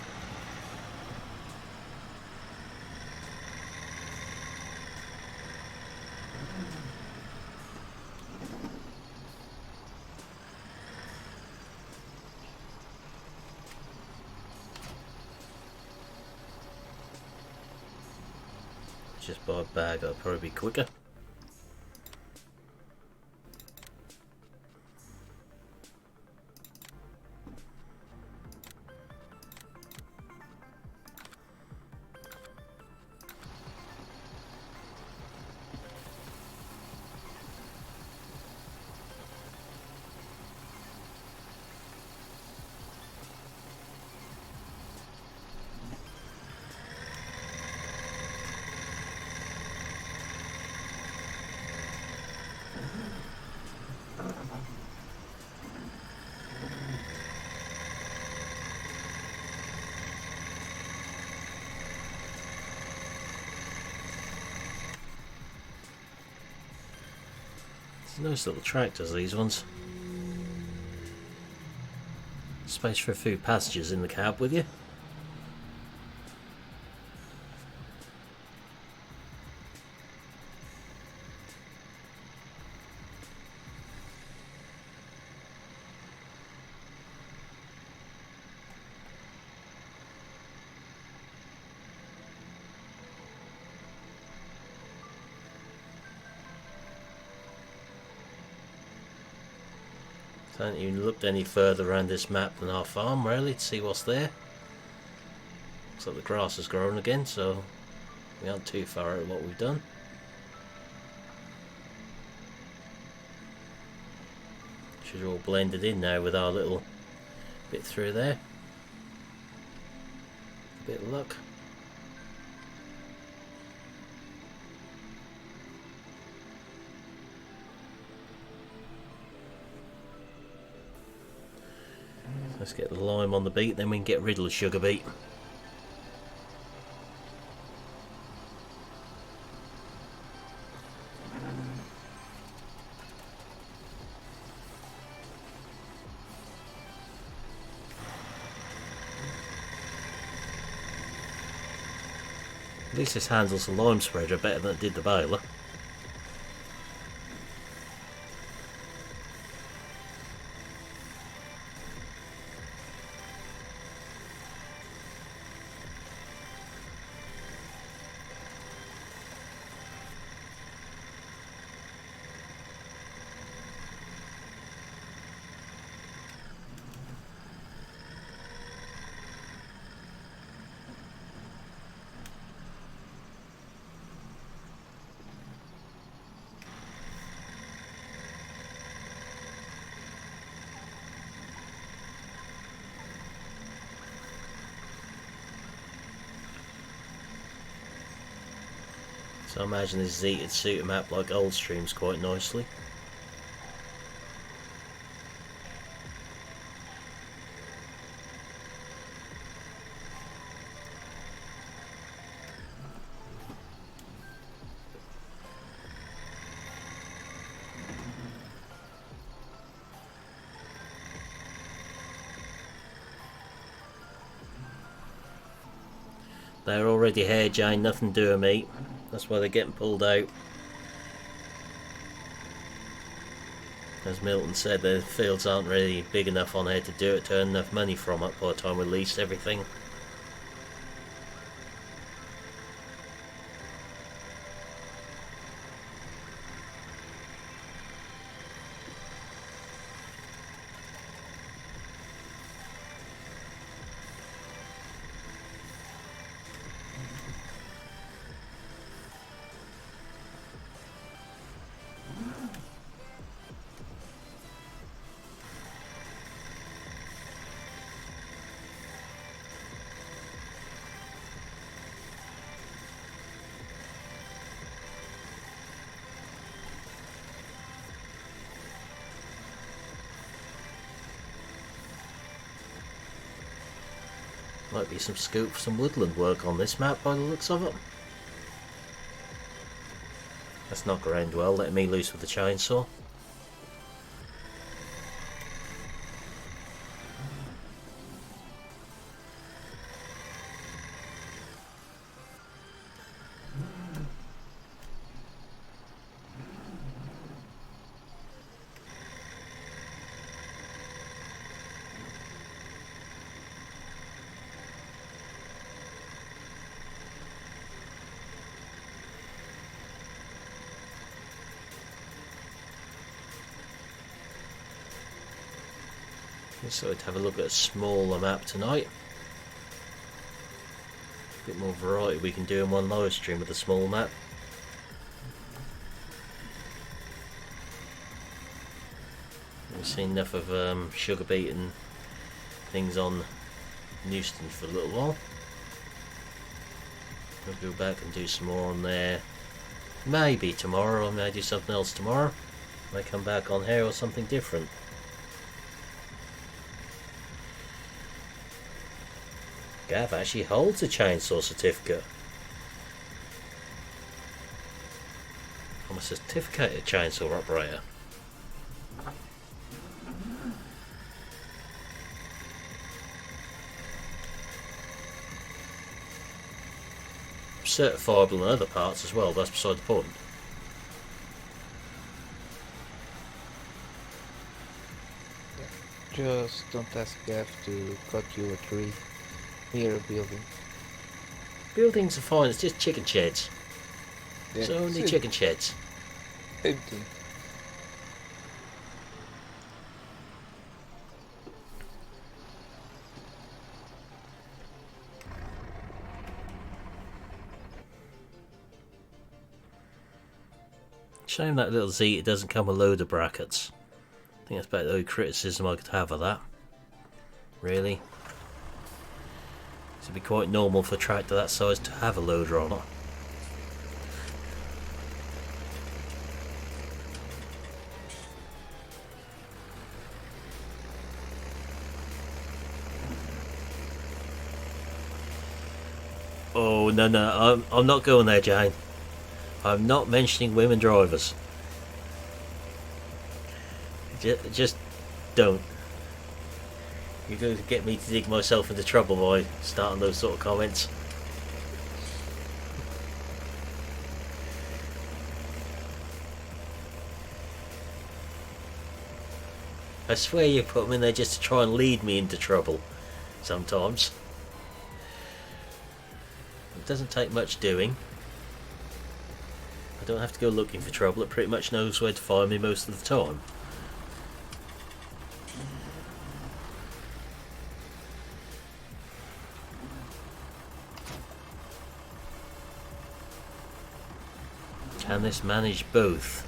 Just buy a bag, that'll probably be quicker. Nice little tractors, these ones. Space for a few passengers in the cab with you. Haven't even looked any further around this map than our farm really to see what's there. Looks like the grass has grown again, so we aren't too far out of what we've done. Should have all blended in now with our little bit through there. A bit of luck. Let's get the lime on the beet, then we can get rid of the sugar beet. At least this handles the lime spreader better than it did the baler. So I imagine this Z would suit a map like old streams quite nicely. They're already here, Jane, nothing to do with me. That's why they're getting pulled out. As Milton said, the fields aren't really big enough on here to do it, to earn enough money from it by the time we lease everything. Might be some scope for some woodland work on this map by the looks of it. Let's knock around well, letting me loose with the chainsaw. So I'd have a look at a smaller map tonight. A bit more variety we can do in one live stream with a small map. We've seen enough of sugar beet and things on Newston for a little while. We'll go back and do some more on there. Maybe tomorrow, I may do something else tomorrow. I may come back on here or something different. Gav actually holds a chainsaw certificate. I'm a certificated chainsaw operator. Certifiable in other parts as well, that's beside the point. Just don't ask Gav to cut you a tree near a building. Buildings are fine, it's just chicken sheds. Yeah, It's only chicken sheds. Same thing. Shame that little Z, it doesn't come with a load of brackets. I think that's about the only criticism I could have of that. Really. It'd be quite normal for a tractor that size to have a loader on it. Oh no, I'm not going there, Jane. I'm not mentioning women drivers. Just don't. You're going to get me to dig myself into trouble by starting those sort of comments. I swear you put them in there just to try and lead me into trouble. Sometimes. It doesn't take much doing. I don't have to go looking for trouble. It pretty much knows where to find me most of the time. Can this manage both?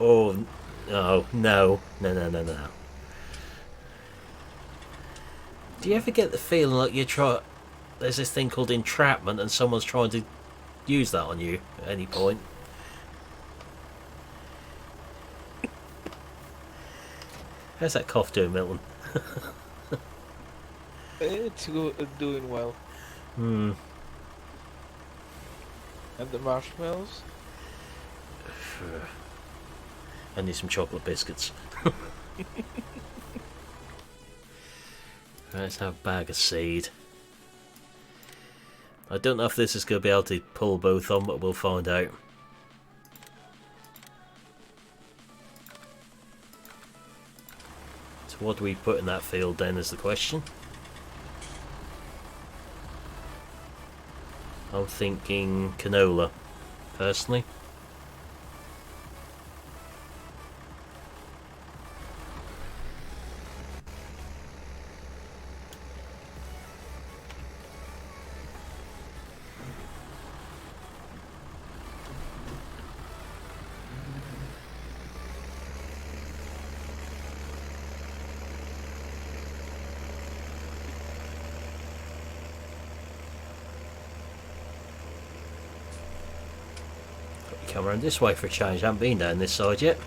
Oh, no. Do you ever get the feeling like you're there's this thing called entrapment and someone's trying to use that on you at any point. How's that cough doing, Milton? It's doing well. Hmm. And the marshmallows? I need some chocolate biscuits. Let's have a bag of seed. I don't know if this is going to be able to pull both on, but we'll find out. So what do we put in that field then is the question. I'm thinking canola, personally. Come around this way for a change. I haven't been down this side yet.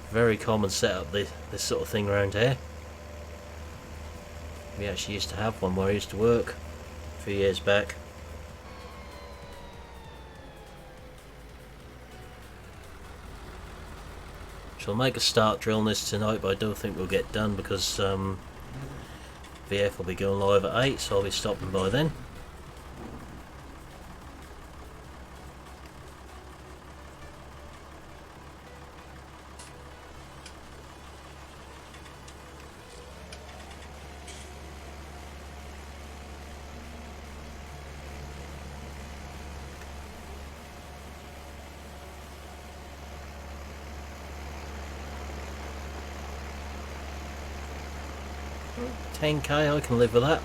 Very common setup, this sort of thing around here. We actually used to have one where I used to work a few years back. I'll make a start drilling this tonight, but I don't think we'll get done because VF will be going live at 8, so I'll be stopping by then. $10k, I can live with that.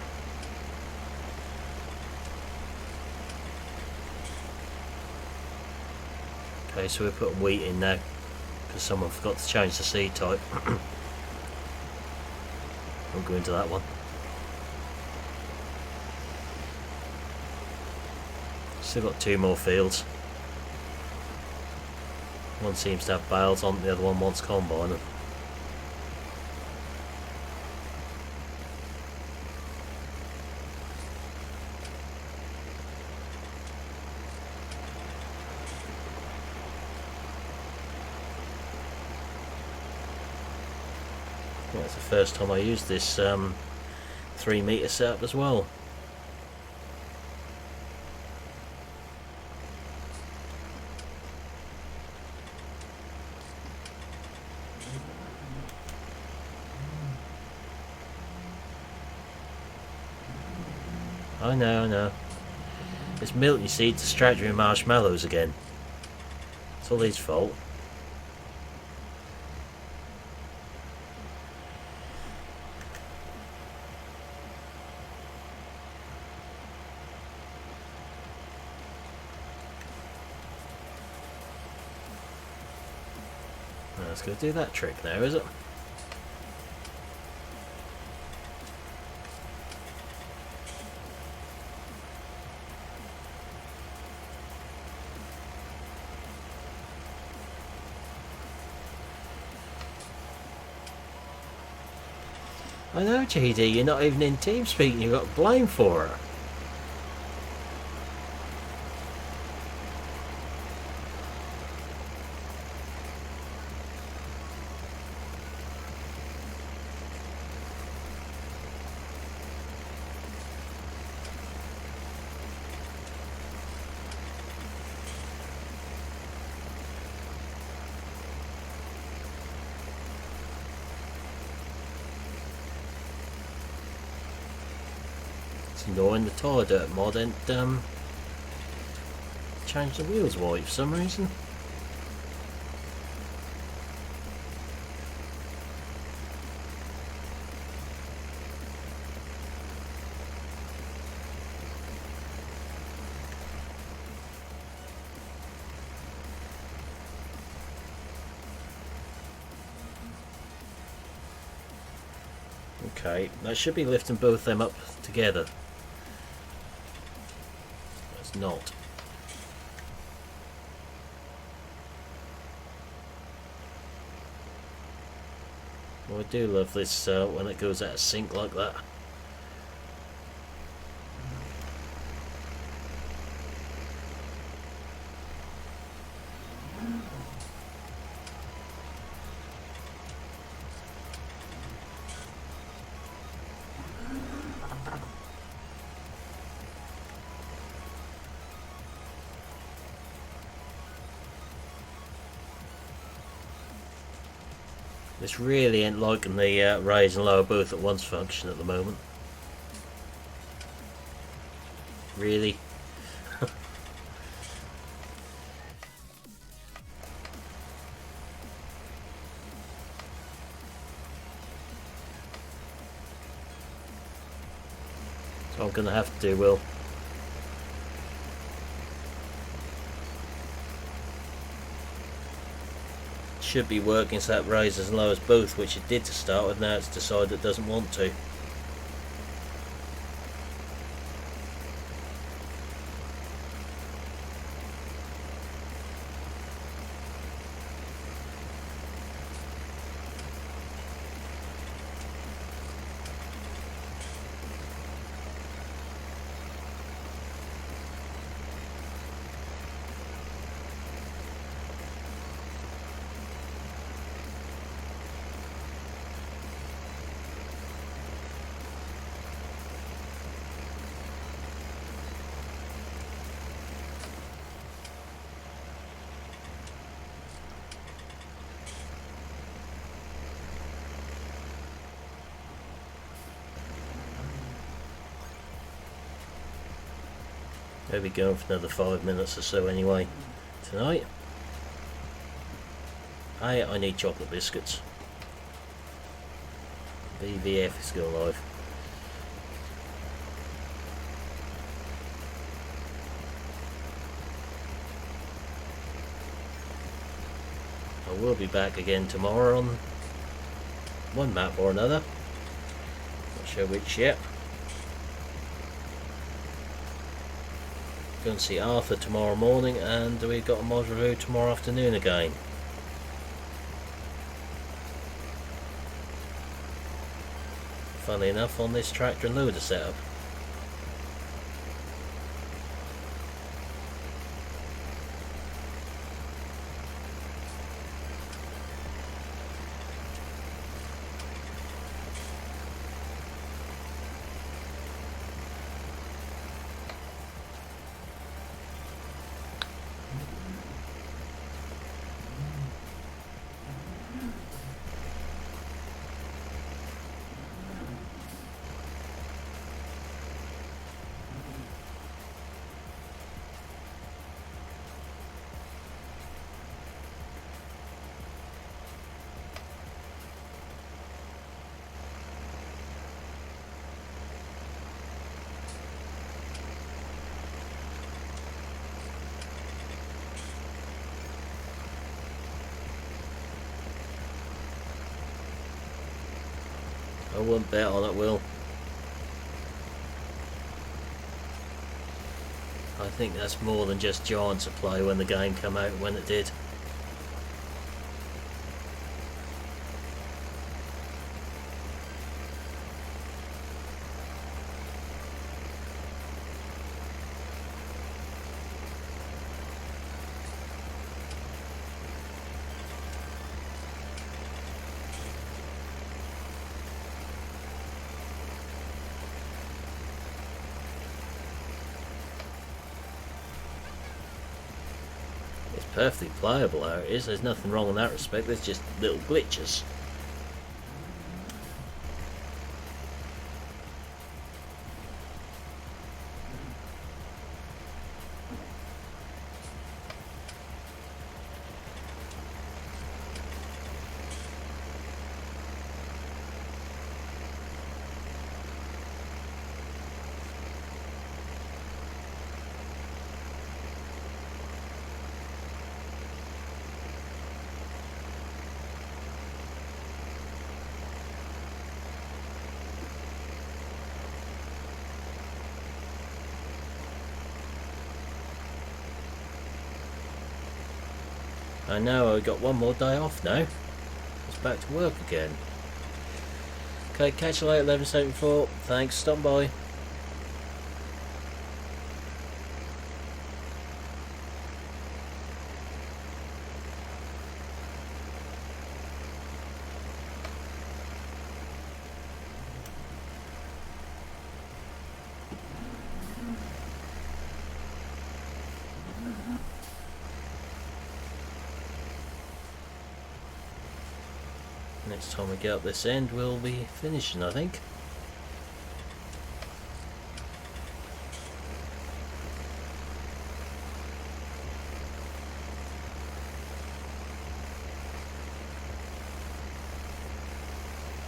Okay, so we're putting wheat in now because someone forgot to change the seed type. We'll go into that one. Still got 2 more fields. One seems to have bales on, the other one wants combining. That's the first time I used this 3 meter setup as well. I know. It's Milton, you see, distracted with marshmallows again. It's all his fault. That's going to do that trick now, is it? I know, GD, you're not even in TeamSpeak and you got blamed for it. It's annoying the tyre dirt mod and change the wheels white for some reason. Okay, that should be lifting both them up together. It's not. Well, I do love this when it goes out of sync like that. This really ain't liking the raise and lower both at once function at the moment. Really? So I'm gonna have to do, Will. Should be working so that raises and lowers both, which it did to start with. Now it's decided it doesn't want to. They'll be going for another 5 minutes or so anyway tonight. Hey, I need chocolate biscuits. BVF is still alive. I will be back again tomorrow on one map or another. Not sure which yet. Going to see Arthur tomorrow morning, and we've got a mod review tomorrow afternoon again. Funnily enough, on this tractor and loader setup. I wouldn't bet on it, Will. I think that's more than just Giants to play when the game came out when it did. Perfectly playable how it is, there's nothing wrong in that respect, there's just little glitches. I know I got one more day off now. It's back to work again. Okay, catch you later, 1174. Thanks, stop by. Next time we get up this end, we'll be finishing, I think.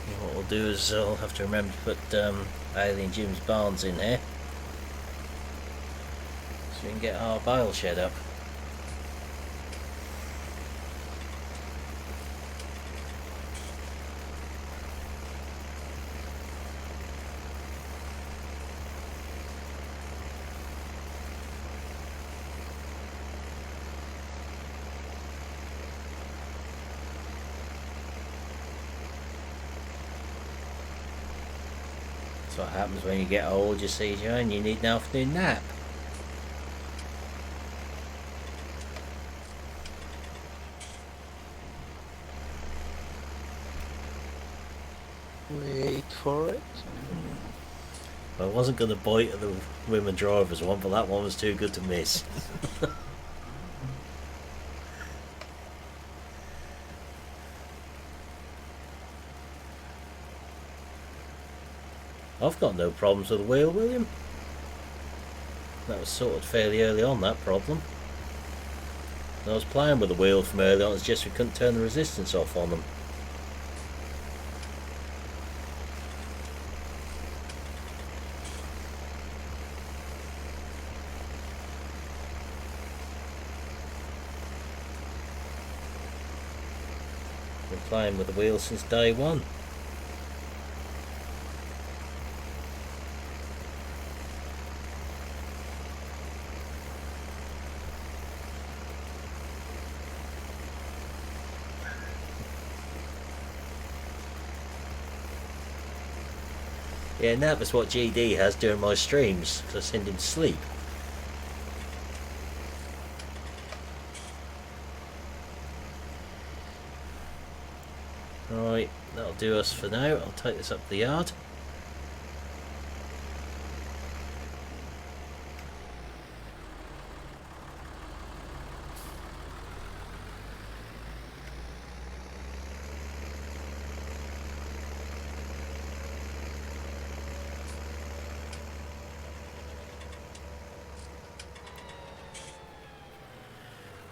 And what we'll do is I'll have to remember to put Alien Jim's barns in here, so we can get our bale shed up. That's what happens when you get old, you see, Joan, you need an afternoon nap. Wait for it. I wasn't going to bite at the women drivers one, but that one was too good to miss. I've got no problems with the wheel, William. That was sorted fairly early on, that problem. I was playing with the wheel from early on, it's just we couldn't turn the resistance off on them. Been playing with the wheel since day one. Yeah, and that was what GD has during my streams, because I send him to sleep. Right, that'll do us for now. I'll take this up the yard.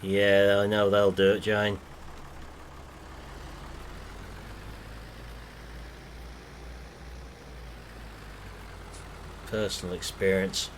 Yeah, I know they'll do it, Jane. Personal experience.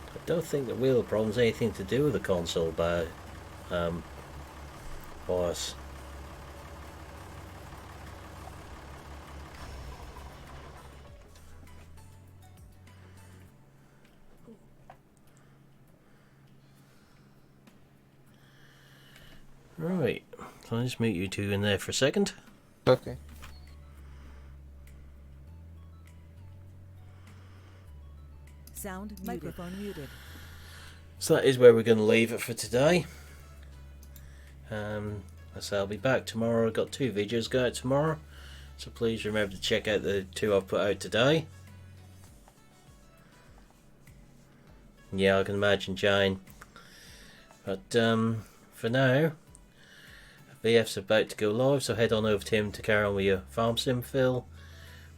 I don't think the wheel problem's anything to do with the console bias. Right, so I'll just mute you two in there for a second. Okay. Sound microphone muted. So that is where we're going to leave it for today. So I'll be back tomorrow. I've got 2 videos going out tomorrow, so please remember to check out the 2 I've put out today. Yeah, I can imagine, Jane. But for now, VF's about to go live, so head on over to him to carry on with your farm sim fill.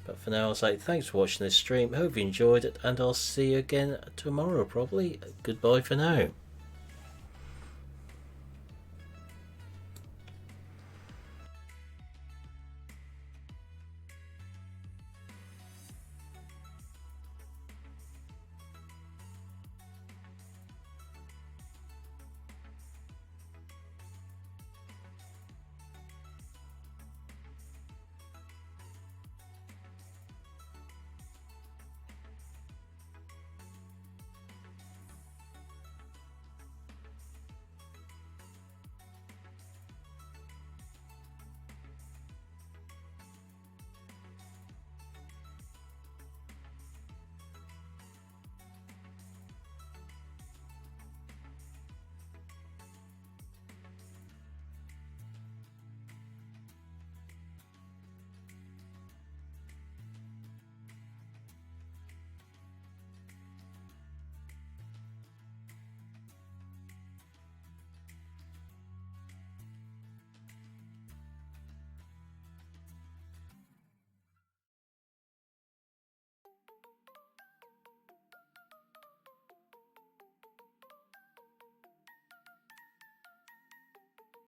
But for now, I'll say thanks for watching this stream. Hope you enjoyed it, and I'll see you again tomorrow, probably. Goodbye for now.